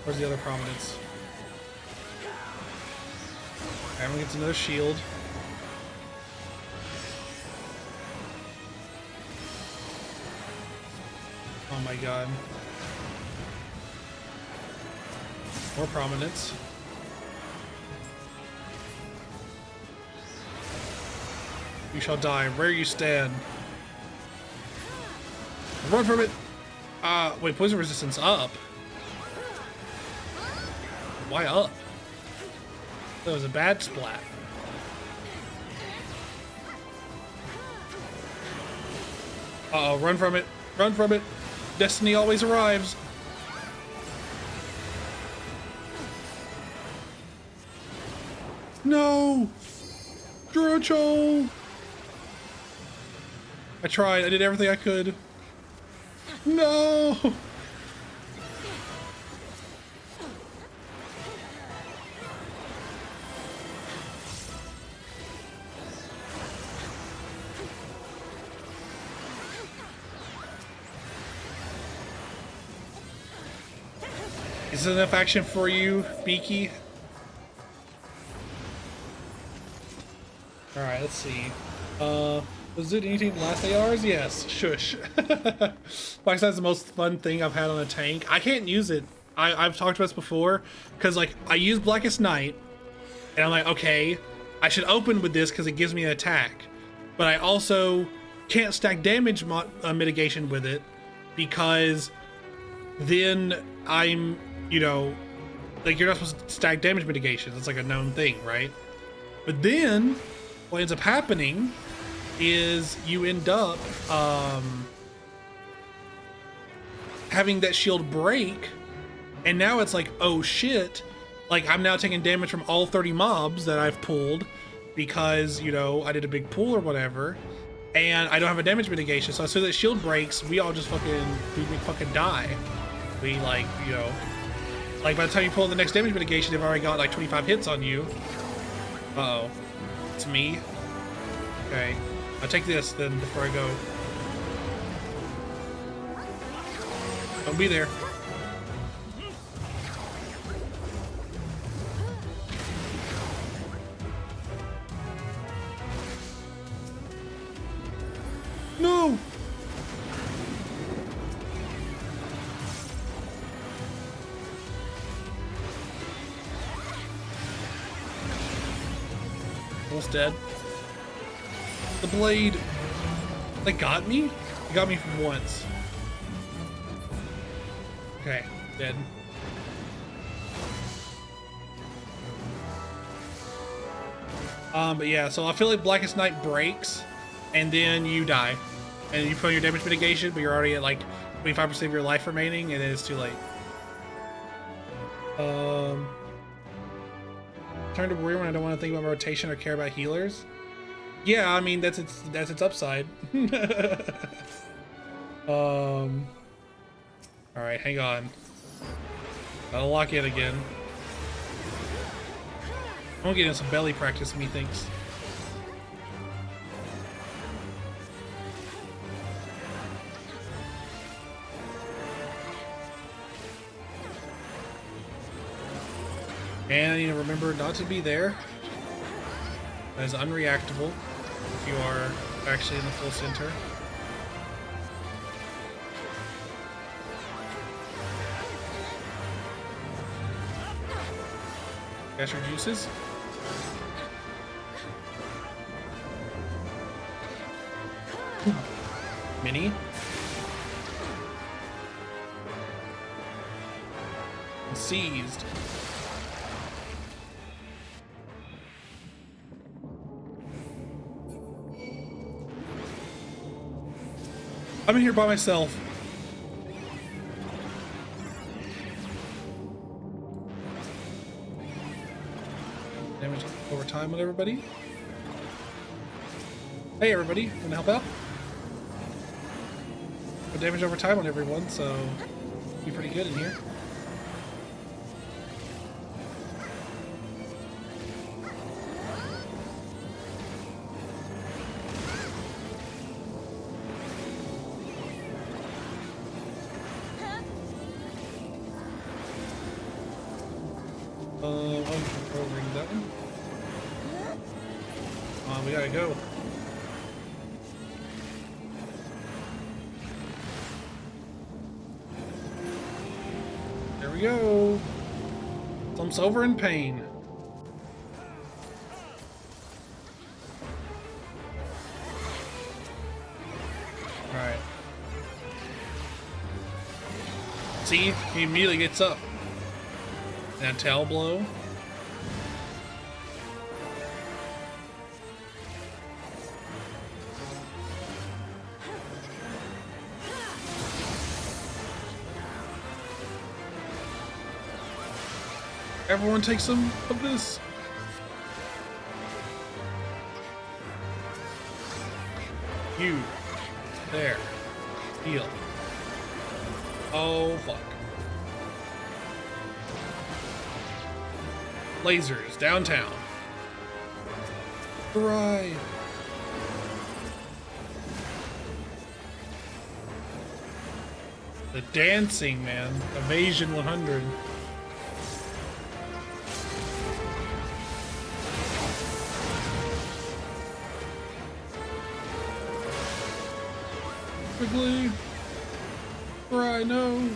Where's the other Prominence? Everyone gets another shield. Oh my god. More Prominence. You shall die where you stand. Run from it! Wait, poison resistance up. Why up? That was a bad splat. Uh-oh, run from it. Run from it. Destiny always arrives. No! Drochol! I tried. I did everything I could. No! Is this enough action for you, Beaky? Alright, let's see. Was it anything the last 8 hours? Yes. Shush. Black Knight's the most fun thing I've had on a tank. I can't use it. I've talked about this before, because like I use Blackest Night, and I'm like, okay, I should open with this because it gives me an attack, but I also can't stack damage mitigation with it because then I'm, you know, like you're not supposed to stack damage mitigation. It's like a known thing, right? But then what ends up happening is you end up having that shield break, and now it's like, oh shit, like I'm now taking damage from all 30 mobs that I've pulled because, you know, I did a big pull or whatever, and I don't have a damage mitigation. So as soon as that shield breaks, we all just fucking die. We, like, you know, like by the time you pull the next damage mitigation, they've already got like 25 hits on you. Uh-oh. It's me. Okay. I'll take this then before I go. Don't be there. No! Almost dead. The blade. They got me? They got me from once. Okay, dead. But yeah, so I feel like Blackest Night breaks, and then you die. And you put on your damage mitigation, but you're already at like 25% of your life remaining, and then it's too late. Turn to warrior when I don't want to think about rotation or care about healers. Yeah, I mean that's its upside. All right, hang on. I'll lock in again. I'm gonna get in some belly practice, methinks. And I need to remember not to be there. That is unreactable if you are actually in the full center. Got your juices? Mini. And seized. I'm in here by myself. Damage. Overtime on everybody. Hey everybody, wanna help out? Put damage over time on everyone, so be pretty good in here. Ring that one. We gotta go. There we go. Clumps over in pain. Alright. See? He immediately gets up. That tail blow. Everyone take some of this. You. There. Heal. Oh, fuck. Lasers downtown. Hooray. The dancing, man. Evasion 100. Quickly. Hooray, no.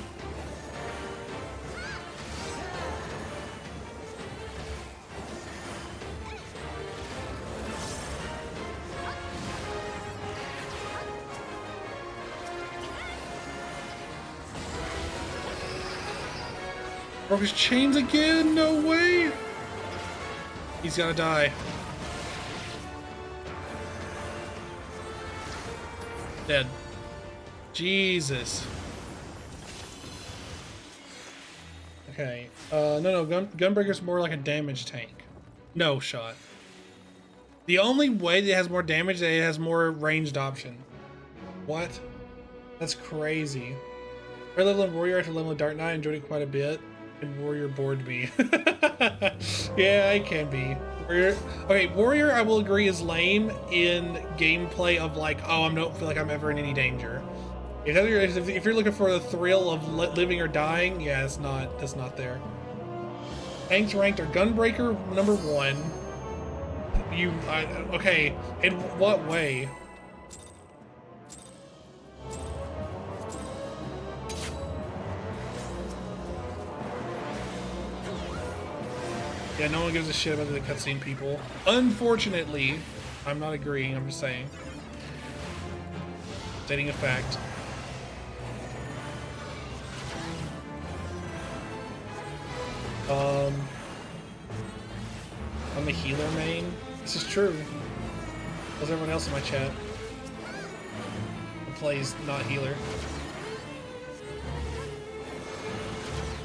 Broke his chains again? No way! He's gotta die. Dead. Jesus. Okay. No, Gunbreaker's more like a damage tank. No shot. The only way that it has more damage is that it has more ranged option. What? That's crazy. I level in Warrior after level in Dark Knight, enjoyed it quite a bit. And Warrior bored me. Yeah, it can be. Warrior. Okay, Warrior, I will agree, is lame in gameplay of like, oh, I don't feel like I'm ever in any danger. If you're looking for the thrill of living or dying, yeah, that's not there. Tanks ranked are Gunbreaker #1. Okay, in what way? Yeah, no one gives a shit about the cutscene people. Unfortunately, I'm not agreeing, I'm just saying. Stating a fact. I'm a healer main. This is true. How's everyone else in my chat? Who plays not healer.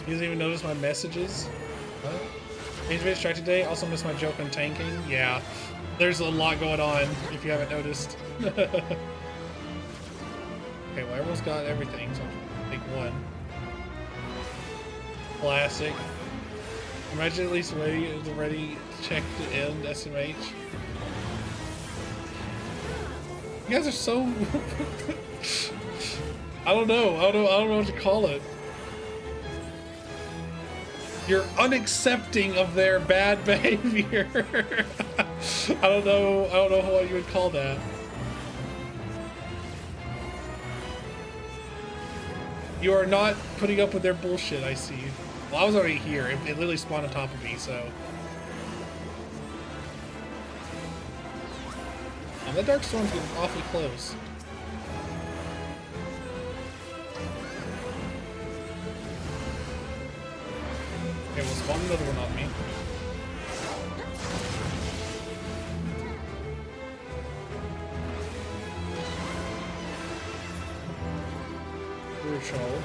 He doesn't even notice my messages. What? He's very distracted today. Also missed my joke on tanking. Yeah, there's a lot going on if you haven't noticed. Okay, well everyone's got everything, so I'll take one. Classic. Imagine at least ready to check the end SMH. You guys are so I don't know what to call it. You're unaccepting of their bad behavior. I don't know what you would call that. You are not putting up with their bullshit, I see. Well, I was already here. It literally spawned on top of me, so. Oh, that Dark Storm's getting awfully close. Okay, we'll spawn another one on me. Crucial.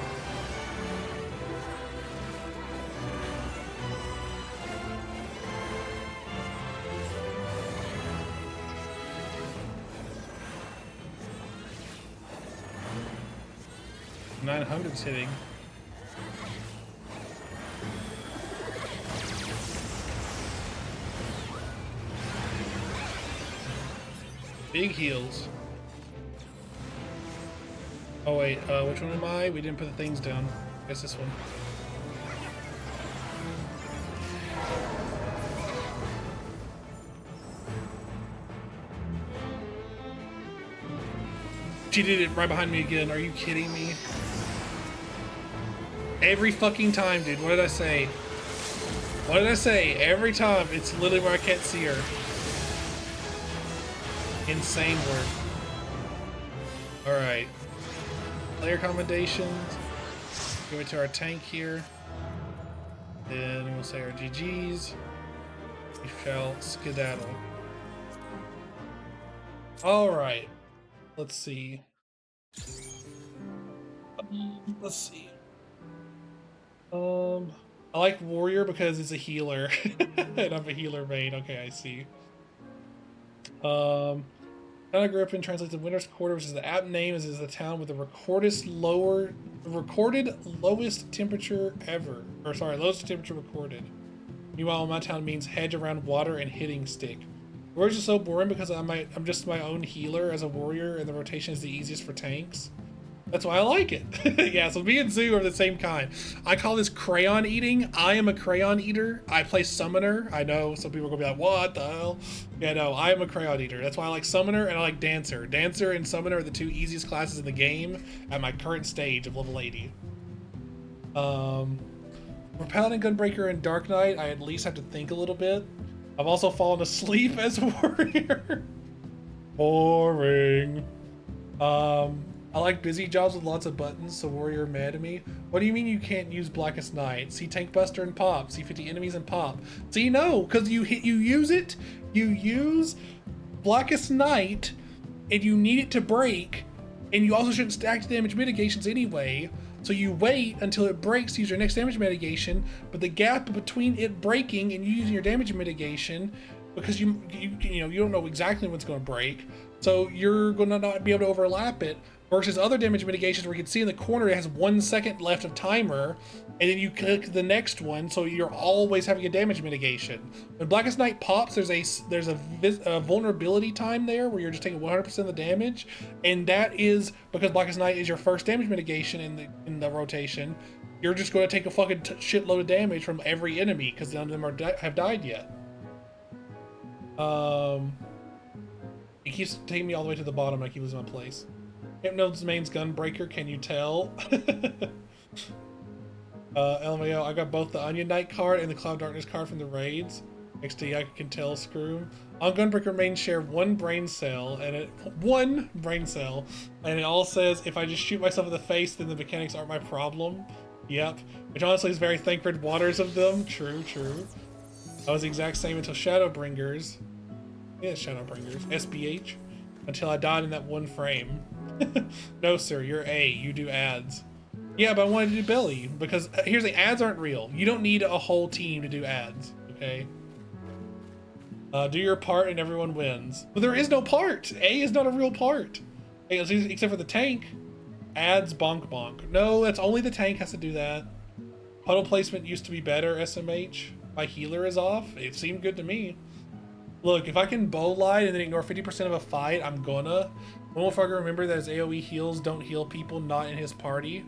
900's hitting. Big heals. Oh wait, which one am I? We didn't put the things down. I guess this one. She did it right behind me again. Are you kidding me? Every fucking time, dude. What did I say? What did I say? Every time. It's literally where I can't see her. Insane work. Alright. Player commendations. Give it to our tank here. Then we'll say our GG's. We shall skedaddle. Alright. Let's see. Let's see. I like warrior because it's a healer. And I'm a healer main. Okay, I see. Town I grew up in translates to Winter's Quarter, which is the app name, is the town with the recorded lowest temperature ever. Or sorry, lowest temperature recorded. Meanwhile, my town means hedge around water and hitting stick. Warriors are so boring because I'm just my own healer as a warrior, and the rotation is the easiest for tanks. That's why I like it. Yeah, so me and Zoo are the same kind. I call this crayon eating. I am a crayon eater. I play summoner. I know some people are gonna be like, what the hell? Yeah, no, I am a crayon eater. That's why I like summoner and I like dancer. Dancer and summoner are the two easiest classes in the game at my current stage of level 80. For Paladin, Gunbreaker, and Dark Knight, I at least have to think a little bit. I've also fallen asleep as a warrior. Boring. I like busy jobs with lots of buttons, so warrior mad at me. What do you mean you can't use Blackest Night? See Tank Buster and pop. See 50 enemies and pop. See, no, because you use it. You use Blackest Night, and you need it to break, and you also shouldn't stack damage mitigations anyway. So you wait until it breaks to use your next damage mitigation, but the gap between it breaking and you using your damage mitigation, because you don't know exactly when it's going to break, so you're going to not be able to overlap it. Versus other damage mitigations where you can see in the corner it has 1 second left of timer, and then you click the next one, so you're always having a damage mitigation. When Blackest Night pops, there's a vulnerability time there where you're just taking 100% of the damage, and that is because Blackest Night is your first damage mitigation in the rotation. You're just going to take a fucking shitload of damage from every enemy because none of them have died yet. It keeps taking me all the way to the bottom. I keep losing my place. Hypnode's main's Gunbreaker, can you tell? LMAO, I got both the Onion Knight card and the Cloud Darkness card from the raids. Next to you, I can tell, screw. On Gunbreaker main share one brain cell, and it all says if I just shoot myself in the face, then the mechanics aren't my problem. Yep, which honestly is very Thancred Waters of them. True. I was the exact same until Shadowbringers. Yeah, Shadowbringers. SBH. Until I died in that one frame. No, sir, you're A. You do ads. Yeah, but I wanted to do belly because here's the ads aren't real. You don't need a whole team to do ads, okay? Do your part and everyone wins. But there is no part. A is not a real part. Except for the tank. Ads, bonk. No, that's only the tank has to do that. Puddle placement used to be better, SMH. My healer is off. It seemed good to me. Look, if I can bow light and then ignore 50% of a fight, I'm gonna. When will Frogger remember that his AoE heals don't heal people not in his party?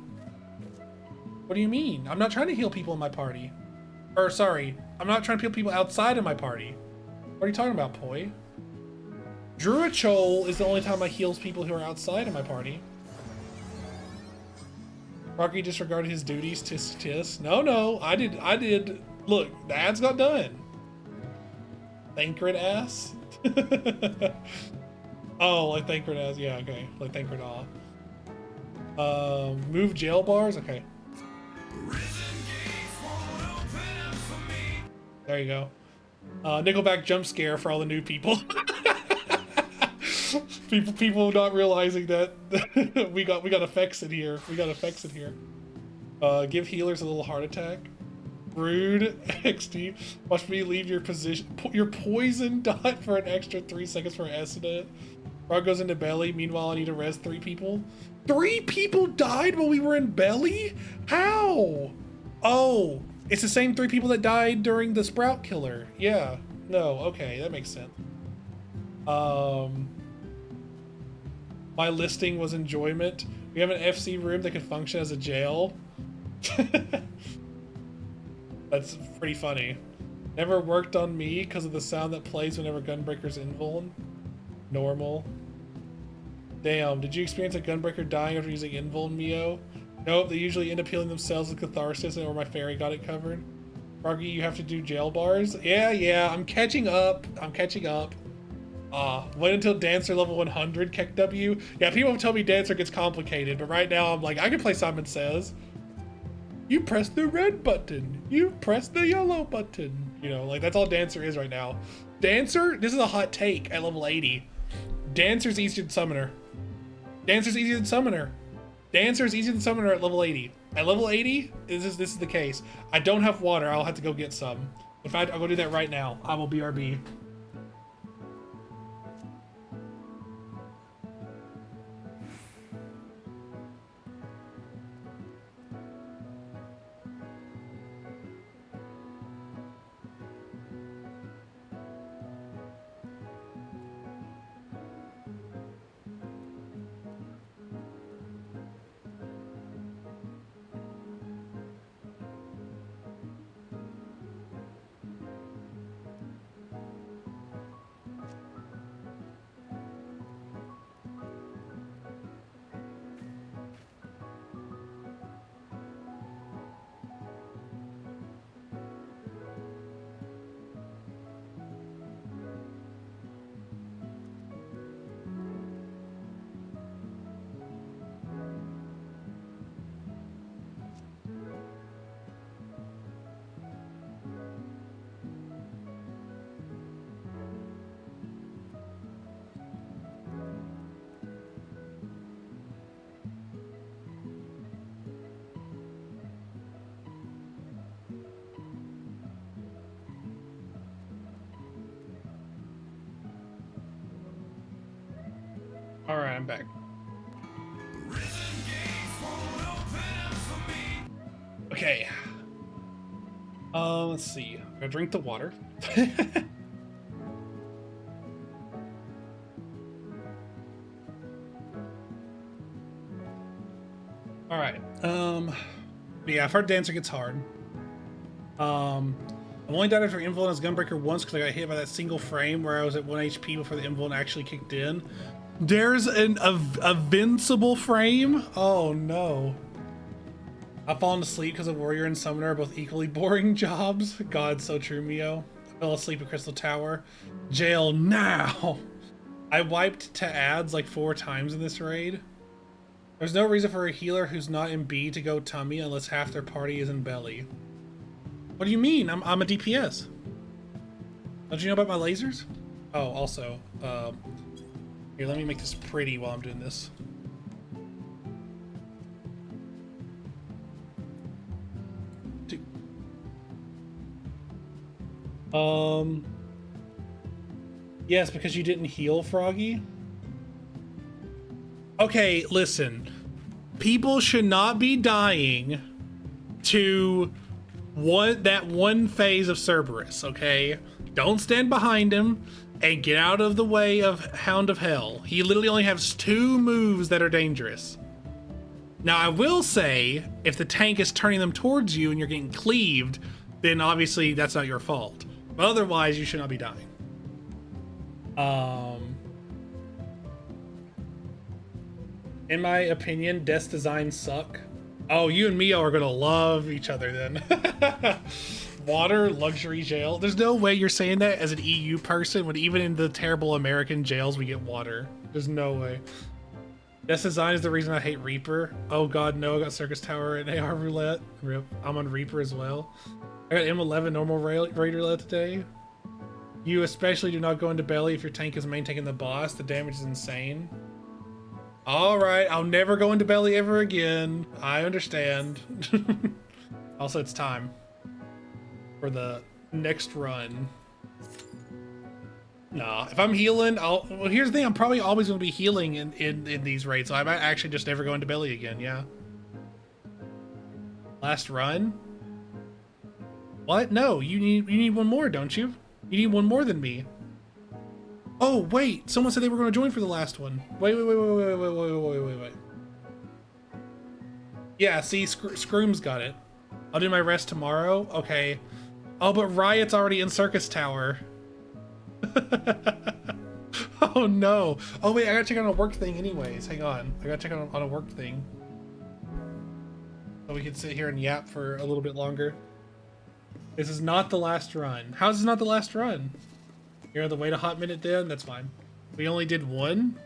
What do you mean? I'm not trying to heal people in my party. Or, sorry, I'm not trying to heal people outside of my party. What are you talking about, Poi? Druachol is the only time I heals people who are outside of my party. Froggy disregarded his duties, tis. No, I did. Look, the ads got done. Thancred ass? Oh, like Thancred ass. Yeah, okay. Like Thancred off. Move jail bars? Okay. There you go. Nickelback jump scare for all the new people. people not realizing that we got effects in here. Give healers a little heart attack. Rude. XD. Watch me leave your position. Your poison dot for an extra 3 seconds for an accident. Frog goes into belly. Meanwhile, I need to res 3 people. 3 people died while we were in belly? How? Oh, it's the same 3 people that died during the Sprout Killer. Yeah. No, okay, that makes sense. My listing was enjoyment. We have an FC room that could function as a jail. That's pretty funny. Never worked on me because of the sound that plays whenever Gunbreaker's invuln. Normal. Damn, did you experience a Gunbreaker dying after using invuln, Mio? Nope, they usually end up healing themselves with catharsis, or my fairy got it covered. Froggy, you have to do jail bars? Yeah, I'm catching up. Wait until Dancer level 100, Keck W. Yeah, people tell me Dancer gets complicated, but right now I'm like, I can play Simon Says. You press the red button. You press the yellow button. You know, like that's all Dancer is right now. Dancer, this is a hot take at level 80. Dancer's easier than Summoner. Dancer's easier than Summoner. Dancer's easier than Summoner at level 80. At level 80, this is the case. I don't have water. I'll have to go get some. In fact, I'll go do that right now. I will BRB. All right, I'm back. Okay. Let's see. I'm gonna drink the water. All right. Yeah, I've heard Dancer gets hard. I've only died after Invuln as Gunbreaker once because I got hit by that single frame where I was at 1 HP before the Invuln actually kicked in. There's an invincible frame? Oh no. I've fallen asleep because of Warrior and Summoner are both equally boring jobs. God, so true, Mio. I fell asleep at Crystal Tower. Jail now! I wiped to ads like 4 times in this raid. There's no reason for a healer who's not in B to go tummy unless half their party is in belly. What do you mean? I'm a DPS. Don't you know about my lasers? Oh, also, here, let me make this pretty while I'm doing this. Yes, because you didn't heal, Froggy. Okay, listen. People should not be dying to that one phase of Cerberus, okay? Don't stand behind him and get out of the way of Hound of Hell. He literally only has 2 moves that are dangerous. Now, I will say, if the tank is turning them towards you and you're getting cleaved, then obviously that's not your fault. But otherwise, you should not be dying. In my opinion, desk designs suck. Oh, you and Mio are gonna love each other then. Water, luxury jail. There's no way you're saying that as an EU person when even in the terrible American jails we get water. There's no way. Desk design is the reason I hate Reaper. Oh god, no, I got Circus Tower and AR Roulette. Rip. I'm on Reaper as well. I got M11 normal raid roulette today. You especially do not go into belly if your tank is main tanking the boss. The damage is insane. Alright, I'll never go into belly ever again. I understand. Also, it's time for the next run. Nah, if I'm healing, well, here's the thing. I'm probably always going to be healing in these raids, so I might actually just never go into belly again, yeah. Last run? What? No, you need one more, don't you? You need one more than me. Oh, wait. Someone said they were going to join for the last one. Wait. Yeah, see, Scroom's got it. I'll do my rest tomorrow. Okay. Oh, but Riot's already in Circus Tower. Oh, no. Oh, wait, I gotta check on a work thing anyways. Hang on. I gotta check on a work thing. So we can sit here and yap for a little bit longer. This is not the last run. How is this not the last run? You're the wait a hot minute then? That's fine. We only did one?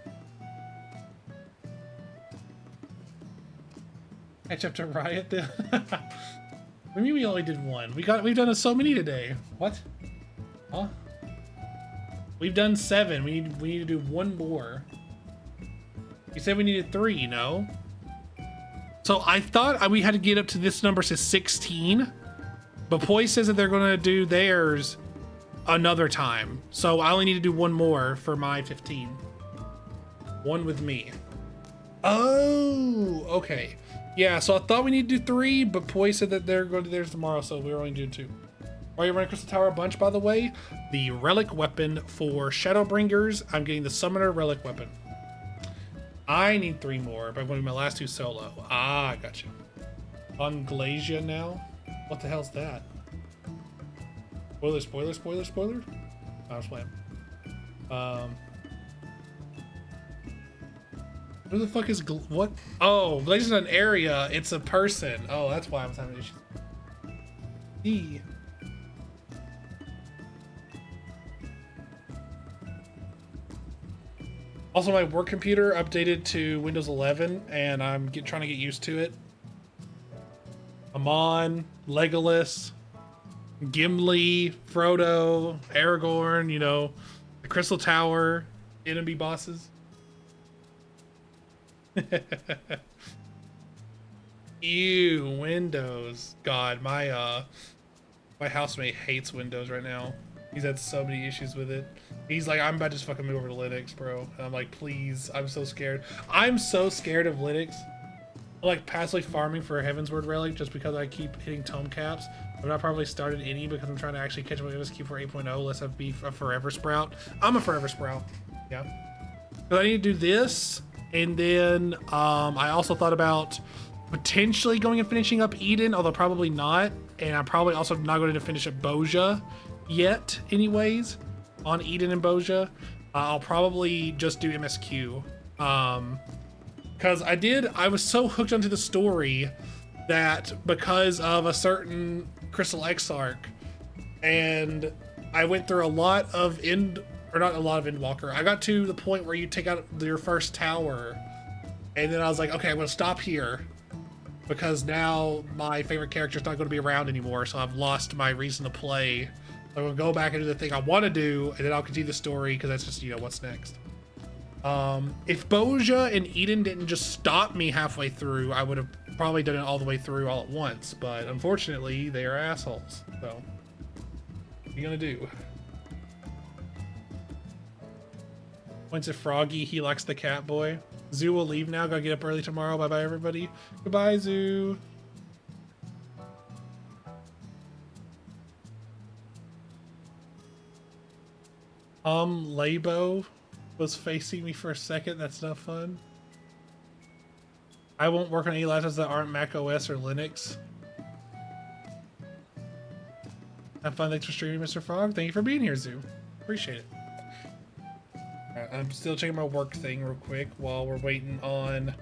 Catch up to Riot then? What do you mean we only did one? We've done so many today. What? Huh? We've done 7. We need to do one more. You said we needed 3, you know? So I thought we had to get up to this number to 16. But Poi says that they're gonna do theirs another time. So I only need to do one more for my 15. One with me. Oh, okay. Yeah, so I thought we need to do 3, but Poi said that they're going to do theirs tomorrow, so we're only doing 2. Are you running Crystal Tower a bunch, by the way? The relic weapon for Shadowbringers, I'm getting the Summoner relic weapon. I need 3 more, but I'm going to be my last 2 solo. Ah, I got you. On Glacia now? What the hell's that? Spoiler. I was playing. Who the fuck is what? Oh, Glacia's an area. It's a person. Oh, that's why I was having issues. E. Also, my work computer updated to Windows 11, and I'm trying to get used to it. Amon, Legolas, Gimli, Frodo, Aragorn, you know, the Crystal Tower, enemy bosses. Ew, Windows. God, my housemate hates Windows right now. He's had so many issues with it. He's like, I'm about to just fucking move over to Linux, bro. And I'm like, please, I'm so scared. I'm so scared of Linux. I'm like passively farming for a Heavensward relic just because I keep hitting tome caps. I've not probably started any because I'm trying to actually catch up with MSQ for 8.0. Let's have be a Forever Sprout. I'm a Forever Sprout. Yeah. But I need to do this. And then I also thought about potentially going and finishing up Eden, although probably not. And I'm probably also not going to finish up Bozja yet anyways on Eden and Bozja. I'll probably just do MSQ. Because I was so hooked onto the story that because of a certain Crystal Exarch, and I went through a lot of not a lot of Endwalker. I got to the point where you take out your first tower, and then I was like, okay, I'm gonna stop here because now my favorite character's not going to be around anymore, so I've lost my reason to play. So I'm gonna go back and do the thing I want to do, and then I'll continue the story because that's just, you know, what's next. If Bozja and Eden didn't just stop me halfway through, I would have probably done it all the way through all at once, but unfortunately they are assholes, so what are you gonna do? Points at Froggy, he likes the cat boy. Zoo will leave now, gotta get up early tomorrow. Bye bye everybody. Goodbye, Zoo. Labo was facing me for a second. That's not fun. I won't work on any laptops that aren't Mac OS or Linux. Have fun. Thanks for streaming, Mr. Frog. Thank you for being here, Zoo. Appreciate it. Alright, I'm still checking my work thing real quick while we're waiting on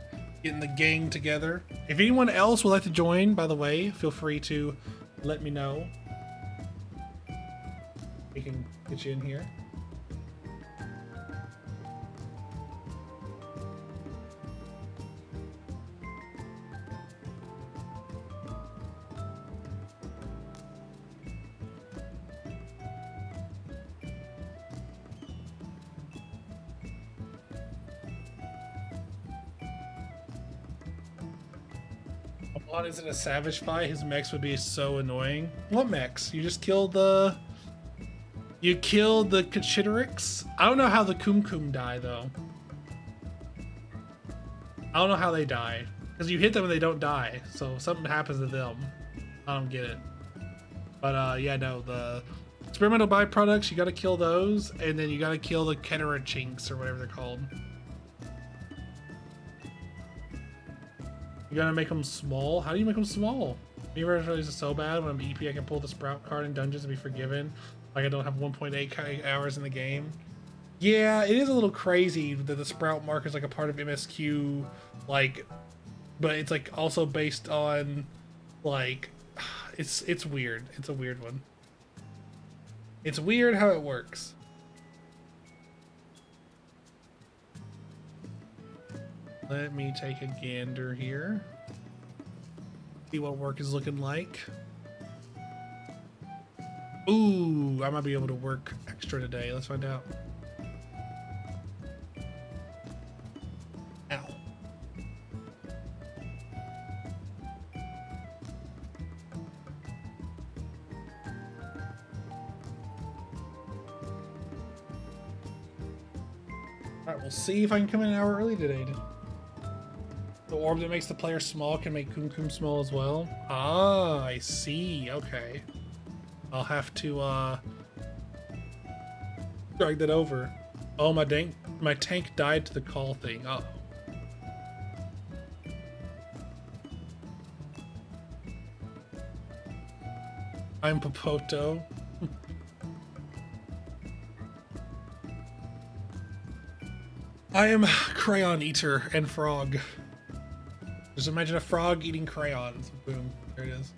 getting the gang together. If anyone else would like to join, by the way, feel free to let me know. We can get you in here. Isn't a savage fight? His mechs would be so annoying. What mechs? You just killed the You killed the Kachidorix. I don't know how the Kumkum die, though. I don't know how they die. Because you hit them and they don't die. So something happens to them. I don't get it. But, yeah, no. The experimental byproducts, you gotta kill those. And then you gotta kill the Keterachinks, or whatever they're called. You gotta make them small. How do you make them small? Mirror is so bad when I'm EP, I can pull the Sprout card in dungeons and be forgiven. Like I don't have 1.8 hours in the game. Yeah, it is a little crazy that the Sprout mark is like a part of MSQ, like, but it's like also based on, like, it's weird. It's a weird one. It's weird how it works. Let me take a gander here. See what work is looking like. Ooh, I might be able to work extra today. Let's find out. Ow. Alright, we'll see if I can come in an hour early today. The orb that makes the player small can make Kumkum small as well. Ah, I see. Okay. I'll have to drag that over. Oh, my tank died to the call thing. Uh oh. I'm Popoto. I am Crayon Eater and Frog. Just imagine a frog eating crayons. Boom. There it is.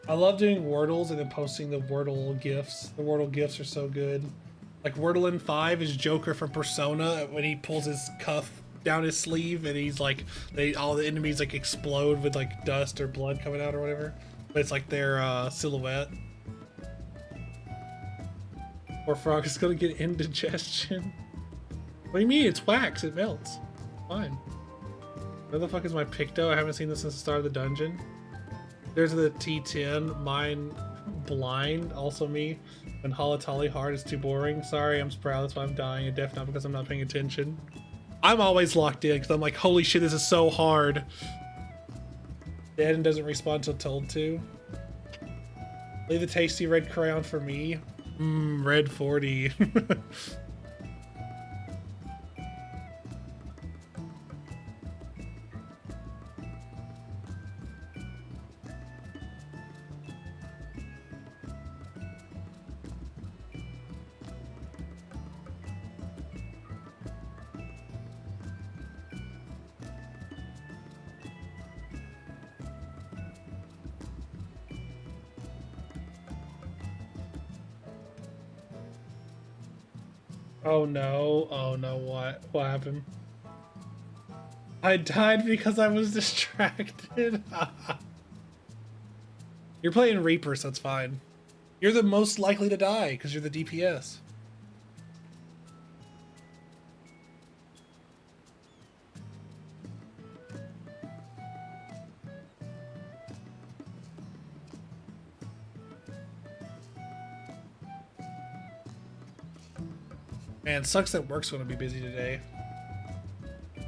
I love doing Wordles and then posting the Wordle GIFs. The Wordle GIFs are so good. Like Wordle in 5 is Joker from Persona when he pulls his cuff down his sleeve and he's like, all the enemies like explode with like dust or blood coming out or whatever. But it's like their silhouette. Or Frog is gonna get indigestion. What do you mean? It's wax. It melts. Fine. Where the fuck is my Picto? I haven't seen this since the start of the dungeon. There's the T10, mine blind, also me. And Halatali hard is too boring. Sorry, I'm Sprout, that's why I'm dying. And deaf not because I'm not paying attention. I'm always locked in because I'm like, holy shit, this is so hard. Dead and doesn't respawn until told to. Leave the tasty red crayon for me. Red 40. Oh no, what happened? I died because I was distracted. You're playing Reaper, so it's fine. You're the most likely to die because you're the DPS. Man, sucks that work's gonna be busy today. I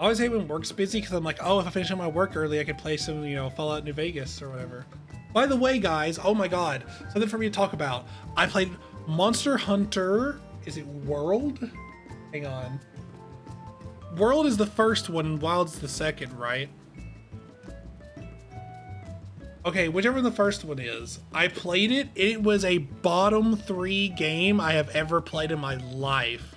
always hate when work's busy because I'm like, oh, if I finish up my work early, I could play some, you know, Fallout New Vegas or whatever. By the way, guys, oh my god, something for me to talk about. I played Monster Hunter, is it World? Hang on. World is the first one and Wild's the second, right? Okay, whichever the first one is. I played it. It was a bottom 3 game I have ever played in my life.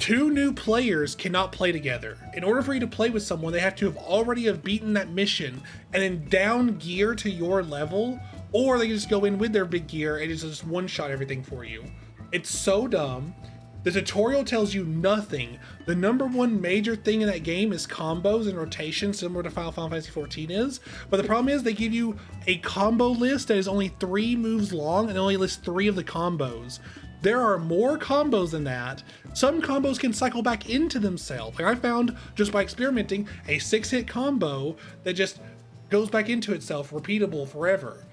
two new players cannot play together. In order for you to play with someone, they have to have already have beaten that mission and then down gear to your level, or they can just go in with their big gear and just one-shot everything for you. It's so dumb. The tutorial tells you nothing. The number one major thing in that game is combos and rotation, similar to Final Fantasy XIV is. But the problem is they give you a combo list that is only 3 moves long and only lists 3 of the combos. There are more combos than that. Some combos can cycle back into themselves. Like I found, just by experimenting, a 6-hit combo that just goes back into itself, repeatable forever.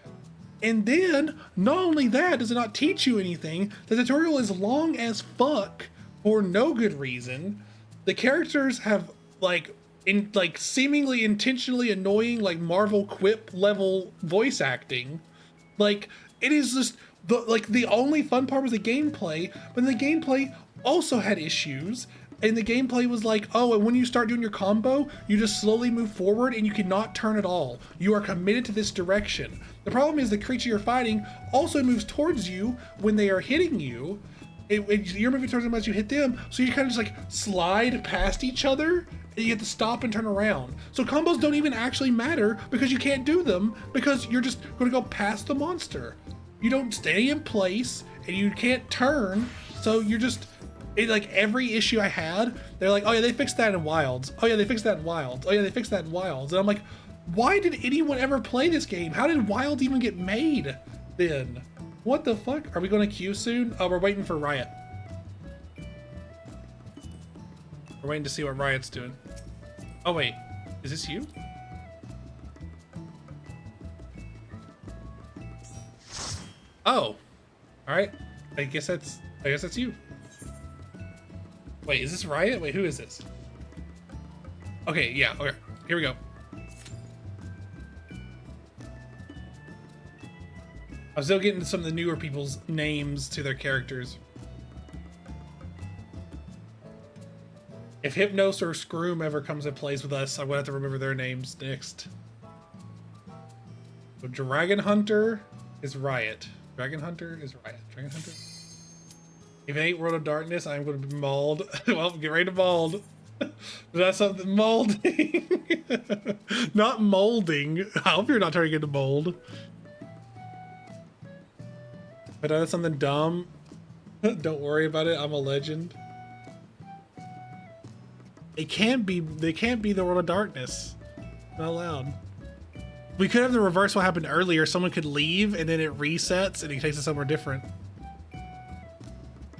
And then, not only that, does it not teach you anything, the tutorial is long as fuck for no good reason. The characters have, seemingly intentionally annoying, Marvel Quip level voice acting. It is just... the only fun part was the gameplay, but the gameplay also had issues. And the gameplay was and when you start doing your combo, you just slowly move forward and you cannot turn at all. You are committed to this direction. The problem is the creature you're fighting also moves towards you when they are hitting you. You're moving towards them as you hit them, so you kind of just slide past each other and you have to stop and turn around. So combos don't even actually matter because you can't do them because you're just going to go past the monster. You don't stay in place and you can't turn, so you're just every issue I had, they're oh yeah, they fixed that in Wilds. Oh yeah, they fixed that in Wilds. Oh yeah, they fixed that in Wilds. And I'm like, why did anyone ever play this game? How did Wilds even get made then? What the fuck? Are we going to queue soon? Oh, we're waiting for Riot. We're waiting to see what Riot's doing. Oh wait, is this you? Oh, all right. I guess that's you. Wait, is this Riot? Wait, who is this? Okay, yeah, okay. Here we go. I'm still getting some of the newer people's names to their characters. If Hypnos or Scroom ever comes and plays with us, I'm gonna have to remember their names next. So Dragon Hunter is Riot. Dragon Hunter is Riot. Dragon Hunter? If it ain't World of Darkness, I'm going to be mauled. Well, get ready to mauled. That's something molding. Not molding. I hope you're not turning into mold. But that's something dumb. Don't worry about it. I'm a legend. They can't be the World of Darkness. Not allowed. We could have the reverse what happened earlier. Someone could leave and then it resets and it takes us somewhere different.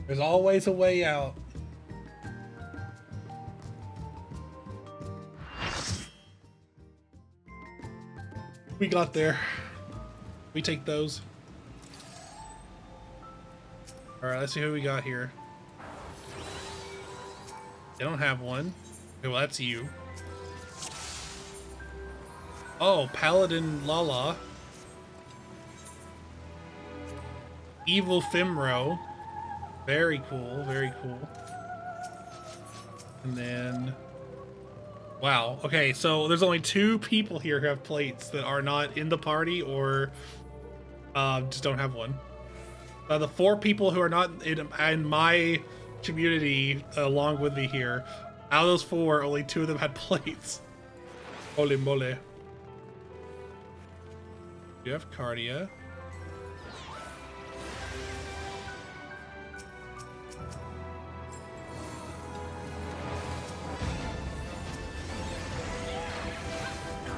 There's always a way out. We got there. We take those. Alright, let's see who we got here. They don't have one. Okay, well, that's you. Oh, Paladin Lala. Evil Fimro. Very cool, very cool. And then... Wow, okay, so there's only 2 people here who have plates that are not in the party or just don't have one. The 4 people who are not in my community along with me here, out of those 4, only 2 of them had plates. Holy moly. You have Cardia.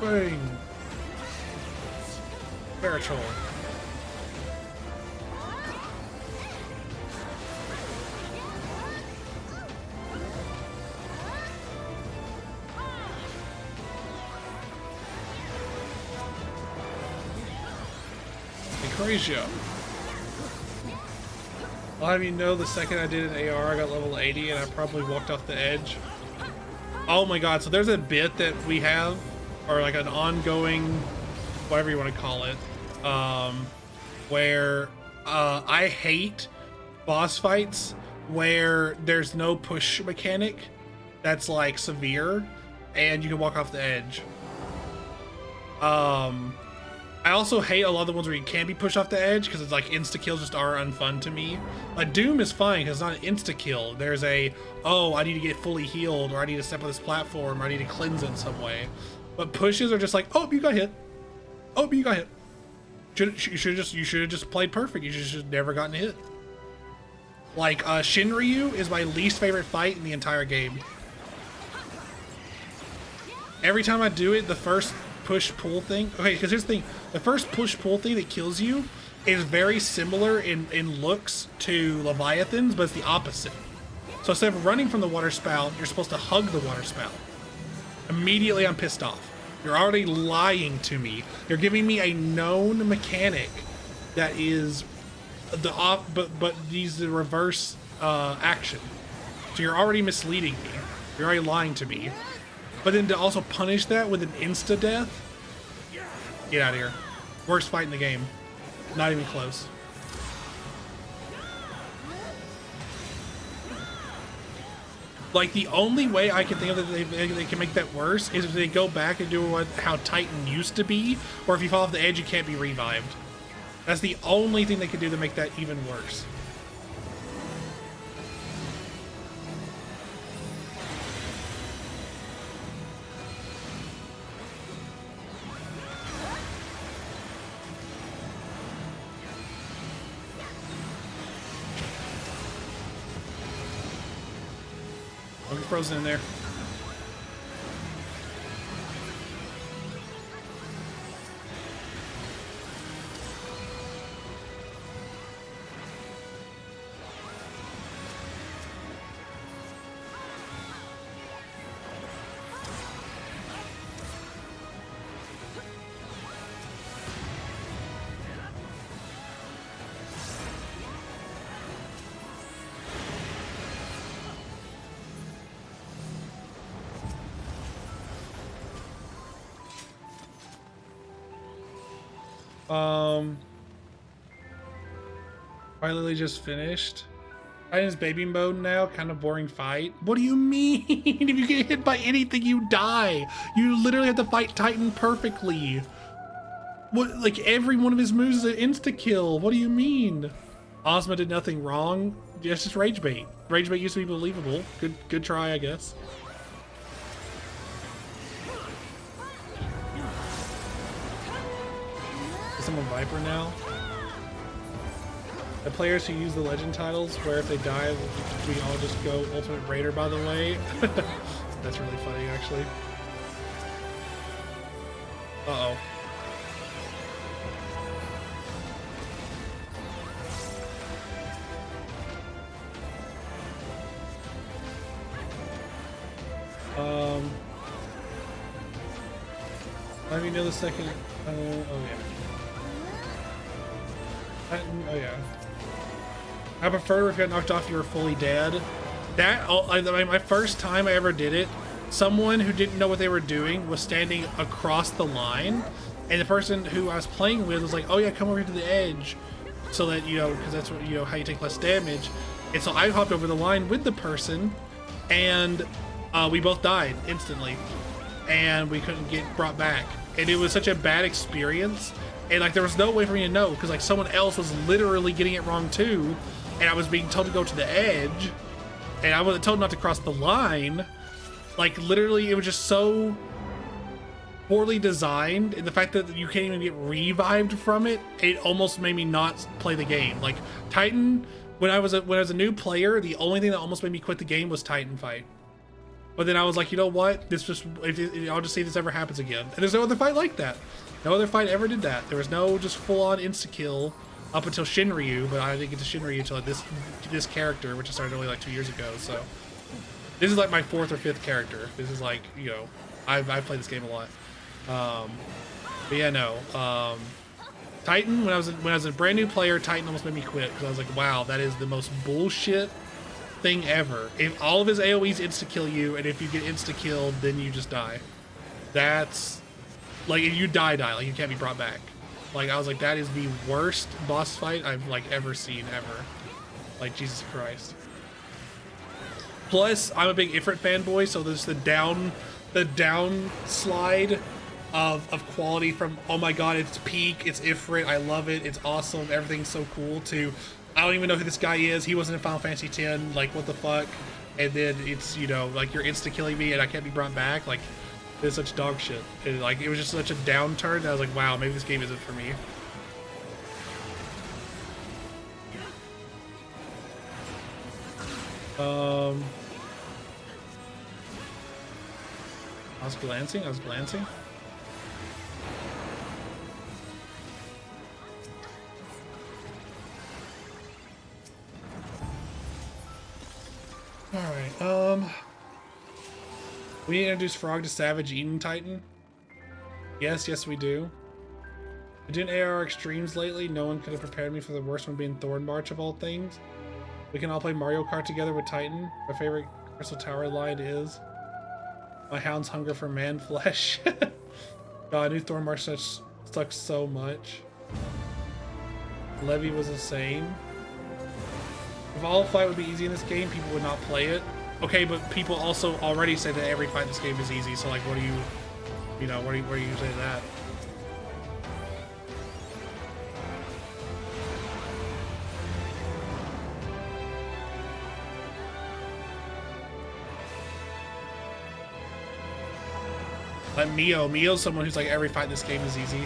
Bang! Spiritual. Ecclesia. I'll have you know the second I did an AR, I got level 80 and I probably walked off the edge. Oh my god, so there's a bit that we have, or like an ongoing, whatever you want to call it, where I hate boss fights where there's no push mechanic that's like severe and you can walk off the edge. I also hate a lot of the ones where you can't be pushed off the edge because it's like insta kills just are unfun to me. Like Doom is fine because it's not an insta kill. There's a, oh, I need to get fully healed, or I need to step on this platform, or I need to cleanse it in some way. But pushes are just like, oh, you got hit. Oh, you got hit. You should have just played perfect. You should have never gotten hit. Like Shinryu is my least favorite fight in the entire game. Every time I do it, the first push-pull thing... Okay, because here's the thing. The first push-pull thing that kills you is very similar in looks to Leviathans, but it's the opposite. So instead of running from the water spout, you're supposed to hug the water spout. Immediately, I'm pissed off. You're already lying to me. You're giving me a known mechanic that is the but these the reverse action. So you're already misleading me. You're already lying to me. But then to also punish that with an insta death, get out of here. Worst fight in the game. Not even close. Like the only way I can think of that they can make that worse is if they go back and do how Titan used to be, or if you fall off the edge, you can't be revived. That's the only thing they could do to make that even worse. Don't get frozen in there. Finally just finished. Titan's baby mode now, kind of boring fight. What do you mean? If you get hit by anything, you die. You literally have to fight Titan perfectly. What, like every one of his moves is an insta kill. What do you mean? Ozma did nothing wrong. It's just rage bait. Rage bait used to be believable. Good try, I guess. Is someone Viper now? The players who use the legend titles, where if they die, we all just go Ultimate Raider, by the way. That's really funny, actually. Uh-oh. Let me know the second. Oh yeah. Oh yeah. I prefer if you got knocked off, you were fully dead. That, I mean, my first time I ever did it, someone who didn't know what they were doing was standing across the line, and the person who I was playing with was like, "Oh yeah, come over to the edge," so that because that's what how you take less damage. And so I hopped over the line with the person, and we both died instantly, and we couldn't get brought back. And it was such a bad experience, and like there was no way for me to know because like someone else was literally getting it wrong too, and I was being told to go to the edge, and I wasn't told not to cross the line. Like literally, it was just so poorly designed, and the fact that you can't even get revived from it, it almost made me not play the game. Like Titan, when I was a new player, the only thing that almost made me quit the game was Titan fight. But then I was like, you know what? This just I'll just see if this ever happens again. And there's no other fight like that. No other fight ever did that. There was no just full-on insta-kill up until Shinryu, but I didn't get to Shinryu until this character, which I started only like 2 years ago. So this is like my 4th or 5th character. This is like I've played this game a lot. But yeah, no. Titan, when I was a brand new player, Titan almost made me quit because I was like, wow, that is the most bullshit thing ever. If all of his AoEs insta-kill you, and if you get insta-killed, then you just die. That's like, if you die, like you can't be brought back. Like I was like, that is the worst boss fight I've like ever seen ever. Like Jesus Christ. Plus, I'm a big Ifrit fanboy, so there's the down slide of quality from, oh my god, it's peak, it's Ifrit, I love it, it's awesome, everything's so cool, to I don't even know who this guy is, he wasn't in Final Fantasy X, like what the fuck, and then it's, you know, like you're insta killing me and I can't be brought back, like it's such dog shit. And, like it was just such a downturn that I was like, wow, maybe this game isn't for me. I was glancing. Alright, we need to introduce Frog to Savage Eden Titan. Yes, we do. I did AR Extremes lately. No one could have prepared me for the worst one being Thorn March of all things. We can all play Mario Kart together with Titan. My favorite Crystal Tower line is my hound's hunger for man flesh. God, I knew Thorn March sucks so much. Levy was insane. If all fight would be easy in this game, people would not play it. Okay, but people also already say that every fight in this game is easy, so like what do you know, where do you say that? Like Mio's someone who's like every fight in this game is easy.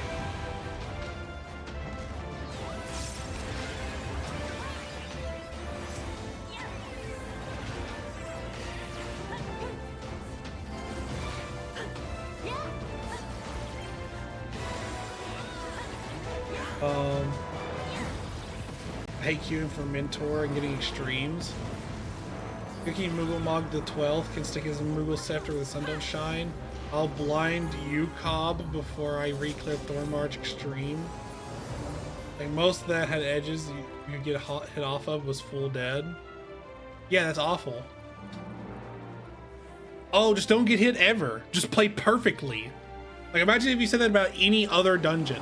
I hate queuing for Mentor and getting extremes. Cooking Moogle Mog the 12th can stick his Moogle Scepter with the sun don't shine. I'll blind you, Cobb, before I re-clear Thornmarch Extreme. Like most of that had edges you could get hit off of was full dead. Yeah, that's awful. Oh, just don't get hit ever. Just play perfectly. Like imagine if you said that about any other dungeon.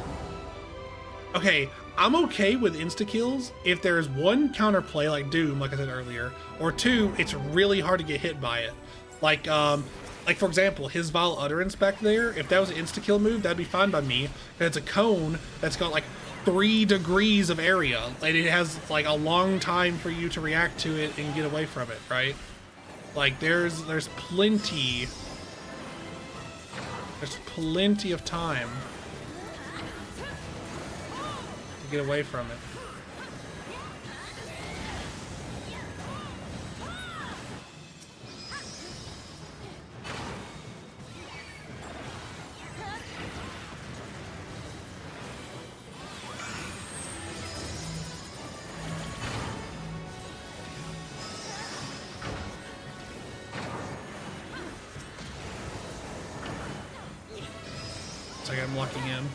Okay, I'm okay with insta-kills if there's one counterplay like Doom, like I said earlier, or two, it's really hard to get hit by it. Like for example, his Vile Utterance back there, if that was an insta-kill move, that'd be fine by me. And it's a cone that's got like 3 degrees of area, and it has like a long time for you to react to it and get away from it, right? Like there's plenty of time to get away from it. It's like I'm locking in.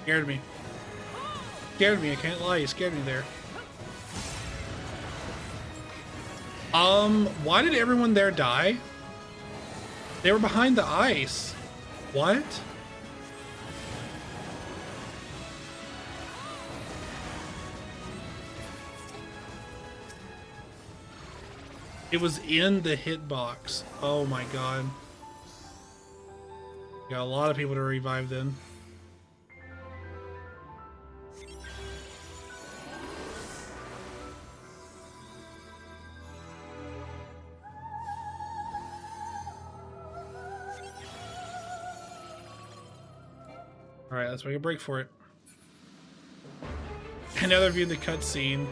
Scared me. Scared me, I can't lie, you scared me there. Why did everyone there die? They were behind the ice. What? It was in the hitbox. Oh my god. Got a lot of people to revive then. Alright, let's make a break for it. Another view of the cutscene.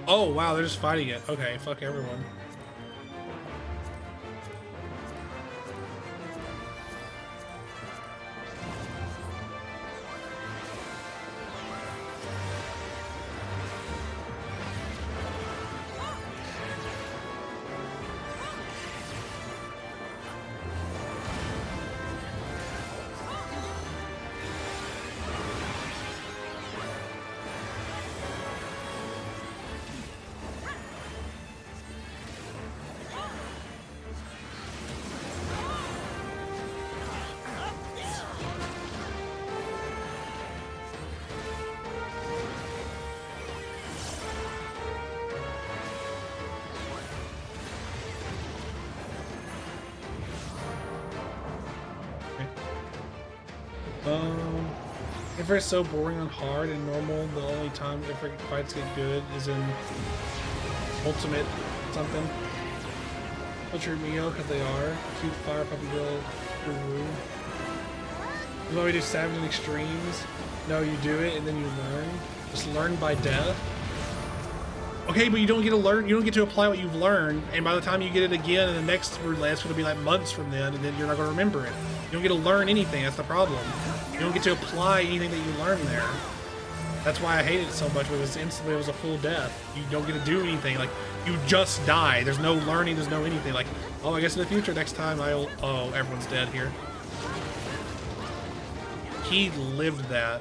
Oh, wow, they're just fighting it. Okay, fuck everyone. If it's so boring on hard and normal, the only time if fights get good is in ultimate something. Culture Mio, because they are. Cute fire puppy girl guru. You want me to do savage and extremes? No, you do it and then you learn. Just learn by death. Okay, but you don't get to learn, you don't get to apply what you've learned, and by the time you get it again in the next roulette, it's gonna be like months from then, and then you're not gonna remember it. You don't get to learn anything, that's the problem. You don't get to apply anything that you learn there. That's why I hated it so much. It was instantly, it was a full death. You don't get to do anything. Like, you just die. There's no learning, there's no anything. Like, oh, I guess in the future, next time I'll, oh, everyone's dead here. He lived that.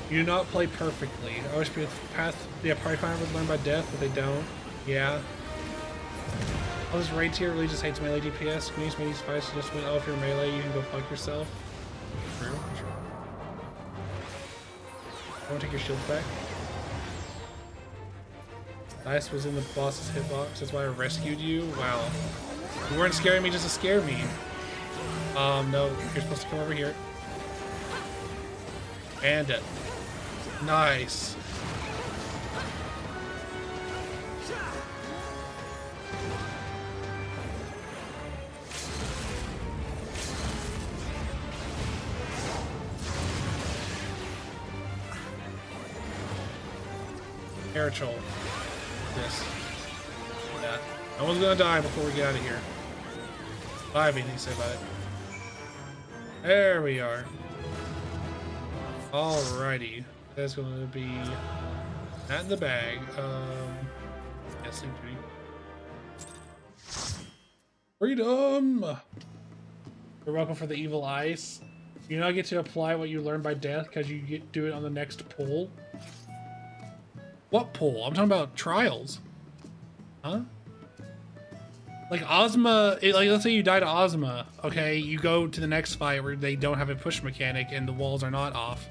You do not play perfectly. I wish people path, yeah, probably fine would learn by death, but they don't. Yeah. All this raid tier really just hates melee DPS. When you use melee fights, just win. Oh, if you're melee, you can go fuck yourself. True. True. I want to take your shield back. Dice was in the boss's hitbox. That's why I rescued you. Wow. You weren't scaring me just to scare me. No, you're supposed to come over here. And it. Nice. Airchol. Yes. Yeah. No one's gonna die before we get out of here. I have anything to say about it. There we are. Alrighty. That's gonna be that in the bag. Yes, sleep duty. Freedom! You're welcome for the evil ice. You now get to apply what you learn by death because you get do it on the next pull. What pull? I'm talking about trials. Huh? Like Ozma, like let's say you die to Ozma, okay? You go to the next fight where they don't have a push mechanic and the walls are not off.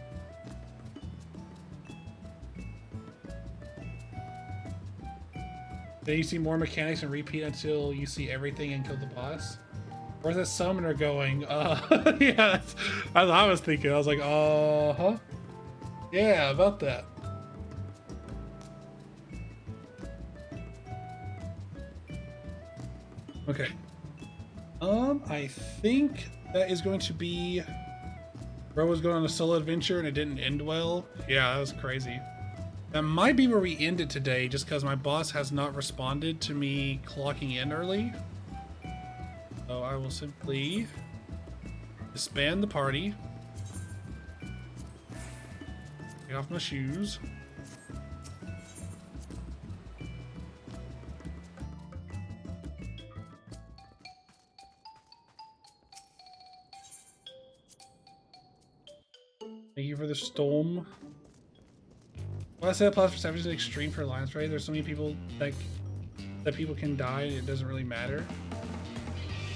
Then you see more mechanics and repeat until you see everything and kill the boss. Where's that summoner going? Yeah, that's what I was thinking. I was like, huh? Yeah, about that. Okay. I think that is going to be... Bro was going on a solo adventure and it didn't end well. Yeah, that was crazy. That might be where we end it today, just because my boss has not responded to me clocking in early. So I will simply disband the party. Take off my shoes. Thank you for the storm. Well, I said plus for Savage is extreme for Alliance Raid. There's so many people that people can die and it doesn't really matter.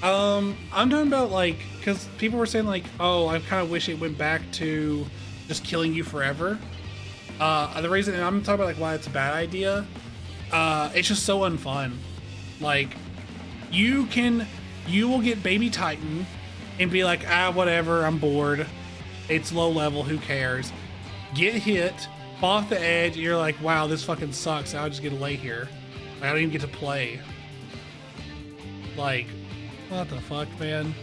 I'm talking about like, because people were saying like, oh, I kind of wish it went back to just killing you forever. The reason, and I'm talking about like why it's a bad idea, it's just so unfun. Like, you will get Baby Titan and be like, ah, whatever, I'm bored. It's low level, who cares? Get hit, fall off the edge, and you're like, wow, this fucking sucks. I'll just get to lay here. I don't even get to play. Like, what the fuck, man?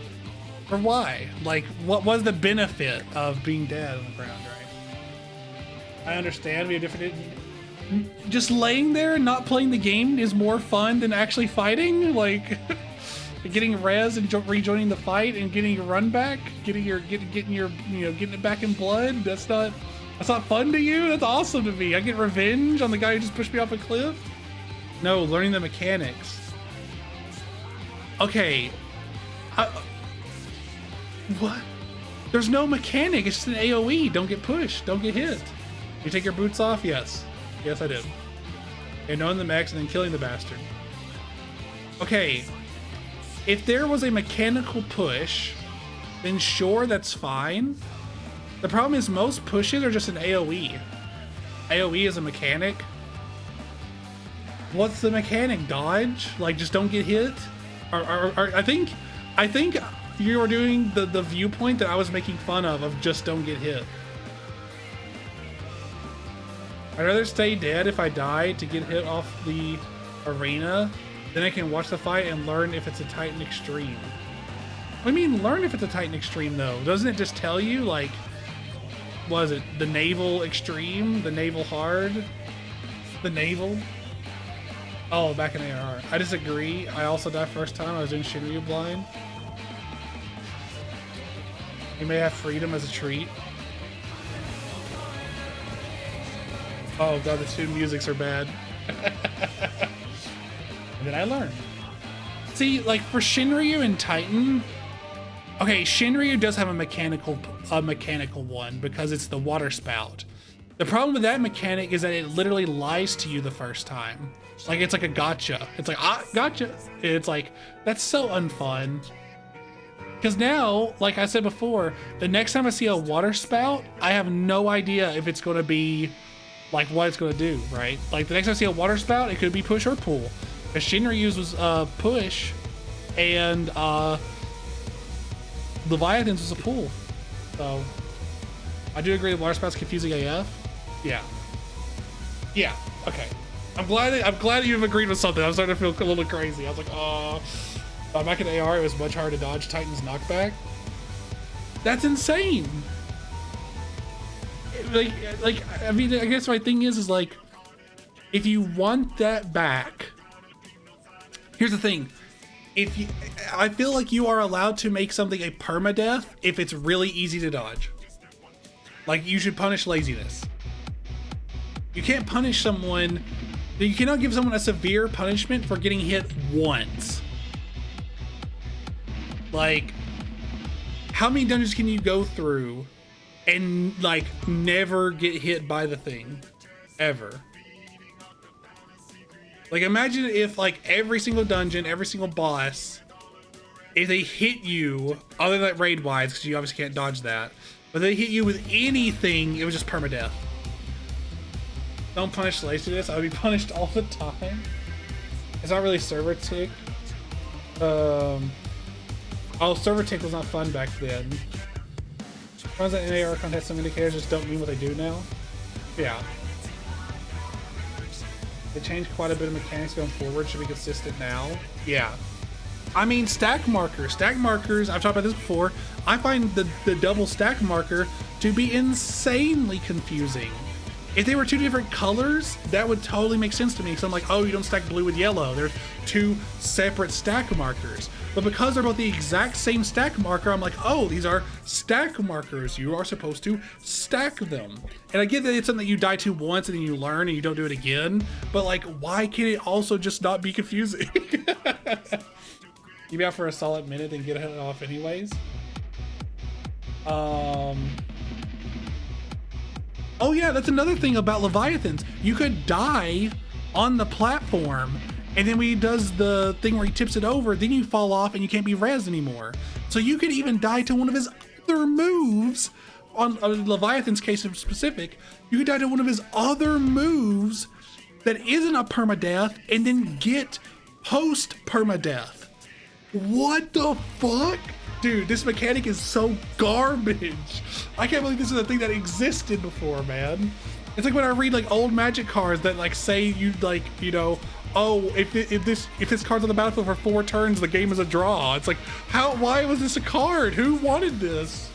Or why? Like, what was the benefit of being dead on the ground, right? I understand we have different... Just laying there and not playing the game is more fun than actually fighting? Like, getting res and rejoining the fight and getting your run back? Getting it back in blood? That's not fun to you? That's awesome to me. I get revenge on the guy who just pushed me off a cliff? No, learning the mechanics. Okay. What? There's no mechanic. It's just an AoE. Don't get pushed. Don't get hit. You take your boots off? Yes. Yes, I did. And knowing the mechs and then killing the bastard. Okay. If there was a mechanical push, then sure, that's fine. The problem is most pushes are just an AoE. AoE is a mechanic. What's the mechanic? Dodge? Like, just don't get hit? Or I think you were doing the viewpoint that I was making fun of just don't get hit. I'd rather stay dead if I die to get hit off the arena. Then I can watch the fight and learn if it's a Titan Extreme. What do you mean learn if it's a Titan Extreme though? Doesn't it just tell you like, what is it? The Naval Extreme? The Naval Hard? The Naval? Oh, back in AR. I disagree. I also died first time I was in Shinryu blind. You may have freedom as a treat. Oh god, the two musics are bad. And then I learned. See, like for Shinryu and Titan, okay, Shinryu does have a mechanical one because it's the water spout. The problem with that mechanic is that it literally lies to you the first time. Like it's like a gotcha. It's like, ah, gotcha. It's like, that's so unfun. Because now, like I said before, the next time I see a water spout, I have no idea if it's going to be like what it's going to do, right? Like the next time I see a water spout, it could be push or pull. Because Shinryu's was push and Leviathan's was a pull. So I do agree the water spout's confusing AF. Yeah. Yeah, okay. I'm glad you've agreed with something. I'm starting to feel a little crazy. I was like, oh, back in AR, it was much harder to dodge Titan's knockback. That's insane. Like, I mean, I guess my thing is like, if you want that back, here's the thing. I feel like you are allowed to make something a permadeath if it's really easy to dodge. Like, you should punish laziness. You can't punish someone. You cannot give someone a severe punishment for getting hit once. Like, how many dungeons can you go through and like never get hit by the thing ever? Like, imagine if like every single dungeon, every single boss, if they hit you, other than like raid wise, because you obviously can't dodge that, but they hit you with anything, it was just permadeath. Don't punish laziness. I would be punished all the time. It's not really server tick. Oh, server tick was not fun back then. Runs that NAR contest, some indicators just don't mean what they do now. Yeah. They changed quite a bit of mechanics going forward. Should be consistent now. Yeah. I mean, stack markers. Stack markers, I've talked about this before. I find the double stack marker to be insanely confusing. If they were two different colors, that would totally make sense to me. So I'm like, oh, you don't stack blue with yellow. There's two separate stack markers. But because they're both the exact same stack marker, I'm like, oh, these are stack markers. You are supposed to stack them. And I get that it's something that you die to once and then you learn and you don't do it again. But like, why can it also just not be confusing? You be out for a solid minute and get it off anyways. Oh yeah, that's another thing about Leviathans. You could die on the platform, and then when he does the thing where he tips it over, then you fall off and you can't be rezzed anymore. So you could even die to one of his other moves on Leviathan's case in specific, you could die to one of his other moves that isn't a permadeath and then get post permadeath. What the fuck? Dude, this mechanic is so garbage. I can't believe this is a thing that existed before, man. It's like when I read like old Magic cards that like say you like, you know, oh, if this card's on the battlefield for 4 turns, the game is a draw. It's like, why was this a card? Who wanted this?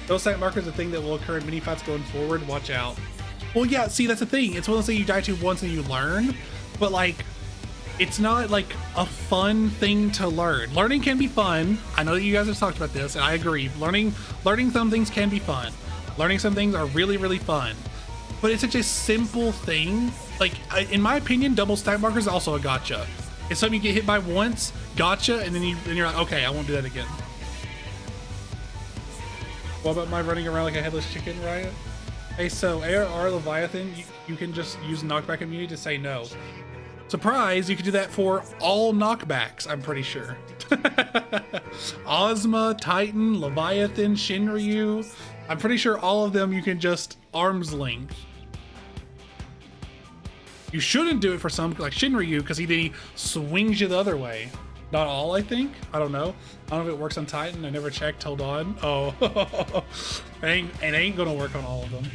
Those site markers are a thing that will occur in mini fights going forward. Watch out. Well, yeah, see, that's the thing. It's one of those things you die to once and you learn, but like, it's not like a fun thing to learn. Learning can be fun. I know that you guys have talked about this, and I agree. Learning some things can be fun. Learning some things are really, really fun. But it's such a simple thing. Like, in my opinion, double stack markers is also a gotcha. It's something you get hit by once, gotcha, and then you're like, okay, I won't do that again. What about my running around like a headless chicken, Riot? Hey, so ARR Leviathan, you can just use knockback immunity to say no. Surprise, you can do that for all knockbacks, I'm pretty sure. Ozma, Titan, Leviathan, Shinryu. I'm pretty sure all of them you can just arm's length. You shouldn't do it for some, like Shinryu, because he swings you the other way. Not all, I think. I don't know. I don't know if it works on Titan. I never checked. Hold on. Oh, it ain't gonna work on all of them.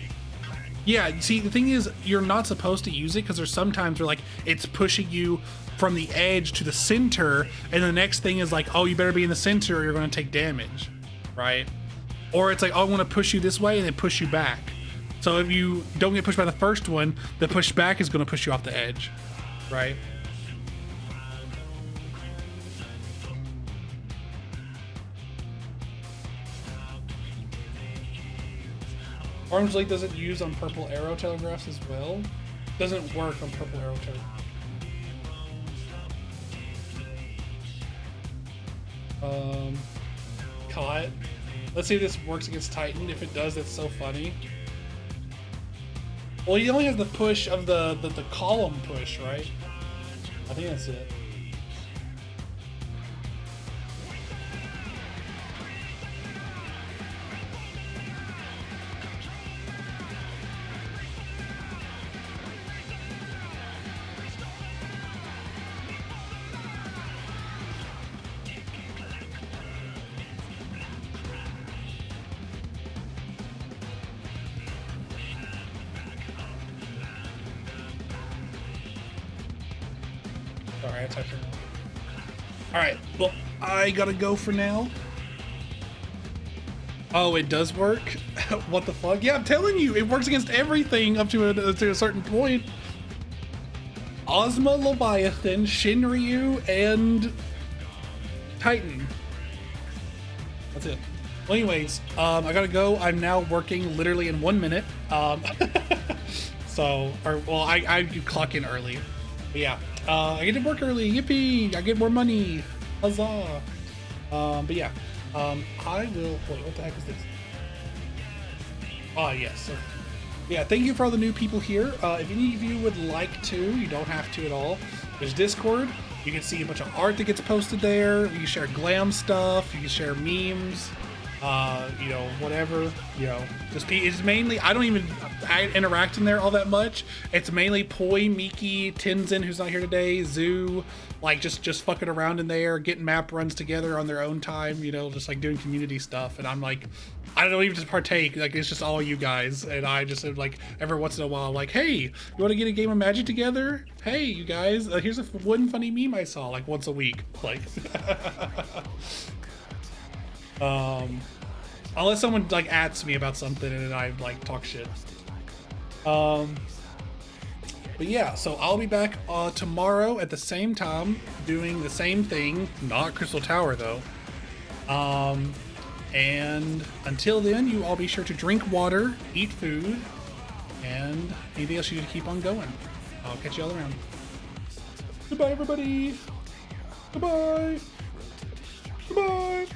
Yeah, see, the thing is, you're not supposed to use it because there's sometimes where like it's pushing you from the edge to the center, and the next thing is like, oh, you better be in the center or you're going to take damage, right? Or it's like, oh, I want to push you this way, and they push you back. So if you don't get pushed by the first one, the push back is going to push you off the edge, right? Arms length doesn't use on purple arrow telegraphs as well. Doesn't work on purple arrow telegraphs. Caught. Let's see if this works against Titan. If it does, that's so funny. Well, he only has the push of the column push, right? I think that's it. Sorry, I touched her. Alright, well, I gotta go for now. Oh, it does work? What the fuck? Yeah, I'm telling you, it works against everything up to a certain point. Ozma, Leviathan, Shinryu, and Titan. That's it. Well, anyways, I gotta go. I'm now working literally in 1 minute. I clock in early. But yeah, I get to work early. Yippee! I get more money. Huzzah! But yeah, I will. Wait, what the heck is this? Oh yes. Yeah, thank you for all the new people here. If any of you would like to, you don't have to at all. There's Discord. You can see a bunch of art that gets posted there. You can share glam stuff. You can share memes. You know, whatever. You know, it's mainly. I interact in there all that much. It's mainly Poi, Miki, Tenzin, who's not here today, Zoo, like just fucking around in there, getting map runs together on their own time. You know, just like doing community stuff. And I'm like, I don't even just partake. Like, it's just all you guys. And I just like every once in a while, I'm like, hey, you want to get a game of Magic together? Hey, you guys, here's one funny meme I saw like once a week. Like, unless someone like asks me about something and then I like talk shit. But yeah, so I'll be back tomorrow at the same time doing the same thing, not Crystal Tower though. And until then, you all be sure to drink water, eat food, and anything else you need to keep on going. I'll catch you all around. Goodbye, everybody. Goodbye. Goodbye.